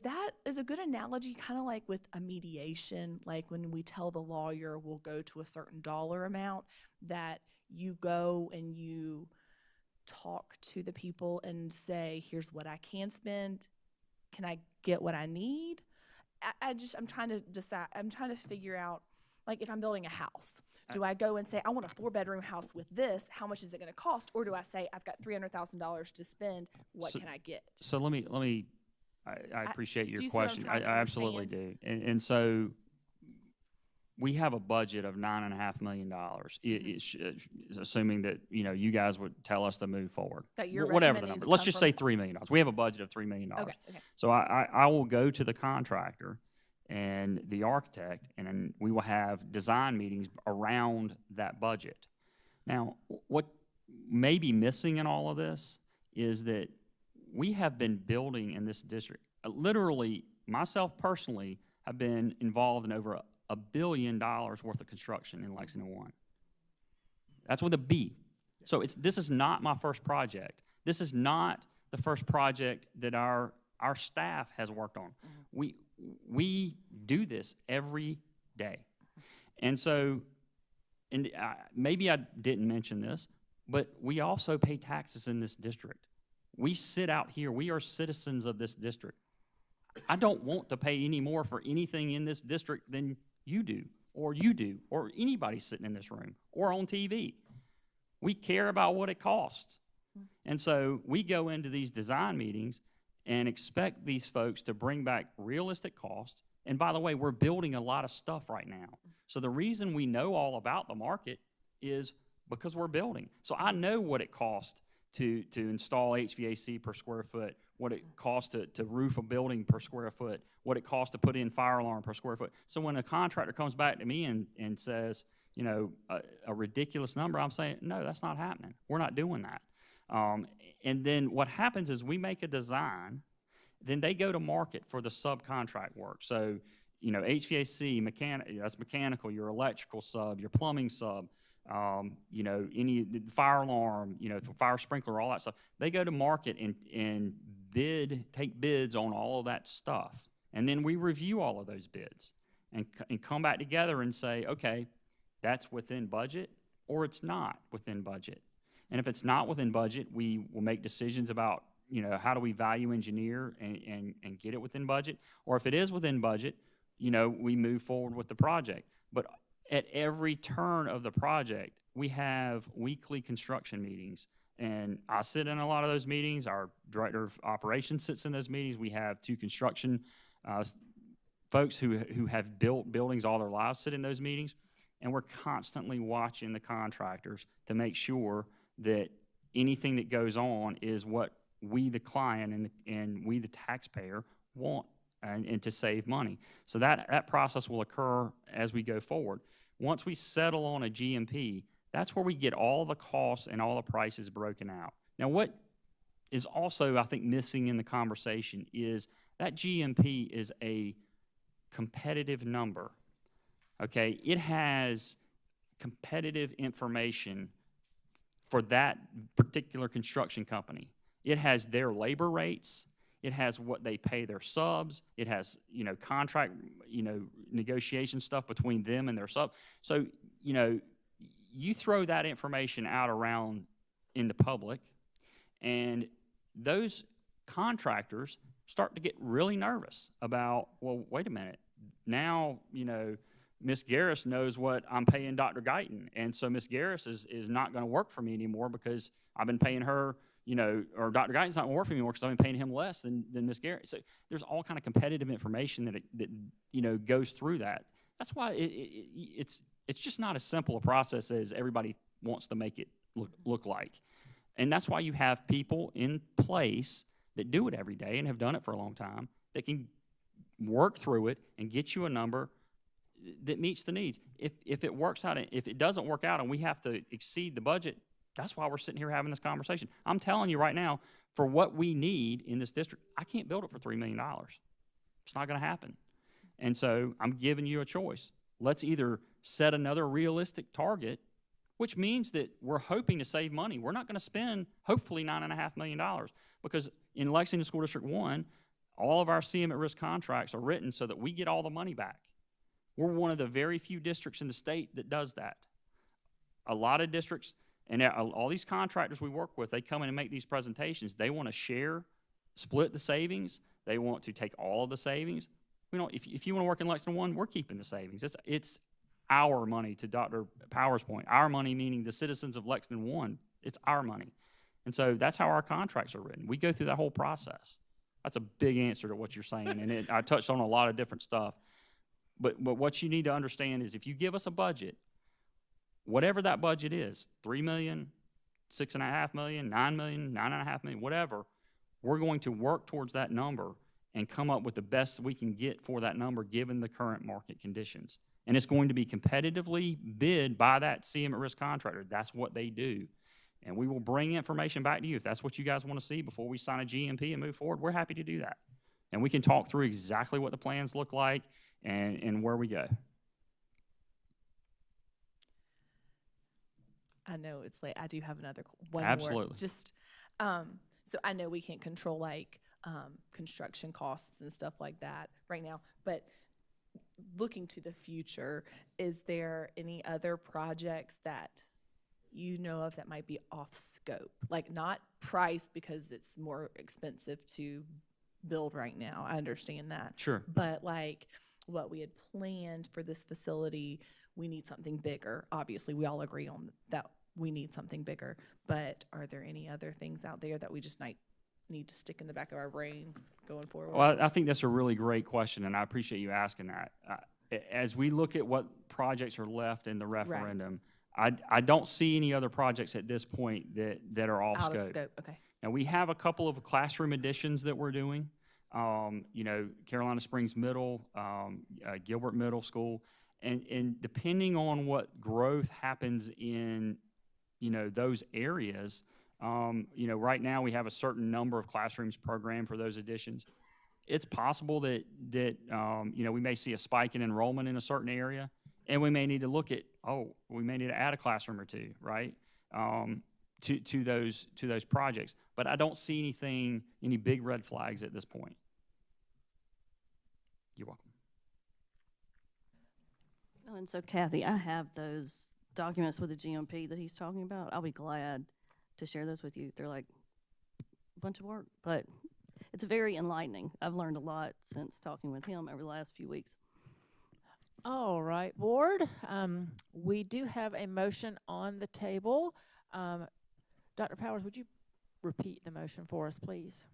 a good analogy kind of like with a mediation, like when we tell the lawyer we'll go to a certain dollar amount, that you go and you talk to the people and say, here's what I can spend, can I get what I need? I'm trying to decide, I'm trying to figure out, like if I'm building a house, do I go and say, I want a 4-bedroom house with this, how much is it gonna cost? Or do I say, I've got $300,000 to spend, what can I get? So let me I appreciate your do you see what I'm question. trying I to absolutely do. And so we have a budget of $9.5 million, assuming that, you guys would tell us to move forward. That you're Whatever the recommending number. to Let's come just from- say $3 million. We have a budget of $3 million. Okay, okay. So I will go to the contractor and the architect, and then we will have design meetings around that budget. Now, what may be missing in all of this is that we have been building in this district. Literally, myself personally, have been involved in over $1 billion worth of construction in Lexington One. That's with a B. So this is not my first project. This is not the first project that our staff has worked on. We do this every day. And so, maybe I didn't mention this, but we also pay taxes in this district. We sit out here. We are citizens of this district. I don't want to pay any more for anything in this district than you do, or anybody sitting in this room, or on TV. We care about what it costs. And so we go into these design meetings and expect these folks to bring back realistic costs. And by the way, we're building a lot of stuff right now. So the reason we know all about the market is because we're building. So I know what it costs to install HVAC per square foot, what it costs to roof a building per square foot, what it costs to put in fire alarm per square foot. So when a contractor comes back to me and says, a ridiculous number, I'm saying, no, that's not happening. We're not doing that. And then what happens is we make a design, then they go to market for the subcontract work. So, HVAC, that's mechanical, your electrical sub, your plumbing sub, any fire alarm, fire sprinkler, all that stuff. They go to market and take bids on all of that stuff. And then we review all of those bids and come back together and say, okay, that's within budget or it's not within budget. And if it's not within budget, we will make decisions about, how do we value engineer and get it within budget? Or if it is within budget, we move forward with the project. But at every turn of the project, we have weekly construction meetings. And I sit in a lot of those meetings. Our director of operations sits in those meetings. We have two construction folks who have built buildings all their lives sit in those meetings. And we're constantly watching the contractors to make sure that anything that goes on is what we, the client, and we, the taxpayer, want and to save money. So that process will occur as we go forward. Once we settle on a GMP, that's where we get all the costs and all the prices broken out. Now, what is also, I think, missing in the conversation is that GMP is a competitive number, okay? It has competitive information for that particular construction company. It has their labor rates. It has what they pay their subs. It has, contract, negotiation stuff between them and their sub. So, you throw that information out around in the public, and those contractors start to get really nervous about, well, wait a minute. Now, Ms. Garris knows what I'm paying Dr. Guyton, and so Ms. Garris is not going to work for me anymore because I've been paying her, or Dr. Guyton's not going to work for me anymore because I've been paying him less than Ms. Garris. So there's all kind of competitive information that goes through that. That's why it's just not as simple a process as everybody wants to make it look like. And that's why you have people in place that do it every day and have done it for a long time that can work through it and get you a number that meets the needs. If it works out, if it doesn't work out and we have to exceed the budget, that's why we're sitting here having this conversation. I'm telling you right now, for what we need in this district, I can't build it for $3 million. It's not going to happen. And so I'm giving you a choice. Let's either set another realistic target, which means that we're hoping to save money. We're not going to spend, hopefully, $9.5 million because in Lexington School District 1, all of our CM at risk contracts are written so that we get all the money back. We're one of the very few districts in the state that does that. A lot of districts, and all these contractors we work with, they come in and make these presentations. They want to split the savings. They want to take all of the savings. If you want to work in Lexington 1, we're keeping the savings. It's our money, to Dr. Power's point. Our money meaning the citizens of Lexington 1. It's our money. And so that's how our contracts are written. We go through that whole process. That's a big answer to what you're saying, and I touched on a lot of different stuff. But what you need to understand is if you give us a budget, whatever that budget is, 3 million, 6.5 million, 9 million, 9.5 million, whatever, we're going to work towards that number and come up with the best we can get for that number given the current market conditions. And it's going to be competitively bid by that CM at risk contractor. That's what they do. And we will bring information back to you if that's what you guys want to see before we sign a GMP and move forward. We're happy to do that. And we can talk through exactly what the plans look like and where we go. I know it's late. I do have one Absolutely. more. Just, so I know we can't control like construction costs and stuff like that right now, but looking to the future, is there any other projects that you know of that might be off scope? Like not price because it's more expensive to build right now. I understand that. Sure. But like what we had planned for this facility, we need something bigger. Obviously, we all agree on that we need something bigger. But are there any other things out there that we just might need to stick in the back of our brain going forward? Well, I think that's a really great question, and I appreciate you asking that. As we look at what projects are left in the referendum, I don't see any other projects at this point that are off Out scope. of scope, okay. Now, we have a couple of classroom additions that we're doing. You know, Carolina Springs Middle, Gilbert Middle School, and depending on what growth happens in, you know, those areas, you know, right now we have a certain number of classrooms programmed for those additions. It's possible that you know, we may see a spike in enrollment in a certain area, and we may need to look at, we may need to add a classroom or two, right, to those projects. But I don't see any big red flags at this point. You're welcome. Oh, and so Kathy, I have those documents with the GMP that he's talking about. I'll be glad to share those with you. They're like a bunch of work, but it's very enlightening. I've learned a lot since talking with him over the last few weeks. All right, board. We do have a motion on the table. Dr. Powers, would you repeat the motion for us, please?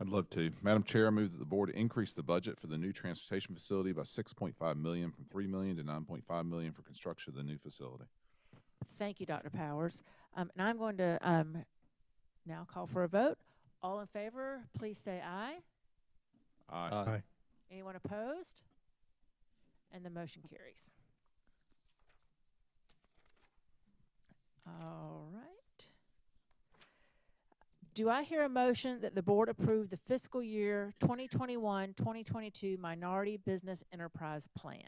I'd love to. Madam Chair, I move that the board increase the budget for the new transportation facility by $6.5 million from $3 million to $9.5 million for construction of the new facility. Thank you, Dr. Powers. And I'm going to now call for a vote. All in favor, please say aye. Aye. Aye. Anyone opposed? And the motion carries. All right. Do I hear a motion that the board approve the fiscal year 2021-2022 Minority Business Enterprise Plan?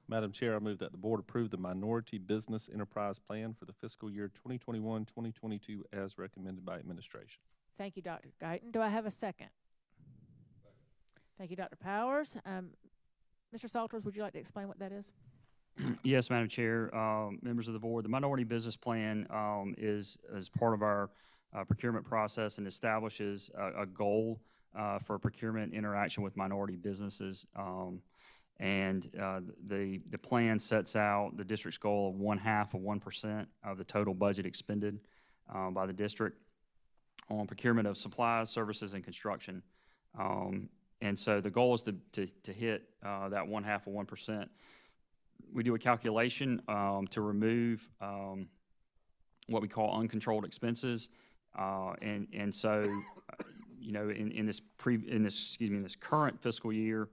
Madam Chair, I move that the board approve the Minority Business Enterprise Plan for the fiscal year 2021-2022 as recommended by administration. Thank you, Dr. Guyton. Do I have a second? Thank you, Dr. Powers. Mr. Salters, would you like to explain what that is? Yes, Madam Chair, members of the board. The Minority Business Plan is part of our procurement process and establishes a goal for procurement interaction with minority businesses. The plan sets out the district's goal of 0.5% of the total budget expended by the district on procurement of supplies, services, and construction. And so the goal is to hit that 0.5%. We do a calculation to remove what we call uncontrolled expenses. So, you know, in this current fiscal year,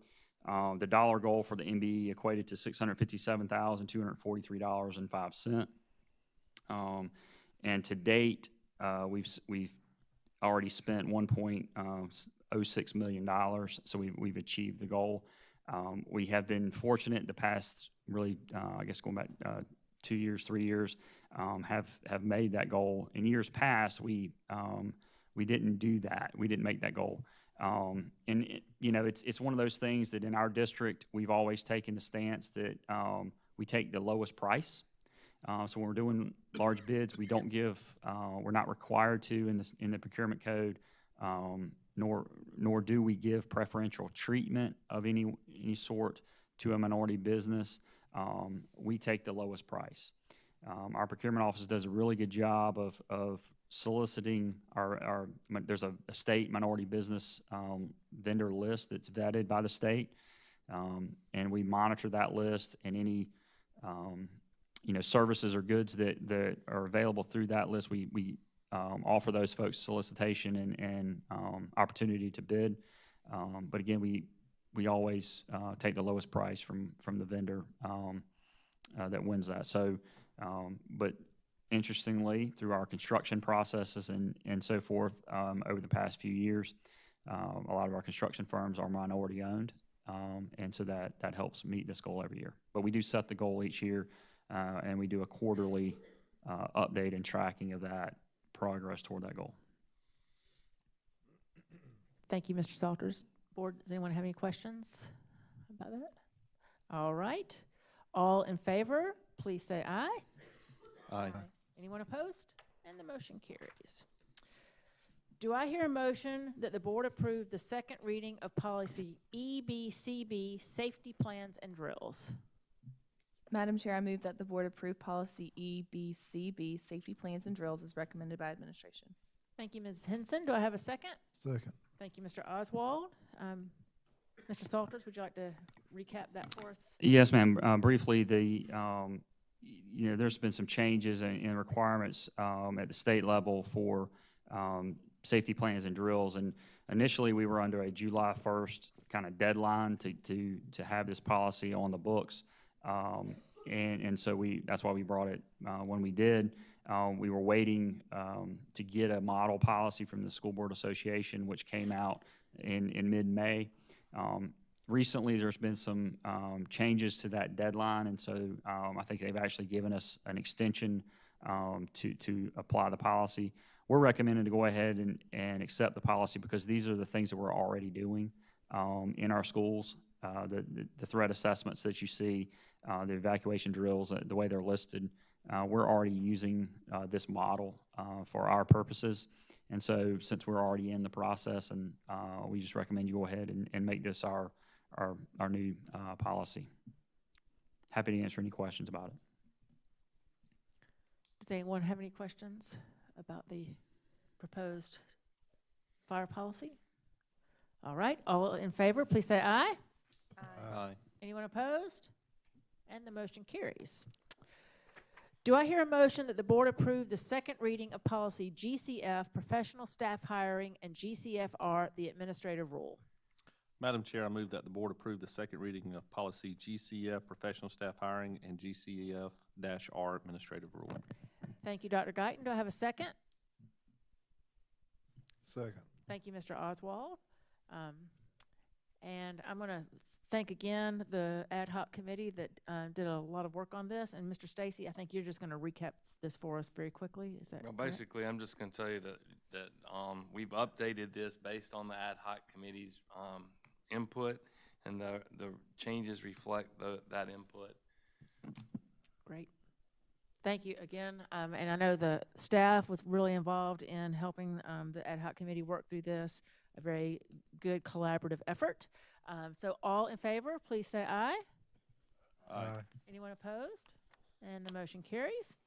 the dollar goal for the MBE equated to $657,243.05. And to date, we've already spent $1.06 million, so we've achieved the goal. We have been fortunate the past, really, I guess going back 2 years, 3 years, have made that goal. In years past, we didn't do that. We didn't make that goal. You know, it's one of those things that in our district, we've always taken the stance that we take the lowest price. So when we're doing large bids, we don't give, we're not required to in the procurement code, nor do we give preferential treatment of any sort to a minority business. We take the lowest price. Our procurement office does a really good job of soliciting there's a state minority business vendor list that's vetted by the state. And we monitor that list, and any, services or goods that are available through that list, we offer those folks solicitation and opportunity to bid. But again, we always take the lowest price from the vendor that wins that. So, but interestingly, through our construction processes and so forth, over the past few years, a lot of our construction firms are minority owned, and so that helps meet this goal every year. But we do set the goal each year, and we do a quarterly update and tracking of that progress toward that goal. Thank you, Mr. Salters. Board, does anyone have any questions about that? All right. All in favor, please say aye. Aye. Anyone opposed? And the motion carries. Do I hear a motion that the board approve the second reading of policy EBCB, safety plans and drills? Madam Chair, I move that the board approve policy EBCB, safety plans and drills, as recommended by administration. Thank you, Ms. Henson. Do I have a second? Second. Thank you, Mr. Oswald. Mr. Salters, would you like to recap that for us? Yes, ma'am. Briefly, there's been some changes in requirements at the state level for safety plans and drills. And initially, we were under a July 1st kind of deadline to have this policy on the books. And so that's why we brought it when we did. We were waiting to get a model policy from the School Board Association, which came out in mid-May. Recently, there's been some changes to that deadline, and so I think they've actually given us an extension to apply the policy. We're recommending to go ahead and accept the policy because these are the things that we're already doing in our schools. The threat assessments that you see, the evacuation drills, the way they're listed, we're already using this model for our purposes. And so since we're already in the process, and we just recommend you go ahead and make this our new policy. Happy to answer any questions about it. Does anyone have any questions about the proposed fire policy? All right, all in favor, please say aye. Aye. Anyone opposed? And the motion carries. Do I hear a motion that the board approve the second reading of policy GCF, professional staff hiring, and GCFR, the administrative rule? Madam Chair, I move that the board approve the second reading of policy GCF, professional staff hiring, and GCF-R, administrative rule. Thank you, Dr. Guyton. Do I have a second? Second. Thank you, Mr. Oswald. And I'm going to thank again the ad hoc committee that did a lot of work on this. And Mr. Stacy, I think you're just going to recap this for us very quickly. Is that Well, correct? basically, I'm just going to tell you that we've updated this based on the ad hoc committee's input, and the changes reflect that input. Great. Thank you again. And I know the staff was really involved in helping the ad hoc committee work through this, a very good collaborative effort. So all in favor, please say aye. Aye. Anyone opposed? And the motion carries.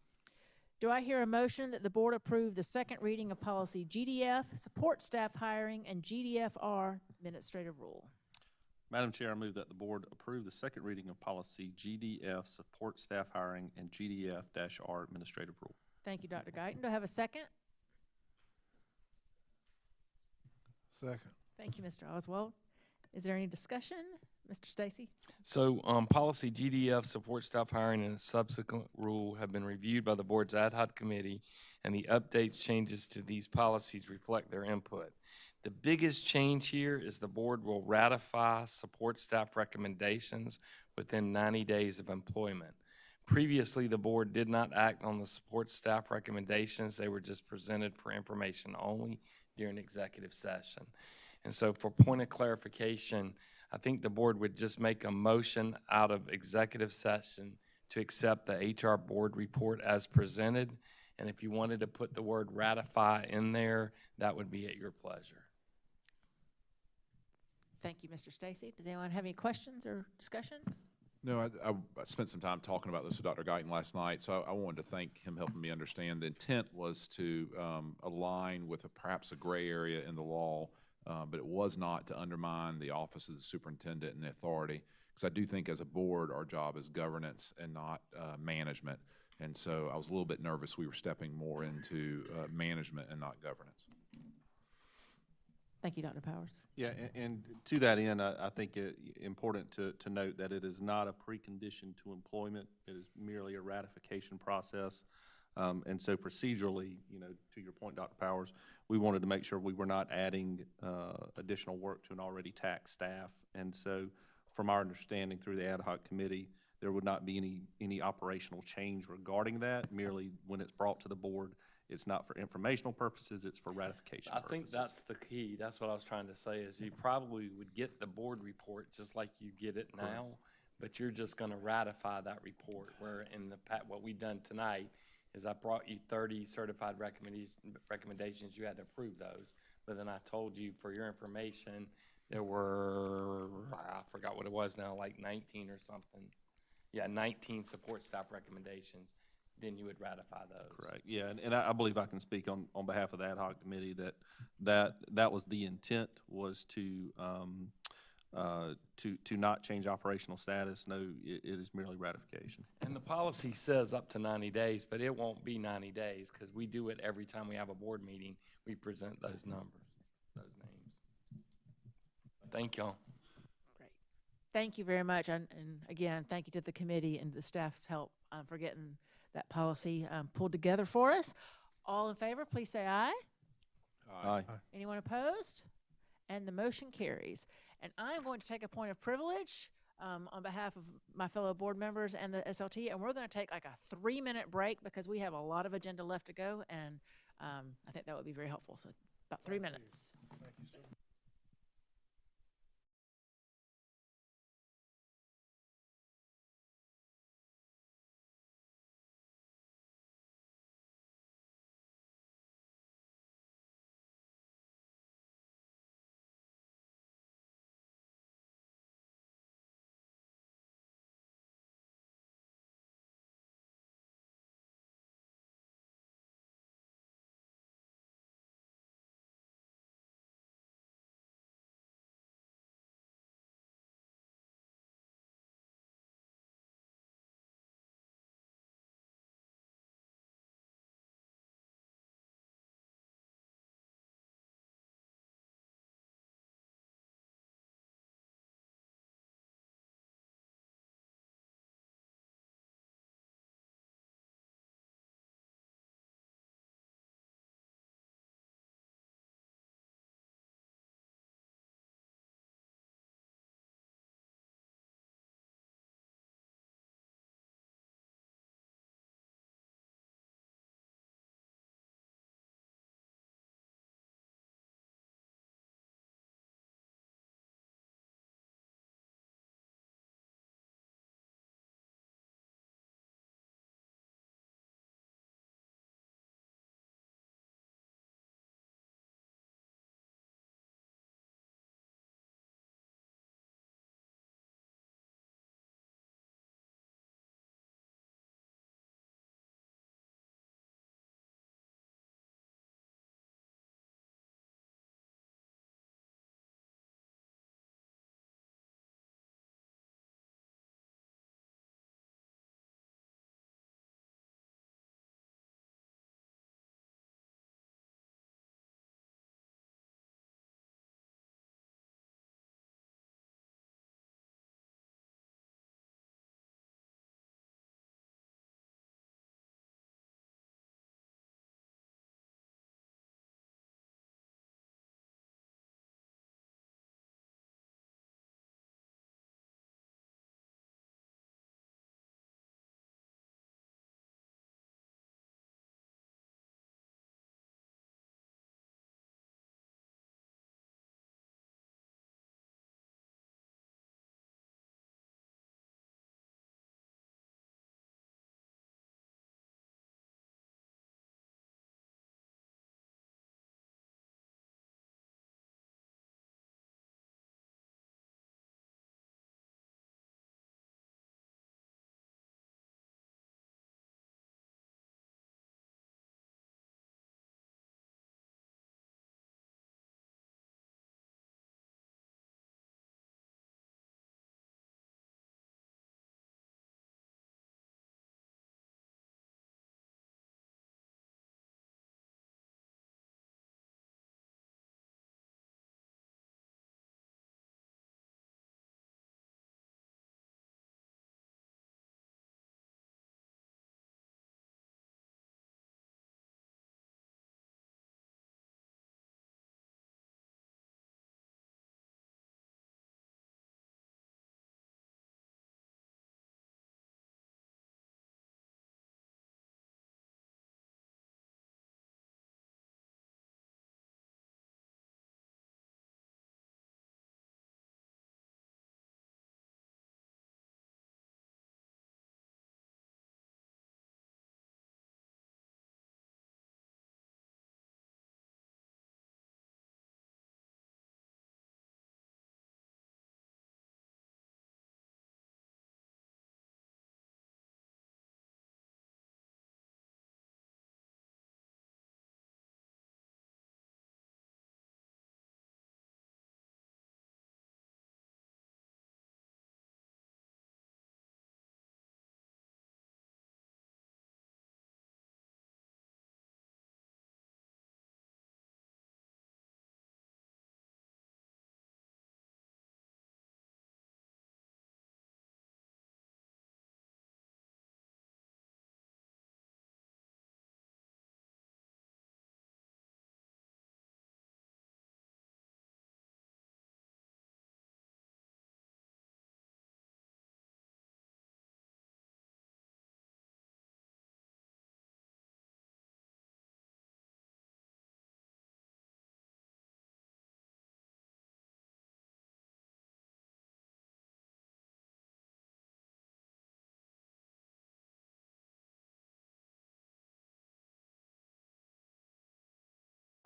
Do I hear a motion that the board approve the second reading of policy GDF, support staff hiring, and GDFR, administrative rule? Madam Chair, I move that the board approve the second reading of policy GDF, support staff hiring, and GDF-R, administrative rule. Thank you, Dr. Guyton. Do I have a second? Second. Thank you, Mr. Oswald. Is there any discussion? Mr. Stacy? So policy GDF, support staff hiring, and a subsequent rule have been reviewed by the board's ad hoc committee, and the updates, changes to these policies reflect their input. The biggest change here is the board will ratify support staff recommendations within 90 days of employment. Previously, the board did not act on the support staff recommendations. They were just presented for information only during executive session. And so for point of clarification, I think the board would just make a motion out of executive session to accept the HR board report as presented. And if you wanted to put the word ratify in there, that would be at your pleasure. Thank you, Mr. Stacy. Does anyone have any questions or discussion? No, I spent some time talking about this with Dr. Guyton last night, so I wanted to thank him helping me understand. The intent was to align with perhaps a gray area in the law but it was not to undermine the office of the superintendent and the authority, because I do think as a board, our job is governance and not management. And so I was a little bit nervous we were stepping more into management and not governance. Thank you, Dr. Powers. Yeah, and to that end, I think it important to note that it is not a precondition to employment. It is merely a ratification process. And so procedurally, to your point, Dr. Powers, we wanted to make sure we were not adding additional work to an already taxed staff. And so from our understanding through the ad hoc committee, there would not be any operational change regarding that. Merely when it's brought to the board, it's not for informational purposes, it's for ratification I purposes. think that's the key. That's what I was trying to say, is you probably would get the board report just like you get it now, but you're just gonna ratify that report, where in what we've done tonight is I brought you 30 certified recommendations, you had to approve those. But then I told you, for your information, there were, I forgot what it was now, like 19 or something. Yeah, 19 support staff recommendations. Then you would ratify those. Correct, yeah, and I believe I can speak on behalf of the ad hoc committee that was the intent, was to not change operational status. No, it is merely ratification. And the policy says up to 90 days, but it won't be 90 days, because we do it every time we have a board meeting. We present those numbers, those names. Thank y'all. Great. Thank you very much. And again, thank you to the committee and the staff's help for getting that policy pulled together for us. All in favor, please say aye. Aye. Anyone opposed? And the motion carries. And I'm going to take a point of privilege on behalf of my fellow board members and the SLT, and we're going to take like a 3-minute break because we have a lot of agenda left to go, and I think that would be very helpful. So about 3 minutes. Thank you, sir.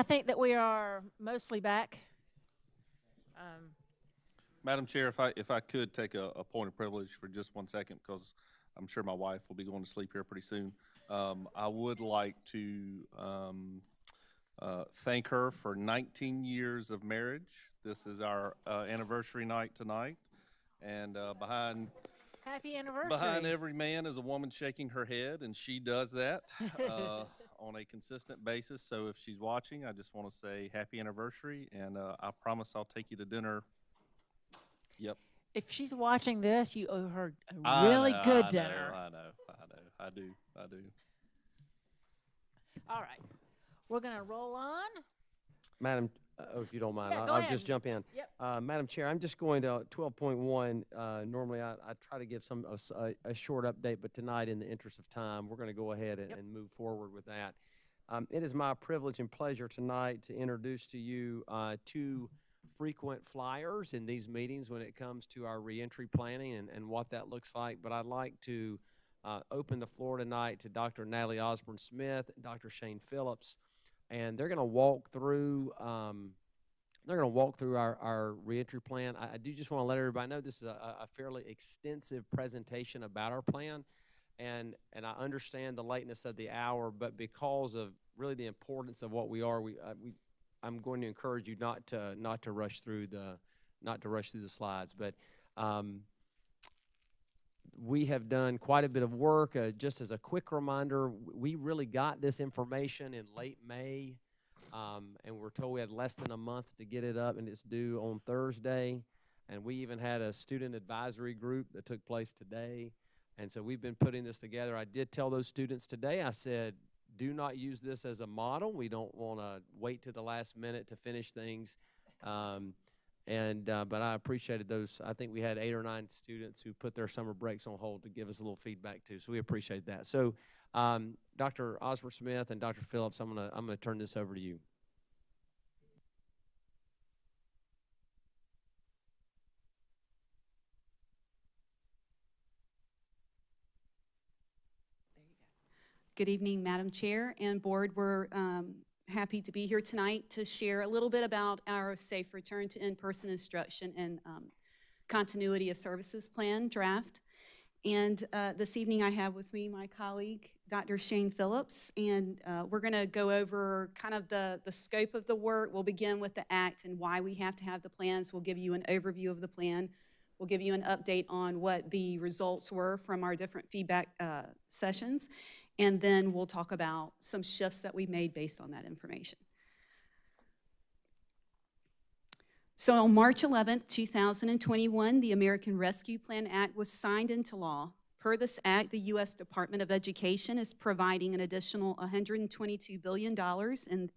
I think that we are mostly back. Madam Chair, if I could take a point of privilege for just 1 second, because I'm sure my wife will be going to sleep here pretty soon. I would like to thank her for 19 years of marriage. This is our anniversary night tonight, and Happy anniversary. behind every man is a woman shaking her head, and she does that on a consistent basis. So if she's watching, I just want to say happy anniversary, and I promise I'll take you to dinner. Yep. If she's watching this, you owe her a really good dinner. I do. All right. We're going to roll on. Madam, if you don't mind, Yeah, go I'll ahead. just jump in. Yep. Madam Chair, I'm just going to 12.1. Normally, I try to give a short update, but tonight, in the interest of time, we're going to go ahead and move forward with that. It is my privilege and pleasure tonight to introduce to you two frequent flyers in these meetings when it comes to our reentry planning and what that looks like. But I'd like to open the floor tonight to Dr. Natalie Osborne-Smith and Dr. Shane Phillips, and they're going to walk through our reentry plan. I do just want to let everybody know this is a fairly extensive presentation about our plan, and I understand the lateness of the hour, but because of really the importance of what we are, I'm going to encourage you not to rush through the slides. But we have done quite a bit of work. Just as a quick reminder, we really got this information in late May, and we're told we had less than a month to get it up, and it's due on Thursday. And we even had a student advisory group that took place today. And so we've been putting this together. I did tell those students today, I said, do not use this as a model. We don't want to wait to the last minute to finish things. But I appreciated those. I think we had 8 or 9 students who put their summer breaks on hold to give us a little feedback too. So we appreciate that. So Dr. Osborne-Smith and Dr. Phillips, I'm gonna turn this over to you. Good evening, Madam Chair and Board. We're happy to be here tonight to share a little bit about our Safe Return to In-Person Instruction and Continuity of Services Plan draft. And this evening I have with me my colleague, Dr. Shane Phillips, and we're going to go over kind of the scope of the work. We'll begin with the act and why we have to have the plans. We'll give you an overview of the plan. We'll give you an update on what the results were from our different feedback sessions. And then we'll talk about some shifts that we made based on that information. So on March 11th, 2021, the American Rescue Plan Act was signed into law. Per this act, the U.S. Department of Education is providing an additional $122 billion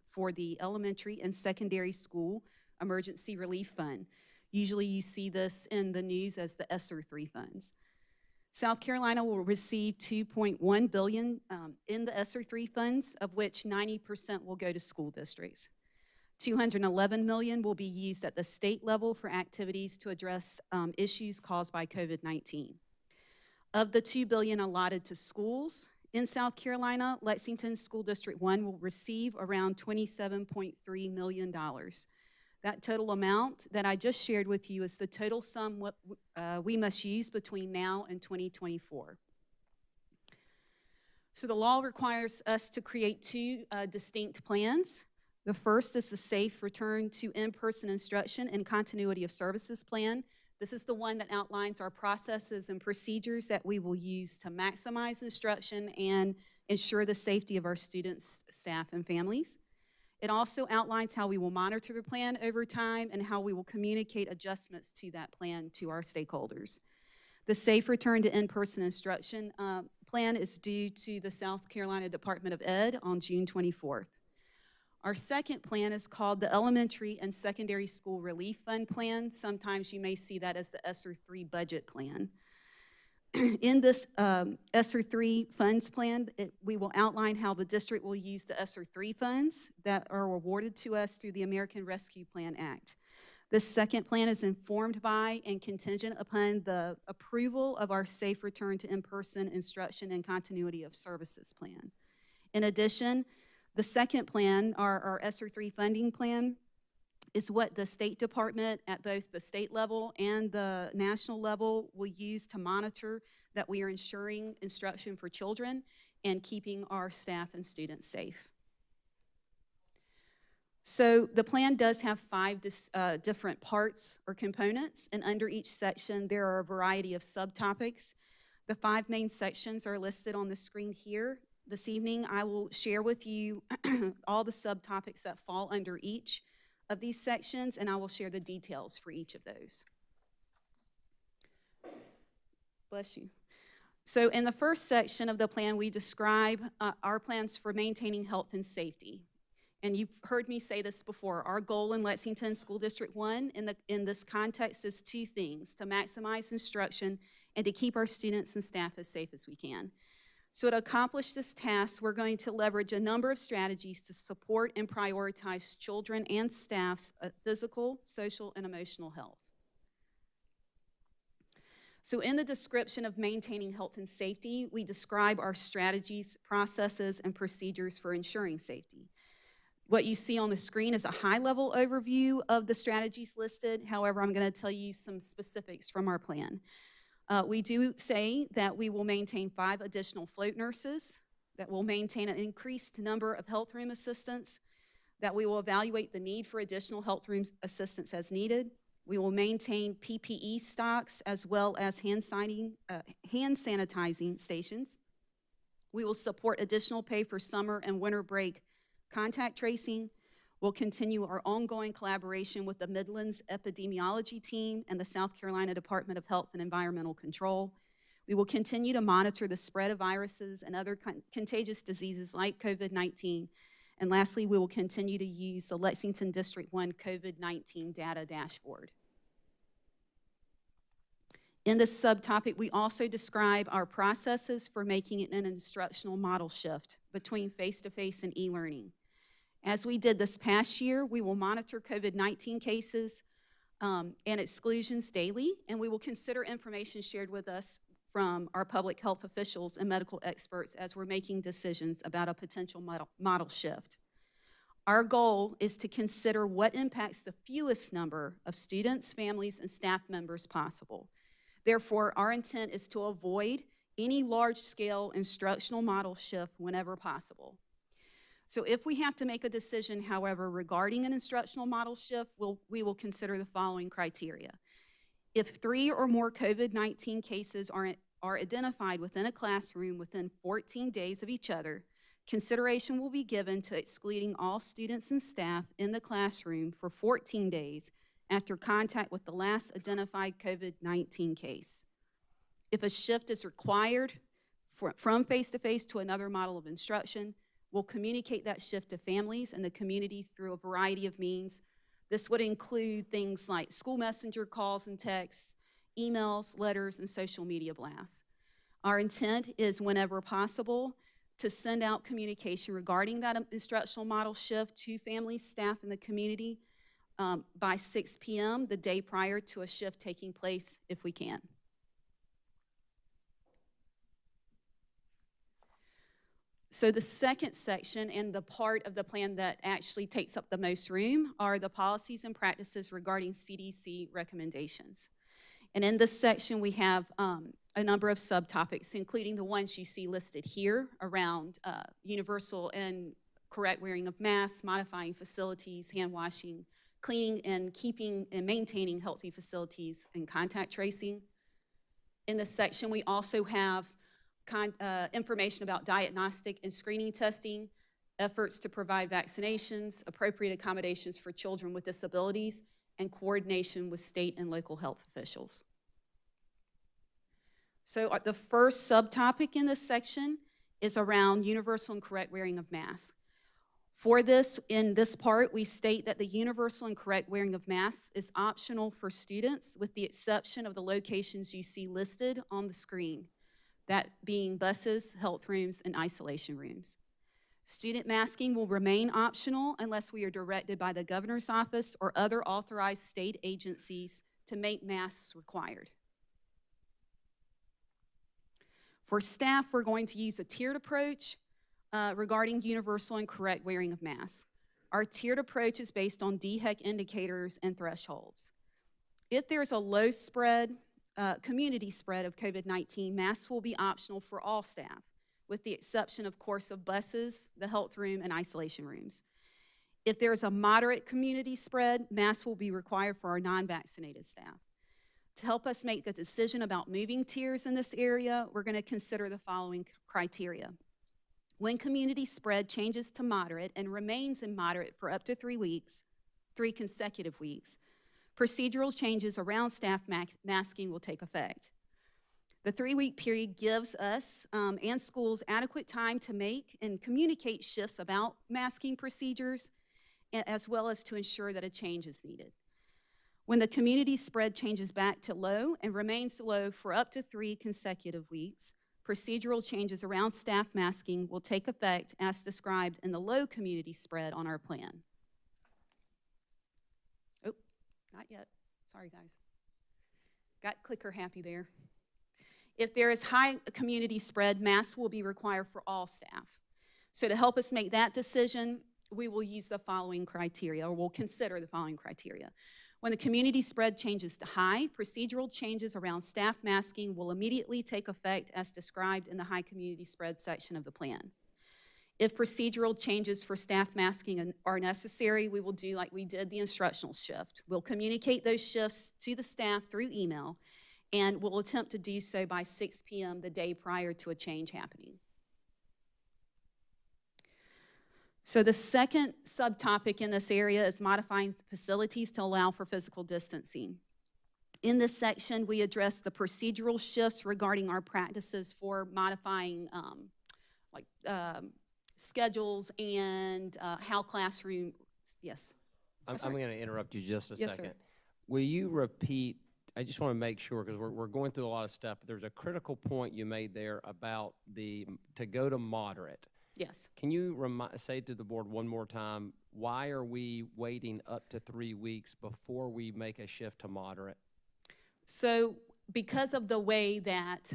for the elementary and secondary school emergency relief fund. Usually you see this in the news as the ESSER 3 funds. South Carolina will receive $2.1 billion in the ESSER 3 funds, of which 90% will go to school districts. $211 million will be used at the state level for activities to address issues caused by COVID-19. Of the $2 billion allotted to schools in South Carolina, Lexington School District One will receive around $27.3 million. That total amount that I just shared with you is the total sum we must use between now and 2024. So the law requires us to create 2 distinct plans. The first is the Safe Return to In-Person Instruction and Continuity of Services Plan. This is the one that outlines our processes and procedures that we will use to maximize instruction and ensure the safety of our students, staff, and families. It also outlines how we will monitor the plan over time and how we will communicate adjustments to that plan to our stakeholders. The Safe Return to In-Person Instruction plan is due to the South Carolina Department of Ed on June 24th. Our second plan is called the Elementary and Secondary School Relief Fund Plan. Sometimes you may see that as the ESSER 3 budget plan. In this ESSER 3 funds plan, we will outline how the district will use the ESSER 3 funds that are awarded to us through the American Rescue Plan Act. This second plan is informed by and contingent upon the approval of our Safe Return to In-Person Instruction and Continuity of Services Plan. In addition, The second plan, our ESSER 3 funding plan, is what the State Department at both the state level and the national level will use to monitor that we are ensuring instruction for children and keeping our staff and students safe. So the plan does have 5 different parts or components, and under each section there are a variety of subtopics. The 5 main sections are listed on the screen here. This evening I will share with you all the subtopics that fall under each of these sections, and I will share the details for each of those. Bless you. So in the first section of the plan, we describe our plans for maintaining health and safety. And you've heard me say this before. Our goal in Lexington School District 1 in this context is 2 things: to maximize instruction and to keep our students and staff as safe as we can. So to accomplish this task, we're going to leverage a number of strategies to support and prioritize children and staff's physical, social, and emotional health. So in the description of maintaining health and safety, we describe our strategies, processes, and procedures for ensuring safety. What you see on the screen is a high-level overview of the strategies listed. However, I'm going to tell you some specifics from our plan. We do say that we will maintain 5 additional float nurses, that will maintain an increased number of health room assistants, that we will evaluate the need for additional health room assistants as needed. We will maintain PPE stocks as well as hand sanitizing stations. We will support additional pay for summer and winter break contact tracing. We'll continue our ongoing collaboration with the Midlands Epidemiology Team and the South Carolina Department of Health and Environmental Control. We will continue to monitor the spread of viruses and other contagious diseases like COVID-19. And lastly, we will continue to use the Lexington District 1 COVID-19 data dashboard. In this subtopic, we also describe our processes for making an instructional model shift between face-to-face and e-learning. As we did this past year, we will monitor COVID-19 cases and exclusions daily, and we will consider information shared with us from our public health officials and medical experts as we're making decisions about a potential model shift. Our goal is to consider what impacts the fewest number of students, families, and staff members possible. Therefore, our intent is to avoid any large-scale instructional model shift whenever possible. So if we have to make a decision, however, regarding an instructional model shift, we will consider the following criteria. If 3 or more COVID-19 cases are identified within a classroom within 14 days of each other, consideration will be given to excluding all students and staff in the classroom for 14 days after contact with the last identified COVID-19 case. If a shift is required from face-to-face to another model of instruction, we'll communicate that shift to families and the community through a variety of means. This would include things like school messenger calls and texts, emails, letters, and social media blasts. Our intent is, whenever possible, to send out communication regarding that instructional model shift to families, staff, and the community by 6 p.m. the day prior to a shift taking place if we can. So the second section and the part of the plan that actually takes up the most room are the policies and practices regarding CDC recommendations. And in this section, we have a number of subtopics, including the ones you see listed here around universal and correct wearing of masks, modifying facilities, hand washing, cleaning and keeping and maintaining healthy facilities, and contact tracing. In this section, we also have information about diagnostic and screening testing, efforts to provide vaccinations, appropriate accommodations for children with disabilities, and coordination with state and local health officials. So the first subtopic in this section is around universal and correct wearing of masks. For this, in this part, we state that the universal and correct wearing of masks is optional for students with the exception of the locations you see listed on the screen, that being buses, health rooms, and isolation rooms. Student masking will remain optional unless we are directed by the governor's office or other authorized state agencies to make masks required. For staff, we're going to use a tiered approach. regarding universal and correct wearing of masks. Our tiered approach is based on DHEC indicators and thresholds. If there's a low spread, community spread of COVID-19, masks will be optional for all staff, with the exception, of course, of buses, the health room, and isolation rooms. If there's a moderate community spread, masks will be required for our non-vaccinated staff. To help us make the decision about moving tiers in this area, we're going to consider the following criteria. When community spread changes to moderate and remains in moderate for up to 3 weeks, 3 consecutive weeks, procedural changes around staff masking will take effect. The 3-week period gives us and schools adequate time to make and communicate shifts about masking procedures, as well as to ensure that a change is needed. When the community spread changes back to low and remains low for up to 3 consecutive weeks, procedural changes around staff masking will take effect as described in the low community spread on our plan. Oh, not yet. Sorry, guys. Got clicker happy there. If there is high community spread, masks will be required for all staff. So to help us make that decision, we will use the following criteria, or we'll consider the following criteria. When the community spread changes to high, procedural changes around staff masking will immediately take effect as described in the high community spread section of the plan. If procedural changes for staff masking are necessary, we will do like we did the instructional shift. We'll communicate those shifts to the staff through email, and we'll attempt to do so by 6 p.m. the day prior to a change happening. So the second subtopic in this area is modifying facilities to allow for physical distancing. In this section, we address the procedural shifts regarding our practices for modifying schedules and how classroom, yes. I'm going to interrupt you just a Yes, second. sir. Will you repeat, I just want to make sure, because we're going through a lot of stuff, but there's a critical point you made there about to go to moderate. Yes. Can you say to the board one more time, why are we waiting up to 3 weeks before we make a shift to moderate? So because of the way that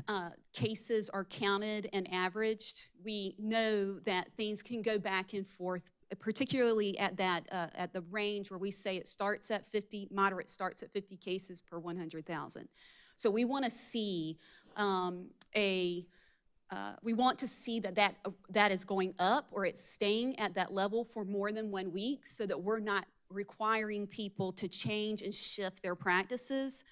cases are counted and averaged, we know that things can go back and forth, particularly at the range where we say it starts at 50, moderate starts at 50 cases per 100,000. So we want to see we want to see that is going up or it's staying at that level for more than 1 week, so that we're not requiring people to change and shift their practices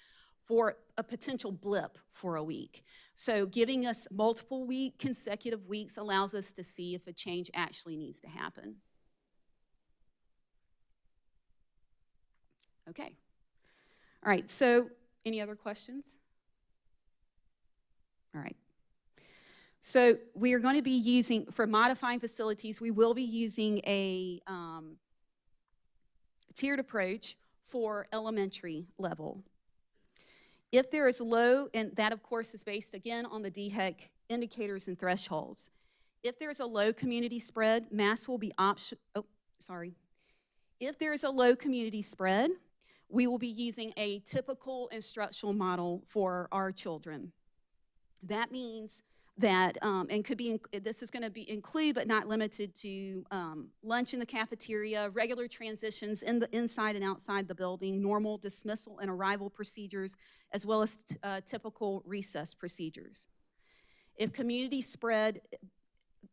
for a potential blip for a week. So giving us multiple consecutive weeks allows us to see if a change actually needs to happen. Okay. All right, so any other questions? All right. So we are going to be using, for modifying facilities, we will be using a tiered approach for elementary level. If there is low, and that of course is based again on the DHEC indicators and thresholds. If there's a low community spread, masks will be If there is a low community spread, we will be using a typical instructional model for our children. That means that, and could be, this is going to include but not limited to lunch in the cafeteria, regular transitions in the inside and outside the building, normal dismissal and arrival procedures, as well as typical recess procedures. If community spread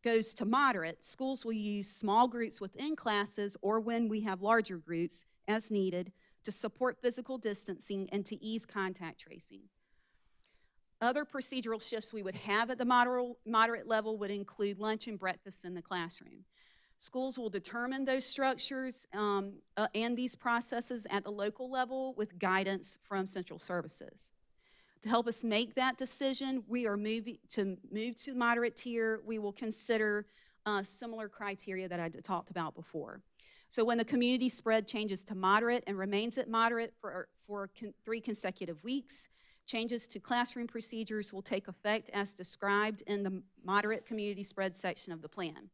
goes to moderate, schools will use small groups within classes or when we have larger groups as needed to support physical distancing and to ease contact tracing. Other procedural shifts we would have at the moderate level would include lunch and breakfast in the classroom. Schools will determine those structures and these processes at the local level with guidance from central services. To help us make that decision, we are moving to the moderate tier. We will consider similar criteria that I talked about before. So when the community spread changes to moderate and remains at moderate for 3 consecutive weeks, changes to classroom procedures will take effect as described in the moderate community spread section of the plan.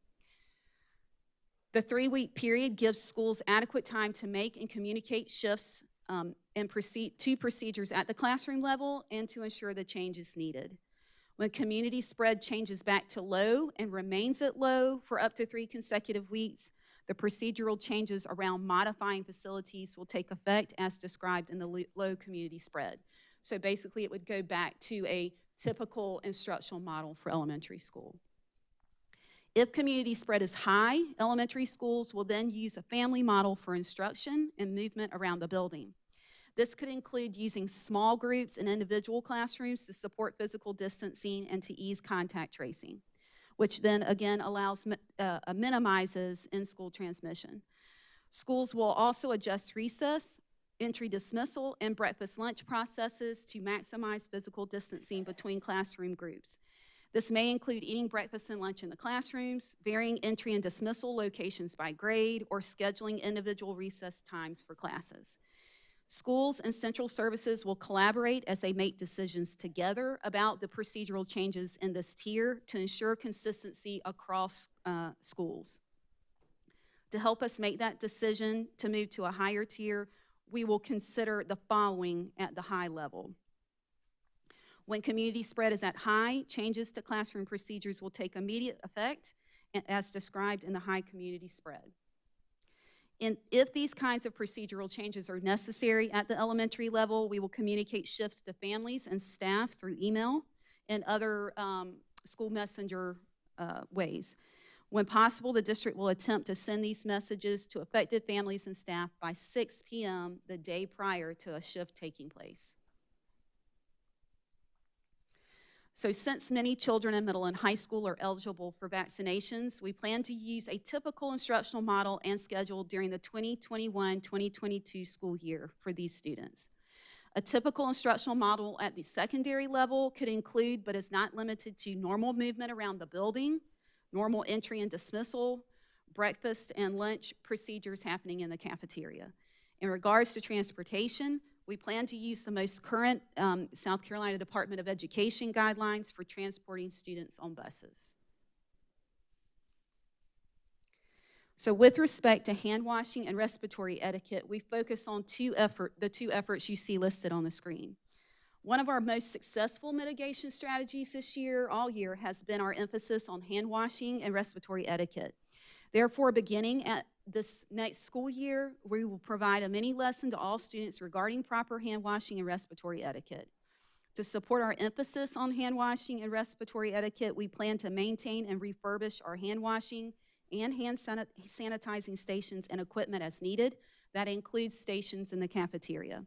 The 3-week period gives schools adequate time to make and communicate shifts and proceed to procedures at the classroom level and to ensure the change is needed. When community spread changes back to low and remains at low for up to 3 consecutive weeks, the procedural changes around modifying facilities will take effect as described in the low community spread. So basically, it would go back to a typical instructional model for elementary school. If community spread is high, elementary schools will then use a family model for instruction and movement around the building. This could include using small groups and individual classrooms to support physical distancing and to ease contact tracing, which then again minimizes in-school transmission. Schools will also adjust recess, entry dismissal, and breakfast lunch processes to maximize physical distancing between classroom groups. This may include eating breakfast and lunch in the classrooms, varying entry and dismissal locations by grade, or scheduling individual recess times for classes. Schools and central services will collaborate as they make decisions together about the procedural changes in this tier to ensure consistency across schools. To help us make that decision to move to a higher tier, we will consider the following at the high level. When community spread is at high, changes to classroom procedures will take immediate effect, as described in the high community spread. And if these kinds of procedural changes are necessary at the elementary level, we will communicate shifts to families and staff through email and other school messenger ways. When possible, the district will attempt to send these messages to affected families and staff by 6 p.m. the day prior to a shift taking place. So since many children in middle and high school are eligible for vaccinations, we plan to use a typical instructional model and schedule during the 2021-2022 school year for these students. A typical instructional model at the secondary level could include, but is not limited to, normal movement around the building, normal entry and dismissal, breakfast and lunch procedures happening in the cafeteria. In regards to transportation, we plan to use the most current South Carolina Department of Education guidelines for transporting students on buses. So with respect to hand washing and respiratory etiquette, we focus on the two efforts you see listed on the screen. One of our most successful mitigation strategies this year, all year, has been our emphasis on hand washing and respiratory etiquette. Therefore, beginning at this next school year, we will provide a mini lesson to all students regarding proper hand washing and respiratory etiquette. To support our emphasis on hand washing and respiratory etiquette, we plan to maintain and refurbish our hand washing and hand sanitizing stations and equipment as needed. That includes stations in the cafeteria.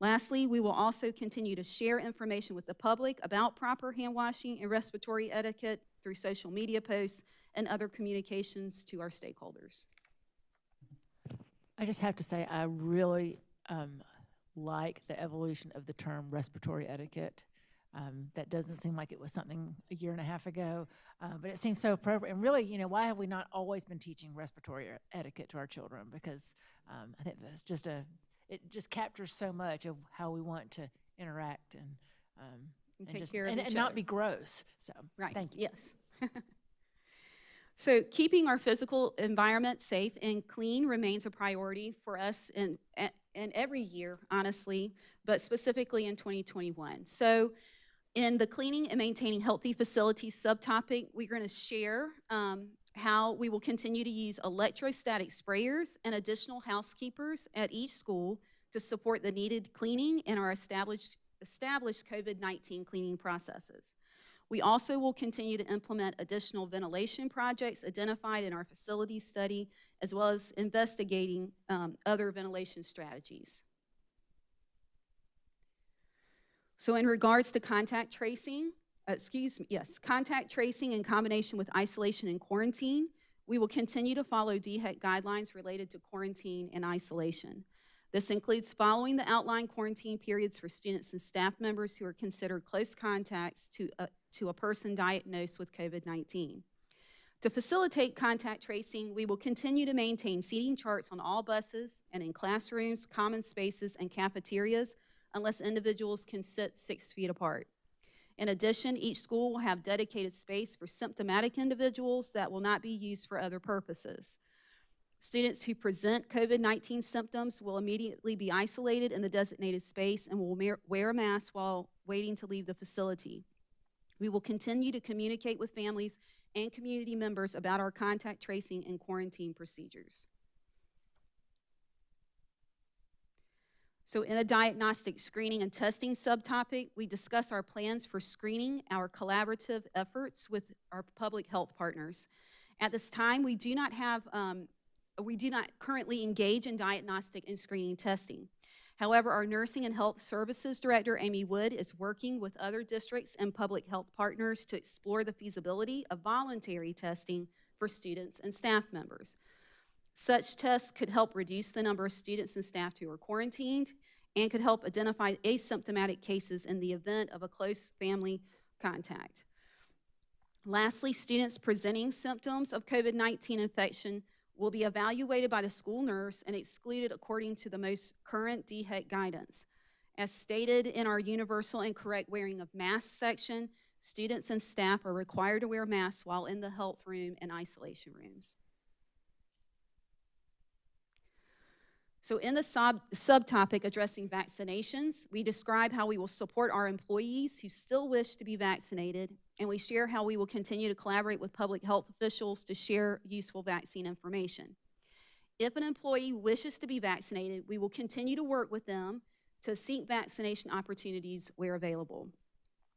Lastly, we will also continue to share information with the public about proper hand washing and respiratory etiquette through social media posts and other communications to our stakeholders. I just have to say, I really like the evolution of the term respiratory etiquette. That doesn't seem like it was something a year and a half ago, but it seems so appropriate. And really, why have we not always been teaching respiratory etiquette to our children? Because I think that's just it just captures so much of how we want to interact and take care of each and not other. be gross. So, Right. thank you. Yes. So keeping our physical environment safe and clean remains a priority for us in every year, honestly, but specifically in 2021. So in the cleaning and maintaining healthy facilities subtopic, we're going to share how we will continue to use electrostatic sprayers and additional housekeepers at each school to support the needed cleaning and our established COVID-19 cleaning processes. We also will continue to implement additional ventilation projects identified in our facilities study, as well as investigating other ventilation strategies. So in regards to contact tracing, contact tracing in combination with isolation and quarantine, we will continue to follow DHEC guidelines related to quarantine and isolation. This includes following the outlined quarantine periods for students and staff members who are considered close contacts to a person diagnosed with COVID-19. To facilitate contact tracing, we will continue to maintain seating charts on all buses and in classrooms, common spaces, and cafeterias unless individuals can sit 6 feet apart. In addition, each school will have dedicated space for symptomatic individuals that will not be used for other purposes. Students who present COVID-19 symptoms will immediately be isolated in the designated space and will wear a mask while waiting to leave the facility. We will continue to communicate with families and community members about our contact tracing and quarantine procedures. So in a diagnostic screening and testing subtopic, we discuss our plans for screening, our collaborative efforts with our public health partners. At this time, we do not currently engage in diagnostic and screening testing. However, our Nursing and Health Services Director, Amy Wood, is working with other districts and public health partners to explore the feasibility of voluntary testing for students and staff members. Such tests could help reduce the number of students and staff who are quarantined and could help identify asymptomatic cases in the event of a close family contact. Lastly, students presenting symptoms of COVID-19 infection will be evaluated by the school nurse and excluded according to the most current DHEC guidance. As stated in our universal and correct wearing of masks section, students and staff are required to wear masks while in the health room and isolation rooms. So in the subtopic addressing vaccinations, we describe how we will support our employees who still wish to be vaccinated, and we share how we will continue to collaborate with public health officials to share useful vaccine information. If an employee wishes to be vaccinated, we will continue to work with them to seek vaccination opportunities where available.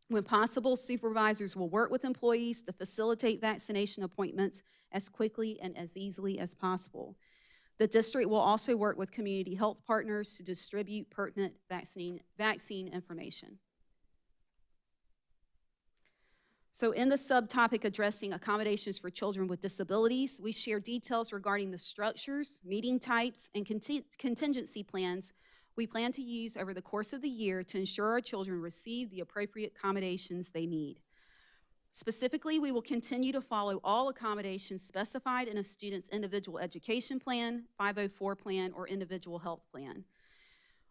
When possible, supervisors will work with employees to facilitate vaccination appointments as quickly and as easily as possible. The district will also work with community health partners to distribute pertinent vaccine information. So in the subtopic addressing accommodations for children with disabilities, we share details regarding the structures, meeting types, and contingency plans we plan to use over the course of the year to ensure our children receive the appropriate accommodations they need. Specifically, we will continue to follow all accommodations specified in a student's individual education plan, 504 plan, or individual health plan.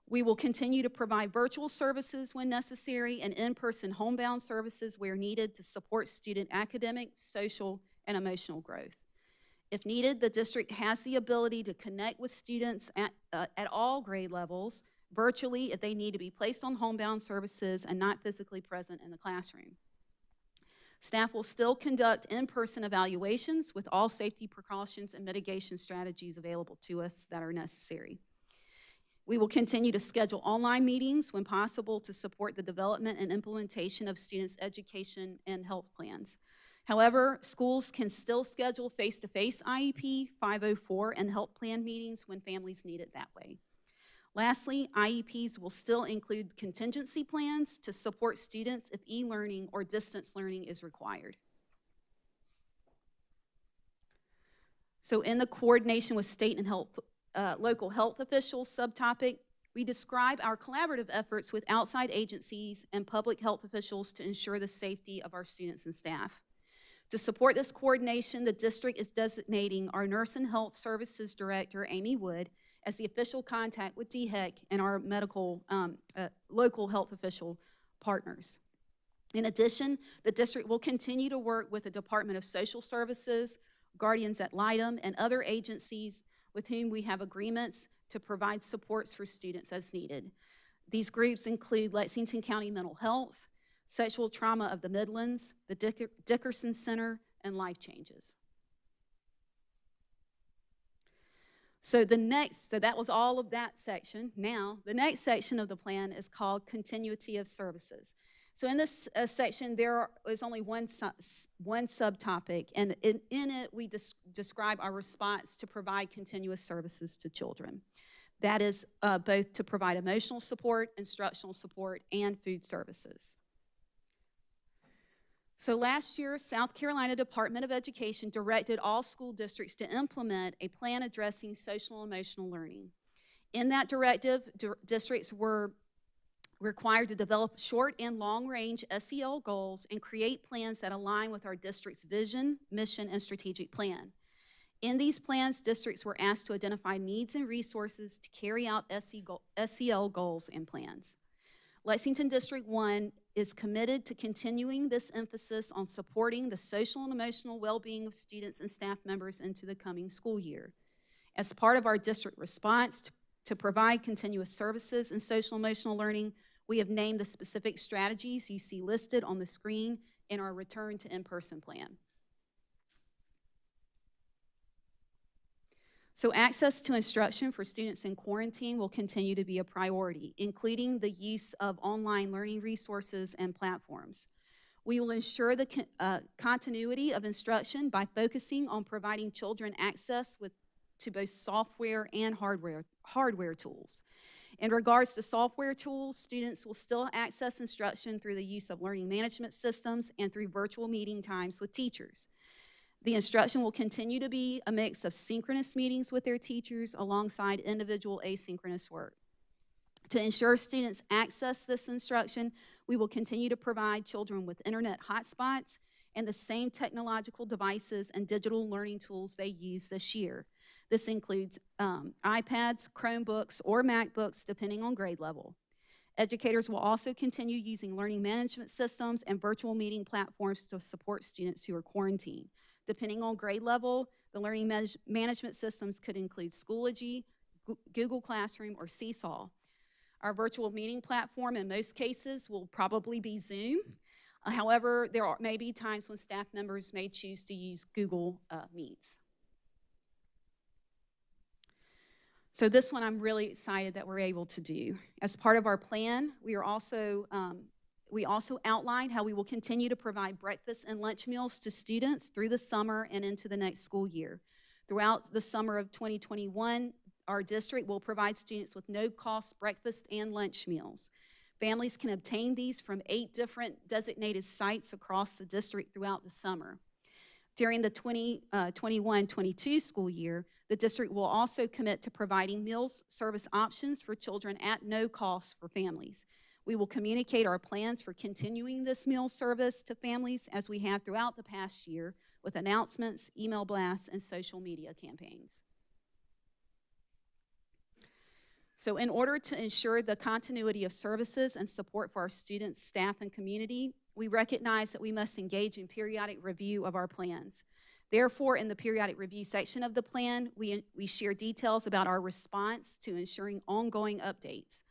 We will continue to provide virtual services when necessary and in-person homebound services where needed to support student academic, social, and emotional growth. If needed, the district has the ability to connect with students at all grade levels virtually if they need to be placed on homebound services and not physically present in the classroom. Staff will still conduct in-person evaluations with all safety precautions and mitigation strategies available to us that are necessary. We will continue to schedule online meetings when possible to support the development and implementation of students' education and health plans. However, schools can still schedule face-to-face IEP, 504, and health plan meetings when families need it that way. Lastly, IEPs will still include contingency plans to support students if e-learning or distance learning is required. So in the coordination with state and local health officials subtopic, we describe our collaborative efforts with outside agencies and public health officials to ensure the safety of our students and staff. To support this coordination, the district is designating our Nurse and Health Services Director, Amy Wood, as the official contact with DHEC and our local health official partners. In addition, the district will continue to work with the Department of Social Services, Guardians ad Litem, and other agencies with whom we have agreements to provide supports for students as needed. These groups include Lexington County Mental Health, Sexual Trauma of the Midlands, the Dickerson Center, and Life Changes. So that was all of that section. Now, the next section of the plan is called Continuity of Services. So in this section, there is only one subtopic, and in it, we describe our response to provide continuous services to children. That is both to provide emotional support, instructional support, and food services. So last year, South Carolina Department of Education directed all school districts to implement a plan addressing social and emotional learning. In that directive, districts were required to develop short and long-range SEL goals and create plans that align with our district's vision, mission, and strategic plan. In these plans, districts were asked to identify needs and resources to carry out SEL goals and plans. Lexington District One is committed to continuing this emphasis on supporting the social and emotional well-being of students and staff members into the coming school year. As part of our district response to provide continuous services in social and emotional learning, we have named the specific strategies you see listed on the screen and our return to in-person plan. So access to instruction for students in quarantine will continue to be a priority, including the use of online learning resources and platforms. We will ensure the continuity of instruction by focusing on providing children access to both software and hardware tools. In regards to software tools, students will still access instruction through the use of learning management systems and through virtual meeting times with teachers. The instruction will continue to be a mix of synchronous meetings with their teachers alongside individual asynchronous work. To ensure students access this instruction, we will continue to provide children with internet hotspots and the same technological devices and digital learning tools they use this year. This includes iPads, Chromebooks, or MacBooks, depending on grade level. Educators will also continue using learning management systems and virtual meeting platforms to support students who are quarantined. Depending on grade level, the learning management systems could include Schoology, Google Classroom, or Seesaw. Our virtual meeting platform in most cases will probably be Zoom. However, there may be times when staff members may choose to use Google Meets. So this one I'm really excited that we're able to do. As part of our plan, we also outlined how we will continue to provide breakfast and lunch meals to students through the summer and into the next school year. Throughout the summer of 2021, our district will provide students with no-cost breakfast and lunch meals. Families can obtain these from 8 different designated sites across the district throughout the summer. During the 2021-22 school year, the district will also commit to providing meals service options for children at no cost for families. We will communicate our plans for continuing this meal service to families as we have throughout the past year with announcements, email blasts, and social media campaigns. So in order to ensure the continuity of services and support for our students, staff, and community, we recognize that we must engage in periodic review of our plans. Therefore, in the periodic review section of the plan, we share details about our response to ensuring ongoing updates.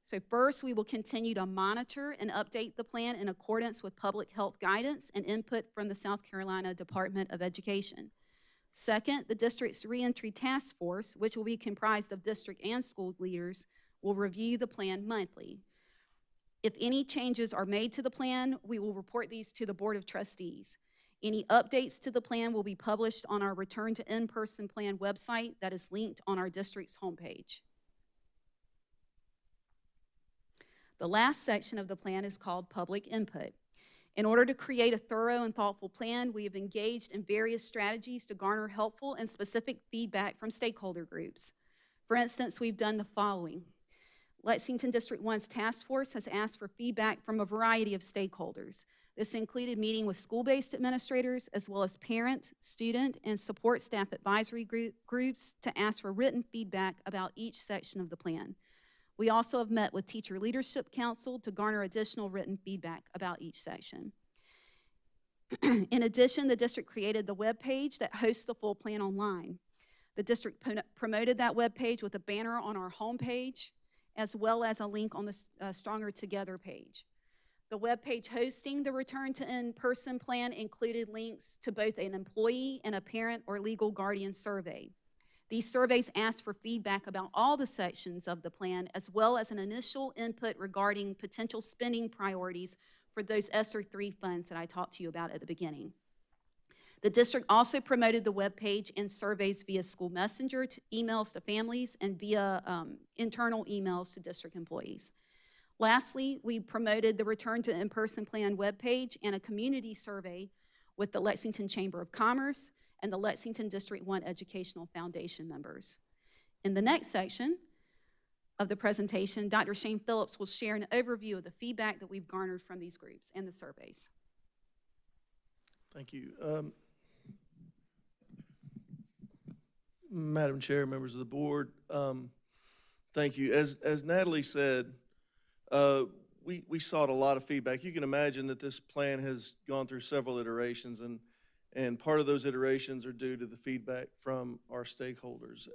So first, we will continue to monitor and update the plan in accordance with public health guidance and input from the South Carolina Department of Education. Second, the district's reentry task force, which will be comprised of district and school leaders, will review the plan monthly. If any changes are made to the plan, we will report these to the Board of Trustees. Any updates to the plan will be published on our Return to In-Person Plan website that is linked on our district's homepage. The last section of the plan is called Public Input. In order to create a thorough and thoughtful plan, we have engaged in various strategies to garner helpful and specific feedback from stakeholder groups. For instance, we've done the following. Lexington District One's task force has asked for feedback from a variety of stakeholders. This included meeting with school-based administrators as well as parent, student, and support staff advisory groups to ask for written feedback about each section of the plan. We also have met with Teacher Leadership Council to garner additional written feedback about each section. In addition, the district created the web page that hosts the full plan online. The district promoted that web page with a banner on our homepage, as well as a link on the Stronger Together page. The web page hosting the Return to In-Person Plan included links to both an employee and a parent or legal guardian survey. These surveys asked for feedback about all the sections of the plan, as well as an initial input regarding potential spending priorities for those ESSER 3 funds that I talked to you about at the beginning. The district also promoted the webpage and surveys via school messenger, emails to families, and via internal emails to district employees. Lastly, we promoted the Return to In-Person Plan webpage and a community survey with the Lexington Chamber of Commerce and the Lexington District 1 Educational Foundation members. In the next section of the presentation, Dr. Shane Phillips will share an overview of the feedback that we've garnered from these groups and the surveys. Thank you. Madam Chair, members of the board, thank you. As Natalie said, we sought a lot of feedback. You can imagine that this plan has gone through several iterations, and part of those iterations are due to the feedback from our stakeholders.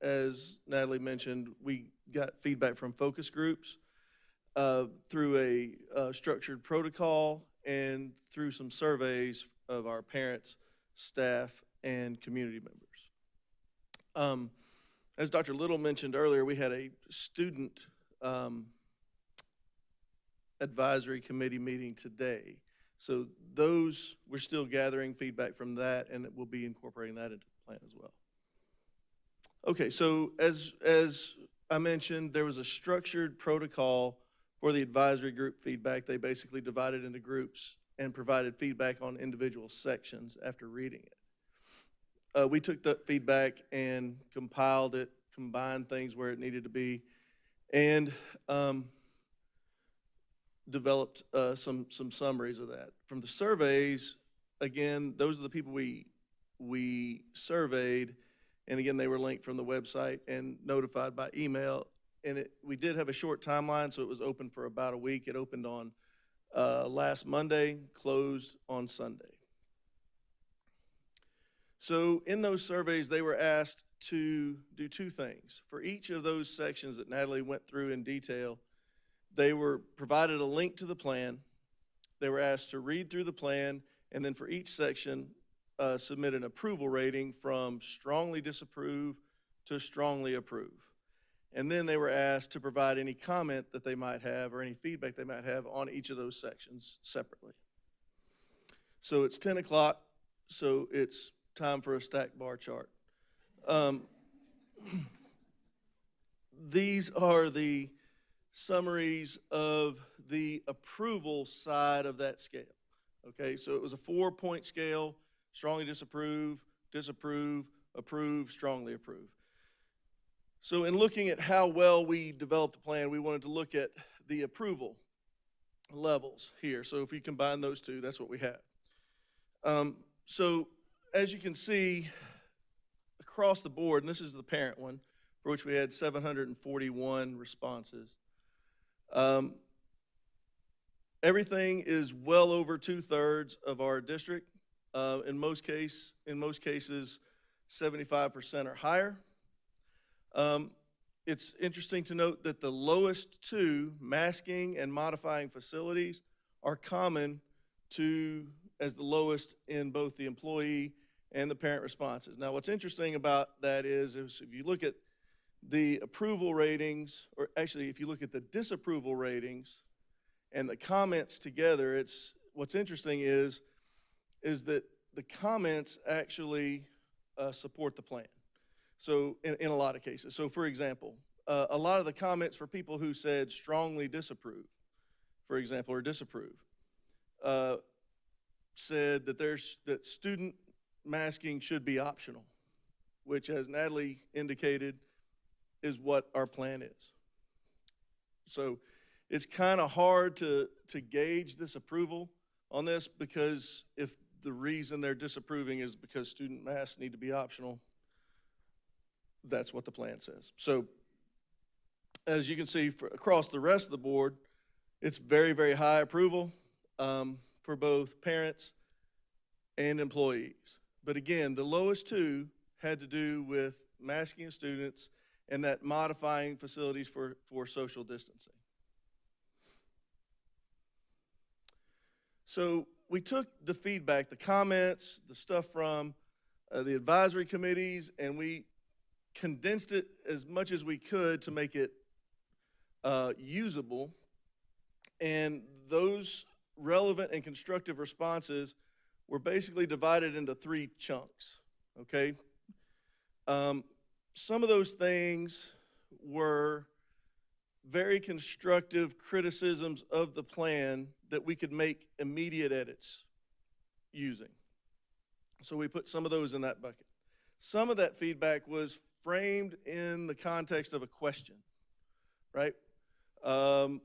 As Natalie mentioned, we got feedback from focus groups through a structured protocol and through some surveys of our parents, staff, and community members. As Dr. Little mentioned earlier, we had a student advisory committee meeting today. So those, we're still gathering feedback from that, and we'll be incorporating that into the plan as well. Okay, so as I mentioned, there was a structured protocol for the advisory group feedback. They basically divided into groups and provided feedback on individual sections after reading it. We took that feedback and compiled it, combined things where it needed to be, and developed some summaries of that. From the surveys, again, those are the people we surveyed, and again, they were linked from the website and notified by email. And we did have a short timeline, so it was open for about a week. It opened on last Monday, closed on Sunday. So in those surveys, they were asked to do two things. For each of those sections that Natalie went through in detail, they were provided a link to the plan. They were asked to read through the plan, and then for each section, submit an approval rating from strongly disapprove to strongly approve. And then they were asked to provide any comment that they might have or any feedback they might have on each of those sections separately. So it's 10 o'clock, so it's time for a stack bar chart. These are the summaries of the approval side of that scale. Okay, so it was a 4-point scale: strongly disapprove, disapprove, approve, strongly approve. So in looking at how well we developed the plan, we wanted to look at the approval levels here. So if we combine those two, that's what we have. So as you can see, across the board, and this is the parent one, for which we had 741 responses. Everything is well over 2/3 of our district. In most cases, 75% or higher. It's interesting to note that the lowest two, masking and modifying facilities, are common to as the lowest in both the employee and the parent responses. Now, what's interesting about that is if you look at the approval ratings, or actually if you look at the disapproval ratings and the comments together, what's interesting is that the comments actually support the plan. So in a lot of cases. So for example, a lot of the comments for people who said strongly disapprove, for example, or disapprove, said that student masking should be optional, which, as Natalie indicated, is what our plan is. So it's kind of hard to gauge this approval on this, because if the reason they're disapproving is because student masks need to be optional, that's what the plan says. So as you can see, across the rest of the board, it's very, very high approval for both parents and employees. But again, the lowest two had to do with masking of students and that modifying facilities for social distancing. So we took the feedback, the comments, the stuff from the advisory committees, and we condensed it as much as we could to make it usable. And those relevant and constructive responses were basically divided into 3 chunks, okay? Some of those things were very constructive criticisms of the plan that we could make immediate edits using. So we put some of those in that bucket. Some of that feedback was framed in the context of a question, right? I'll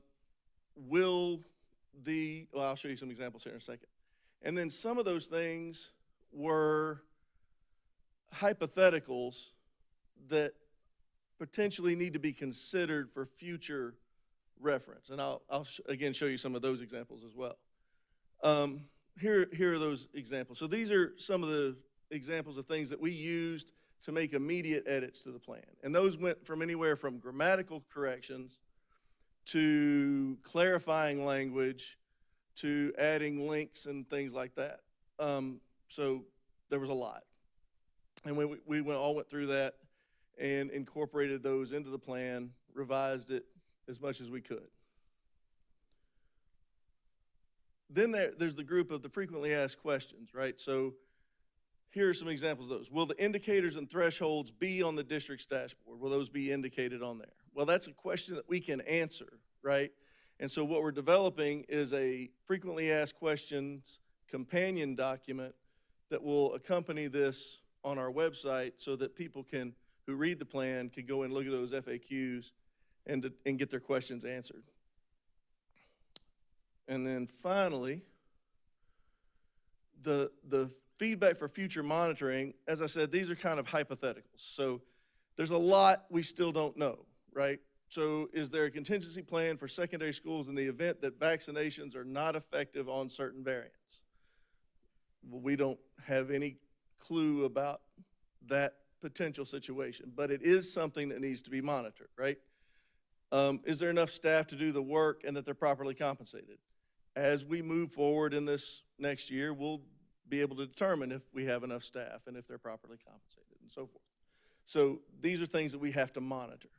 show you some examples here in a second. And then some of those things were hypotheticals that potentially need to be considered for future reference. And I'll again show you some of those examples as well. Here are those examples. So these are some of the examples of things that we used to make immediate edits to the plan. And those went from anywhere from grammatical corrections to clarifying language to adding links and things like that. So there was a lot. And when we all went through that and incorporated those into the plan, revised it as much as we could. Then there's the group of the frequently asked questions, right? So here are some examples of those. Will the indicators and thresholds be on the district's dashboard? Will those be indicated on there? Well, that's a question that we can answer, right? And so what we're developing is a frequently asked questions companion document that will accompany this on our website so that people who read the plan can go and look at those FAQs and get their questions answered. And then finally, the feedback for future monitoring, as I said, these are kind of hypotheticals. So there's a lot we still don't know, right? So is there a contingency plan for secondary schools in the event that vaccinations are not effective on certain variants? Well, we don't have any clue about that potential situation, but it is something that needs to be monitored, right? Is there enough staff to do the work and that they're properly compensated? As we move forward in this next year, we'll be able to determine if we have enough staff and if they're properly compensated and so forth. So these are things that we have to monitor.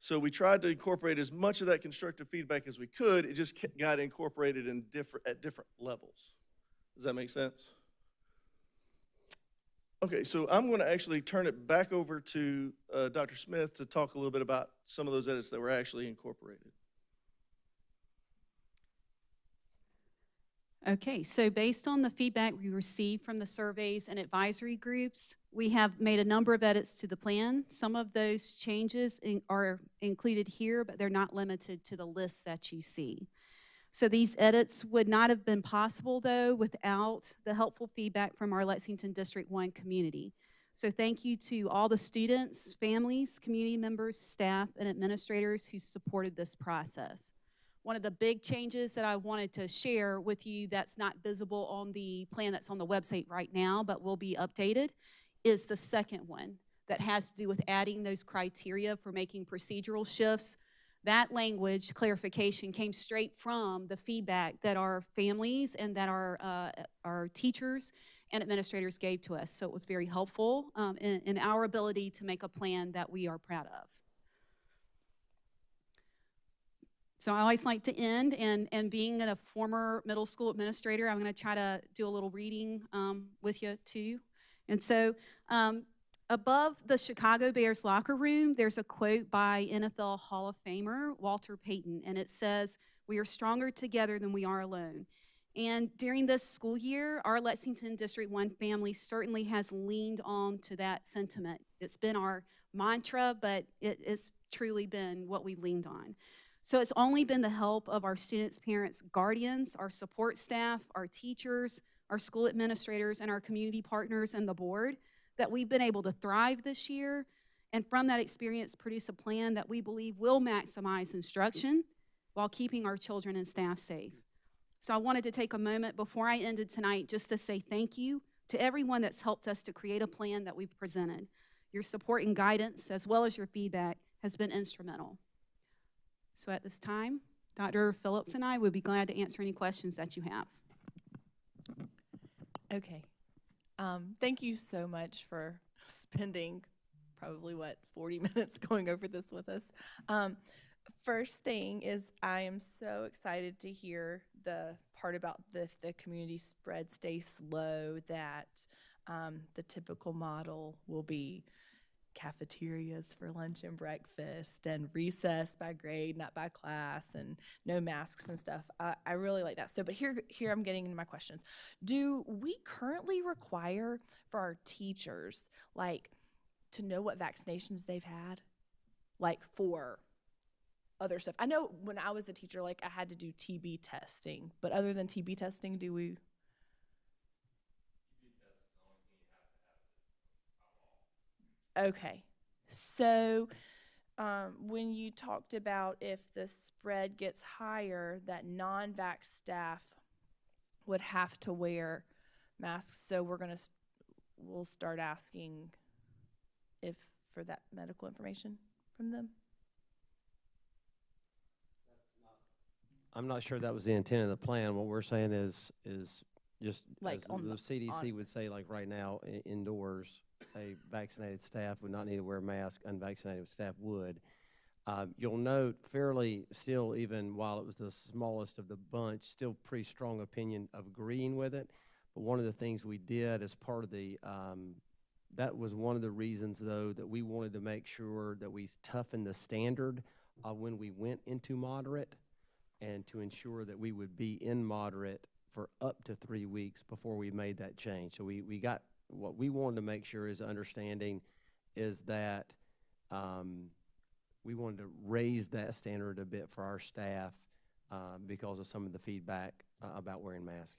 So we tried to incorporate as much of that constructive feedback as we could. It just got incorporated at different levels. Does that make sense? Okay, so I'm going to actually turn it back over to Dr. Smith to talk a little bit about some of those edits that were actually incorporated. Okay, so based on the feedback we received from the surveys and advisory groups, we have made a number of edits to the plan. Some of those changes are included here, but they're not limited to the lists that you see. So these edits would not have been possible, though, without the helpful feedback from our Lexington District 1 community. So thank you to all the students, families, community members, staff, and administrators who supported this process. One of the big changes that I wanted to share with you that's not visible on the plan that's on the website right now, but will be updated, is the second one that has to do with adding those criteria for making procedural shifts. That language clarification came straight from the feedback that our families and that our teachers and administrators gave to us. So it was very helpful in our ability to make a plan that we are proud of. So I always like to end, and being a former middle school administrator, I'm going to try to do a little reading with you too. And so above the Chicago Bears locker room, there's a quote by NFL Hall of Famer Walter Payton, and it says, "We are stronger together than we are alone." And during this school year, our Lexington District 1 family certainly has leaned on to that sentiment. It's been our mantra, but it's truly been what we've leaned on. So it's only been the help of our students, parents, guardians, our support staff, our teachers, our school administrators, and our community partners and the board that we've been able to thrive this year, and from that experience produce a plan that we believe will maximize instruction while keeping our children and staff safe. So I wanted to take a moment before I ended tonight just to say thank you to everyone that's helped us to create a plan that we've presented. Your support and guidance, as well as your feedback, has been instrumental. So at this time, Dr. Phillips and I would be glad to answer any questions that you have. Okay. Thank you so much for spending probably, 40 minutes going over this with us. First thing is I am so excited to hear the part about the community spread stays low, that the typical model will be cafeterias for lunch and breakfast and recess by grade, not by class, and no masks and stuff. I really like that. So, but here I'm getting into my questions. Do we currently require for our teachers, like, to know what vaccinations they've had, like for other stuff? I know when I was a teacher, like, I had to do TB testing, but other than TB testing, do we? Okay, so when you talked about if the spread gets higher, that non-vax staff would have to wear masks, so we'll start asking if for that medical information from them. I'm not sure that was the intent of the plan. What we're saying is just Like as on the the- CDC on- would say, like right now, indoors, a vaccinated staff would not need to wear a mask, unvaccinated staff would. You'll note fairly still, even while it was the smallest of the bunch, still pretty strong opinion of agreeing with it. But one of the things we did as part of the, that was one of the reasons, though, that we wanted to make sure that we toughened the standard when we went into moderate, and to ensure that we would be in moderate for up to 3 weeks before we made that change. So we got, what we wanted to make sure is understanding is that we wanted to raise that standard a bit for our staff because of some of the feedback about wearing masks.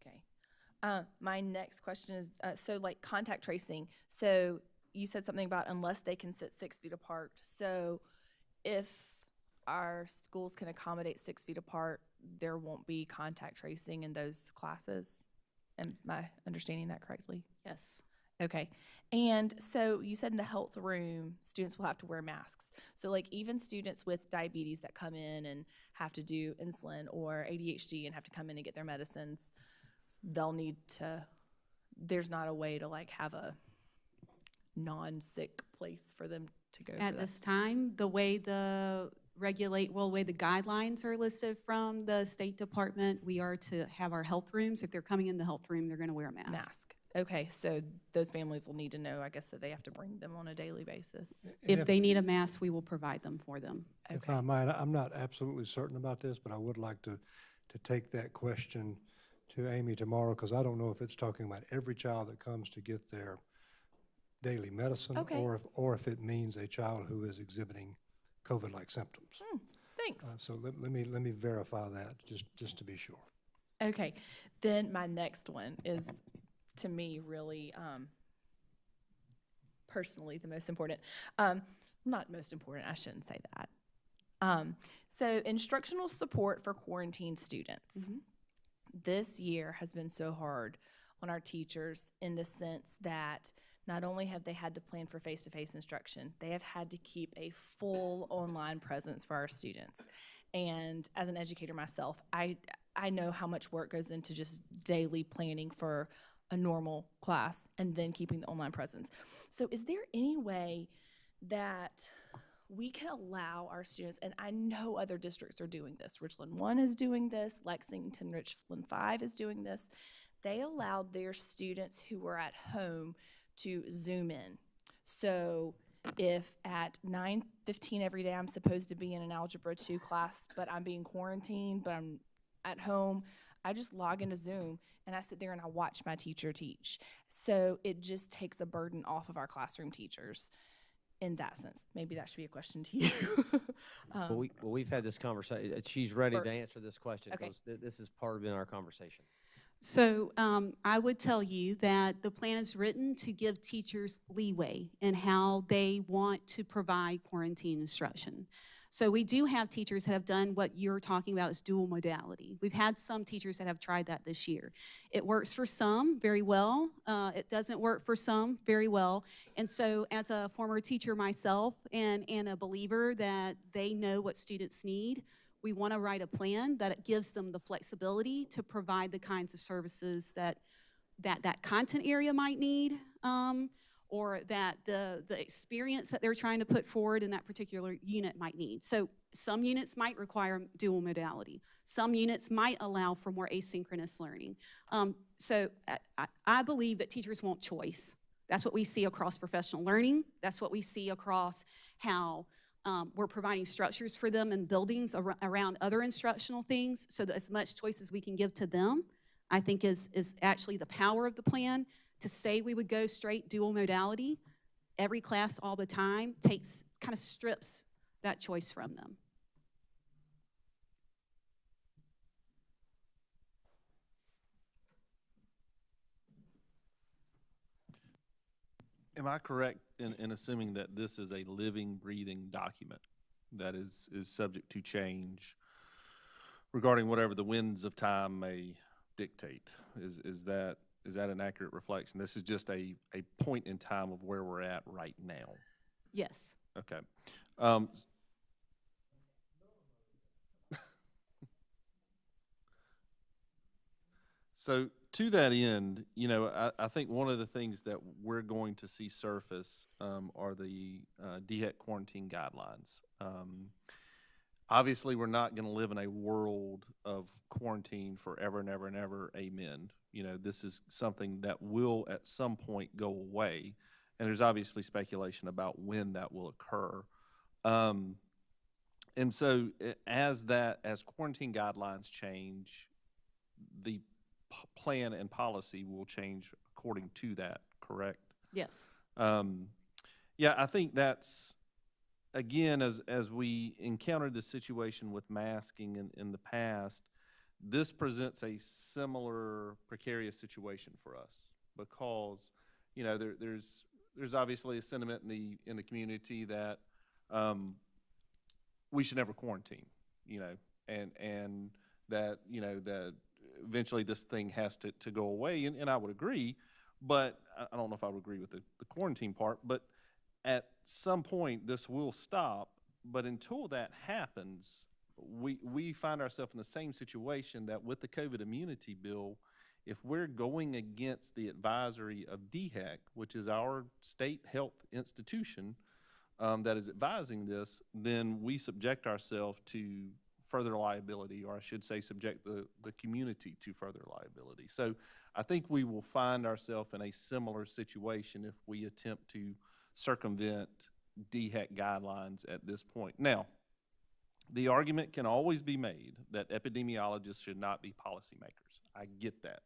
Okay. My next question is, so like contact tracing. So you said something about unless they can sit 6 feet apart. So if our schools can accommodate 6 feet apart, there won't be contact tracing in those classes? Am I understanding that correctly? Yes. Okay. And so you said in the health room, students will have to wear masks. So like even students with diabetes that come in and have to do insulin, or ADHD and have to come in and get their medicines, they'll need to, there's not a way to like have a non-sick place for them to go. At this time, the way the way the guidelines are listed from the State Department, we are to have our health rooms. If they're coming in the health room, they're going to wear a mask. Mask. Okay, so those families will need to know, I guess, that they have to bring them on a daily basis. If they need a mask, we will provide them for them. If I might, I'm not absolutely certain about this, but I would like to take that question to Amy tomorrow, because I don't know if it's talking about every child that comes to get their daily medicine, Okay. or if it means a child who is exhibiting COVID-like symptoms. Thanks. So let me verify that just to be sure. Okay, then my next one is, to me, really personally the most important. Not most important, I shouldn't say that. So instructional support for quarantined students. This year has been so hard on our teachers in the sense that not only have they had to plan for face-to-face instruction, they have had to keep a full online presence for our students. And as an educator myself, I know how much work goes into just daily planning for a normal class and then keeping the online presence. So is there any way that we can allow our students, and I know other districts are doing this, Richland 1 is doing this, Lexington Richland 5 is doing this, they allowed their students who were at home to Zoom in. So if at 9:15 every day I'm supposed to be in an Algebra 2 class, but I'm being quarantined, but I'm at home, I just log into Zoom and I sit there and I watch my teacher teach. So it just takes a burden off of our classroom teachers in that sense. Maybe that should be a question to you. Well, we've had this conversation. She's ready Or- to answer this question Okay. because this is part of our conversation. So I would tell you that the plan is written to give teachers leeway in how they want to provide quarantine instruction. So we do have teachers that have done what you're talking about as dual modality. We've had some teachers that have tried that this year. It works for some very well. It doesn't work for some very well. And so as a former teacher myself and a believer that they know what students need, we want to write a plan that gives them the flexibility to provide the kinds of services that content area might need, or that the experience that they're trying to put forward in that particular unit might need. So some units might require dual modality. Some units might allow for more asynchronous learning. So I believe that teachers want choice. That's what we see across professional learning. That's what we see across how we're providing structures for them in buildings around other instructional things, so that as much choice as we can give to them, I think is actually the power of the plan. To say we would go straight dual modality, every class all the time, kind of strips that choice from them. Am I correct in assuming that this is a living, breathing document that is subject to change regarding whatever the winds of time may dictate? Is that an accurate reflection? This is just a point in time of where we're at right now. Yes. Okay. So to that end, I think one of the things that we're going to see surface are the DHEC quarantine guidelines. Obviously, we're not going to live in a world of quarantine forever and ever and ever. Amen. This is something that will at some point go away, and there's obviously speculation about when that will occur. And so, as quarantine guidelines change, the plan and policy will change according to that. Correct? Yes. Yeah, I think that's. Again, as we encountered the situation with masking in the past, this presents a similar precarious situation for us because, there's obviously a sentiment in the community that we should never quarantine, and that that eventually this thing has to go away, and I would agree, but I don't know if I would agree with the quarantine part, but at some point, this will stop, but until that happens, we find ourselves in the same situation that with the COVID immunity bill, if we're going against the advisory of DHEC, which is our state health institution that is advising this, then we subject ourselves to further liability, or I should say subject the community to further liability. So I think we will find ourselves in a similar situation if we attempt to circumvent DHEC guidelines at this point. Now, the argument can always be made that epidemiologists should not be policymakers. I get that.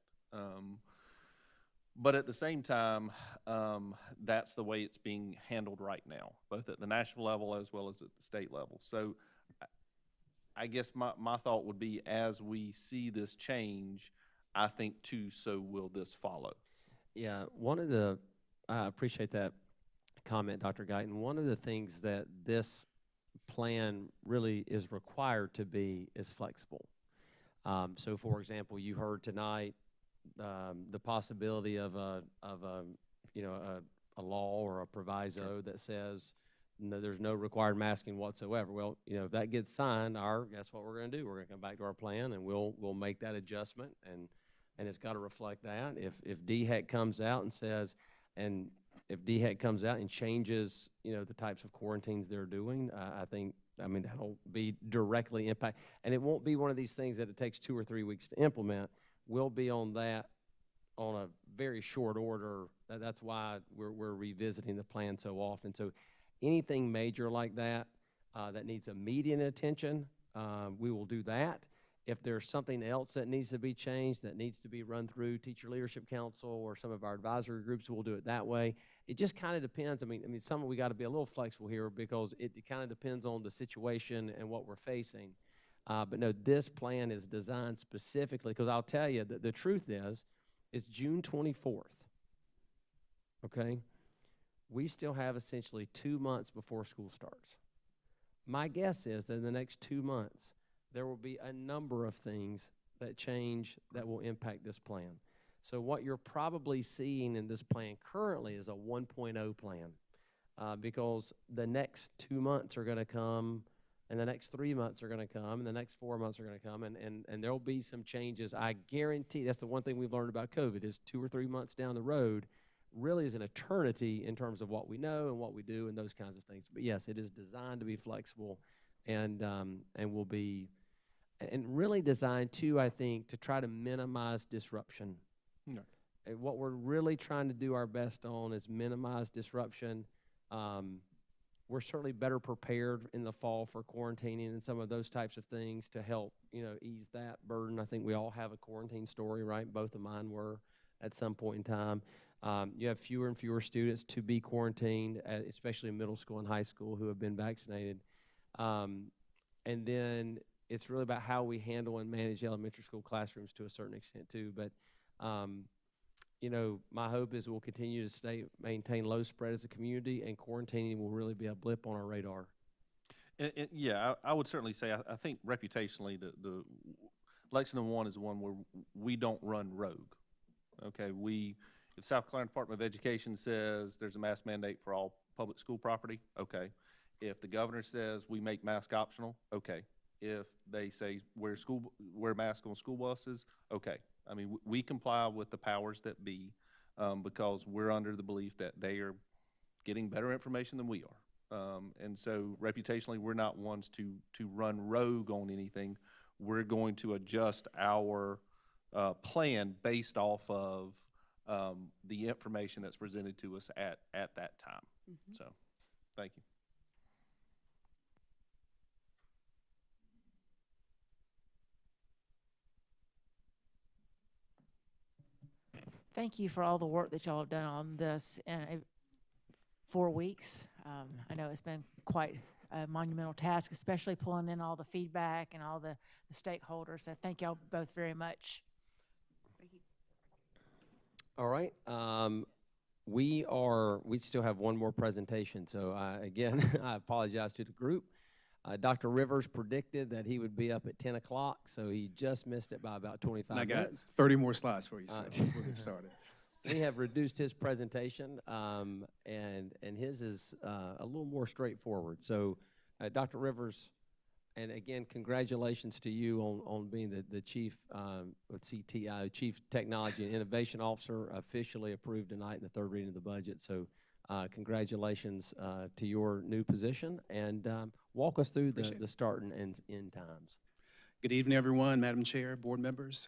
But at the same time, that's the way it's being handled right now, both at the national level as well as at the state level. So I guess my thought would be, as we see this change, I think too, so will this follow. Yeah, I appreciate that comment, Dr. Guyton. One of the things that this plan really is required to be is flexible. So, for example, you heard tonight the possibility of a law or a proviso that says there's no required masking whatsoever. Well, if that gets signed, guess what we're going to do? We're going to come back to our plan and we'll make that adjustment, and it's got to reflect that. If DHEC comes out and says, and if DHEC comes out and changes, the types of quarantines they're doing, that'll be directly impact. And it won't be one of these things that it takes 2 or 3 weeks to implement. We'll be on that on a very short order. That's why we're revisiting the plan so often. So anything major like that that needs immediate attention, we will do that. If there's something else that needs to be changed, that needs to be run through Teacher Leadership Council or some of our advisory groups, we'll do it that way. It just kind of depends. We got to be a little flexible here because it kind of depends on the situation and what we're facing. But no, this plan is designed specifically, because I'll tell you that the truth is, it's June 24th, okay? We still have essentially 2 months before school starts. My guess is that in the next 2 months, there will be a number of things that change that will impact this plan. So what you're probably seeing in this plan currently is a 1.0 plan because the next 2 months are going to come, and the next 3 months are going to come, and the next 4 months are going to come, and there will be some changes. I guarantee that's the one thing we've learned about COVID is 2 or 3 months down the road really is an eternity in terms of what we know and what we do and those kinds of things. But yes, it is designed to be flexible and will be, and really designed too, I think, to try to minimize disruption. No. And what we're really trying to do our best on is minimize disruption. We're certainly better prepared in the fall for quarantining and some of those types of things to help, ease that burden. I think we all have a quarantine story, right? Both of mine were at some point in time. You have fewer and fewer students to be quarantined, especially in middle school and high school, who have been vaccinated. And then it's really about how we handle and manage elementary school classrooms to a certain extent too. But, my hope is we'll continue to maintain low spread as a community, and quarantining will really be a blip on our radar. Yeah, I would certainly say, I think reputationally, the Lexington One is one where we don't run rogue. Okay, if South Carolina Department of Education says there's a mask mandate for all public school property, okay. If the governor says we make mask optional, okay. If they say wear mask on school buses, okay. I mean, we comply with the powers that be because we're under the belief that they are getting better information than we are. And so reputationally, we're not ones to run rogue on anything. We're going to adjust our plan based off of the information that's presented to us at that time. So, thank you. Thank you for all the work that y'all have done on this in 4 weeks. I know it's been quite a monumental task, especially pulling in all the feedback and all the stakeholders. So thank y'all both very much. Thank you. All right. We still have one more presentation. So again, I apologize to the group. Dr. Rivers predicted that he would be up at 10 o'clock, so he just missed it by about 25 and I minutes. got 30 more slides for you, so we'll get started. We have reduced his presentation, and his is a little more straightforward. So, Dr. Rivers, and again, congratulations to you on being the chief CTI, Chief Technology and Innovation Officer, officially approved tonight in the third reading of the budget. So, congratulations to your new position, and walk us through the start and end times. Good evening, everyone, Madam Chair, board members.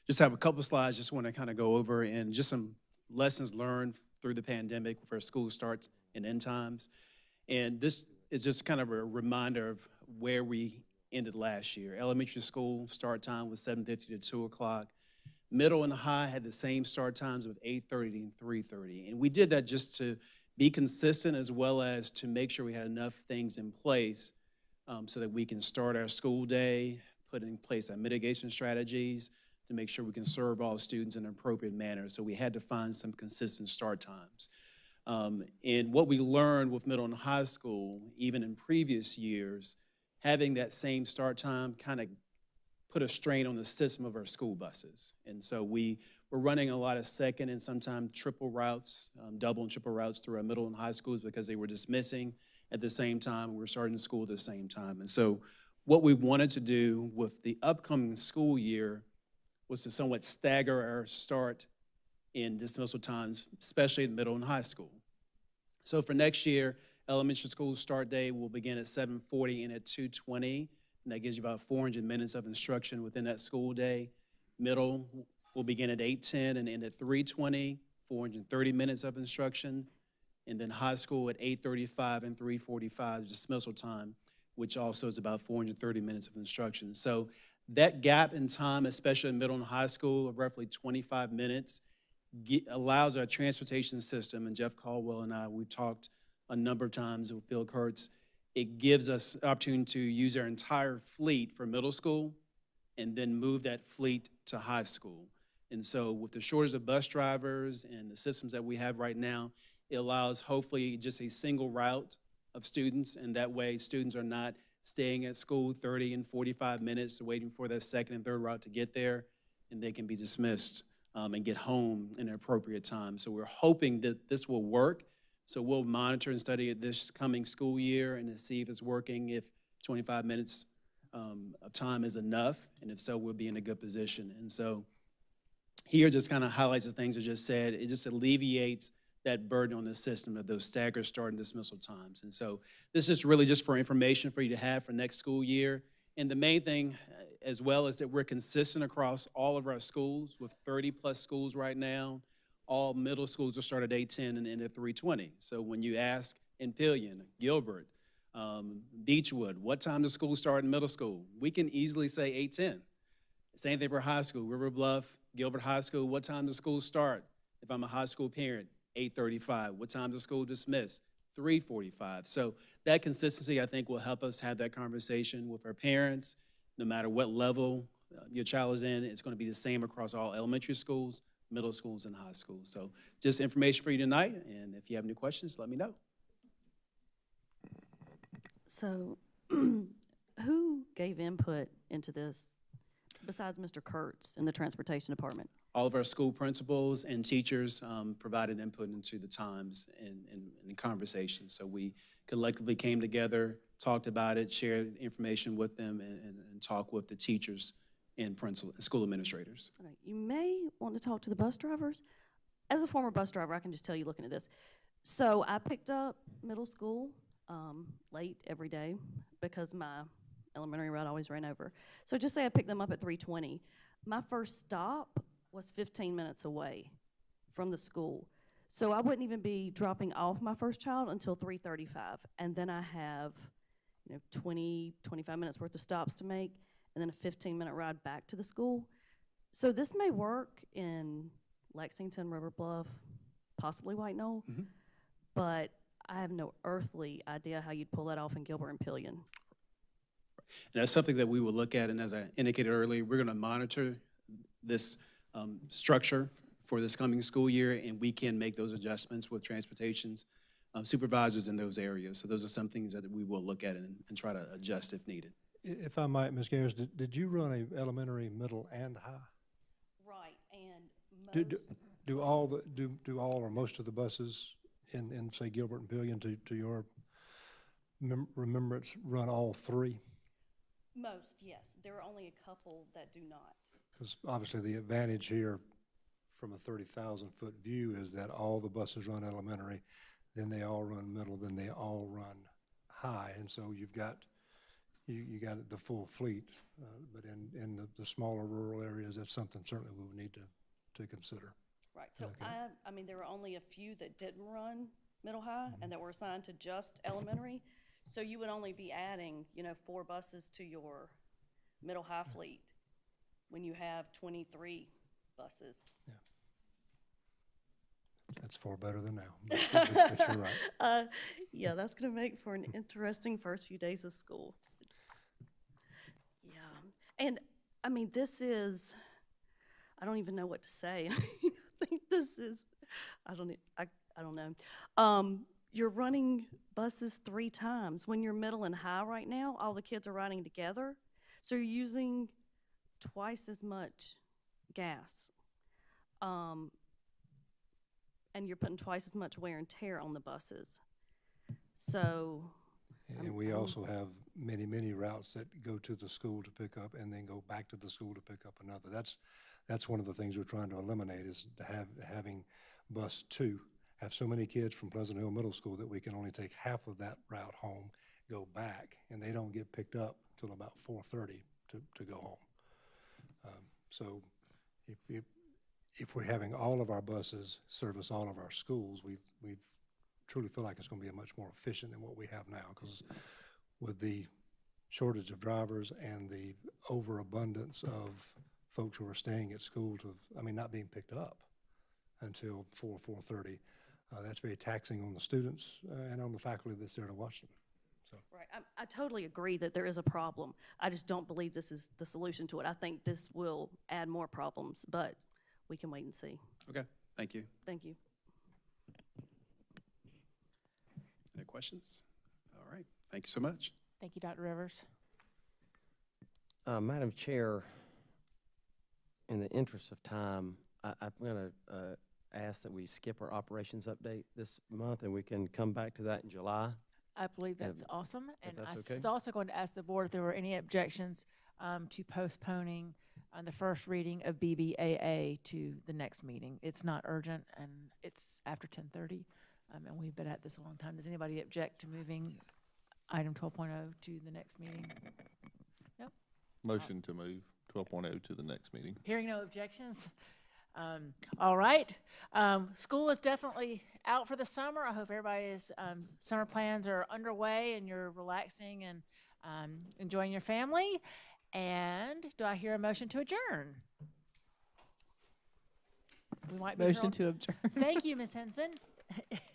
Just have a couple of slides, just want to kind of go over and just some lessons learned through the pandemic for school starts and end times. And this is just kind of a reminder of where we ended last year. Elementary school start time was 7:50 to 2 o'clock. Middle and high had the same start times with 8:30 and 3:30. And we did that just to be consistent as well as to make sure we had enough things in place so that we can start our school day, put in place our mitigation strategies to make sure we can serve all students in an appropriate manner. So we had to find some consistent start times. And what we learned with middle and high school, even in previous years, having that same start time kind of put a strain on the system of our school buses. And so we were running a lot of second and sometimes triple routes, double and triple routes through our middle and high schools because they were dismissing at the same time. We were starting school at the same time. And so what we wanted to do with the upcoming school year was to somewhat stagger our start in dismissal times, especially in middle and high school. So for next year, elementary school start day will begin at 7:40 and at 2:20. And that gives you about 400 minutes of instruction within that school day. Middle will begin at 8:10 and end at 3:20, 430 minutes of instruction. And then high school at 8:35 and 3:45 dismissal time, which also is about 430 minutes of instruction. So that gap in time, especially in middle and high school, of roughly 25 minutes, allows our transportation system, and Jeff Caldwell and I, we've talked a number of times with Bill Kurtz, it gives us the opportunity to use our entire fleet for middle school and then move that fleet to high school. And so with the shortage of bus drivers and the systems that we have right now, it allows hopefully just a single route of students, and that way students are not staying at school 30 and 45 minutes waiting for that second and third route to get there, and they can be dismissed and get home in an appropriate time. So we're hoping that this will work. So we'll monitor and study it this coming school year and to see if it's working, if 25 minutes of time is enough, and if so, we'll be in a good position. And so here just kind of highlights the things I just said. It just alleviates that burden on the system of those staggered start and dismissal times. And so this is really just for information for you to have for next school year. And the main thing as well is that we're consistent across all of our schools with 30+ schools right now. All middle schools will start at 8:10 and end at 3:20. So when you ask in Pillion, Gilbert, Beechwood, what time does school start in middle school? We can easily say 8:10. Same thing for high school. River Bluff, Gilbert High School, what time does school start? If I'm a high school parent, 8:35. What time does school dismiss? 3:45. So that consistency, I think, will help us have that conversation with our parents. No matter what level your child is in, it's going to be the same across all elementary schools, middle schools, and high schools. So just information for you tonight, and if you have any questions, let me know. So who gave input into this besides Mr. Kurtz in the transportation department? All of our school principals and teachers provided input into the times and conversations. So we collectively came together, talked about it, shared information with them, and talked with the teachers and school administrators. Okay, you may want to talk to the bus drivers. As a former bus driver, I can just tell you looking at this. So I picked up middle school late every day because my elementary route always ran over. So just say I picked them up at 3:20. My first stop was 15 minutes away from the school. So I wouldn't even be dropping off my first child until 3:35. And then I have, 20, 25 minutes worth of stops to make, and then a 15-minute ride back to the school. So this may work in Lexington, River Bluff, possibly White Knoll, but I have no earthly idea how you'd pull that off in Gilbert and Pillion. And that's something that we will look at, and as I indicated earlier, we're going to monitor this structure for this coming school year, and we can make those adjustments with transportation's supervisors in those areas. So those are some things that we will look at and try to adjust if needed. If I might, Ms. Garris, did you run a elementary, middle, and high? Right, and Do all or most of the buses in say Gilbert and Pillion, to your remembrance, run all three? most, yes. There are only a couple that do not. Because obviously the advantage here from a 30,000-foot view is that all the buses run elementary, then they all run middle, then they all run high, and so you've got you got the full fleet. But in the smaller rural areas, that's something certainly we would need to consider. Right. So Okay. I mean, there were only a few that didn't run middle high and that were assigned to just elementary. So you would only be adding, 4 buses to your middle high fleet when you have 23 buses. Yeah. That's far better than now, but you're right. Yeah, that's going to make for an interesting first few days of school. Yeah. And I mean, I don't even know what to say. I think this is, I don't know. You're running buses 3 times. When you're middle and high right now, all the kids are riding together. So you're using twice as much gas. And you're putting twice as much wear and tear on the buses. So. And we also have many, many routes that go to the school to pick up and then go back to the school to pick up another. That's one of the things we're trying to eliminate, is to having bus 2 have so many kids from Pleasant Hill Middle School that we can only take half of that route home, go back, and they don't get picked up till about 4:30 to go home. So if we're having all of our buses service all of our schools, we truly feel like it's going to be much more efficient than what we have now, because with the shortage of drivers and the overabundance of folks who are staying at school not being picked up until 4:30, that's very taxing on the students and on the faculty that's there to watch them. So. Right. I totally agree that there is a problem. I just don't believe this is the solution to it. I think this will add more problems, but we can wait and see. Okay, thank you. Thank you. Any questions? All right, thank you so much. Thank you, Dr. Rivers. Madam Chair, in the interest of time, I'm going to ask that we skip our operations update this month, and we can come back to that in July. I believe that's awesome. And that's I okay. was also going to ask the board if there were any objections to postponing the first reading of BBAA to the next meeting. It's not urgent, and it's after 10:30, and we've been at this a long time. Does anybody object to moving item 12.0 to the next meeting? No? Motion to move 12.0 to the next meeting. Hearing no objections. All right. School is definitely out for the summer. I hope everybody's summer plans are underway and you're relaxing and enjoying your family. And do I hear a motion to adjourn? We might be Motion to adjourn. Thank you, Ms. Henson.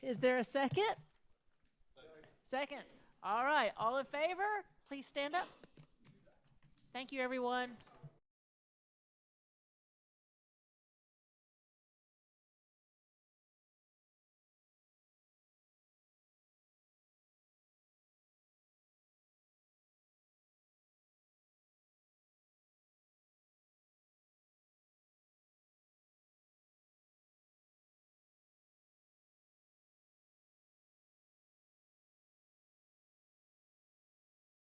Is there a second? Second. All right. All in favor, please stand up. Thank you, everyone.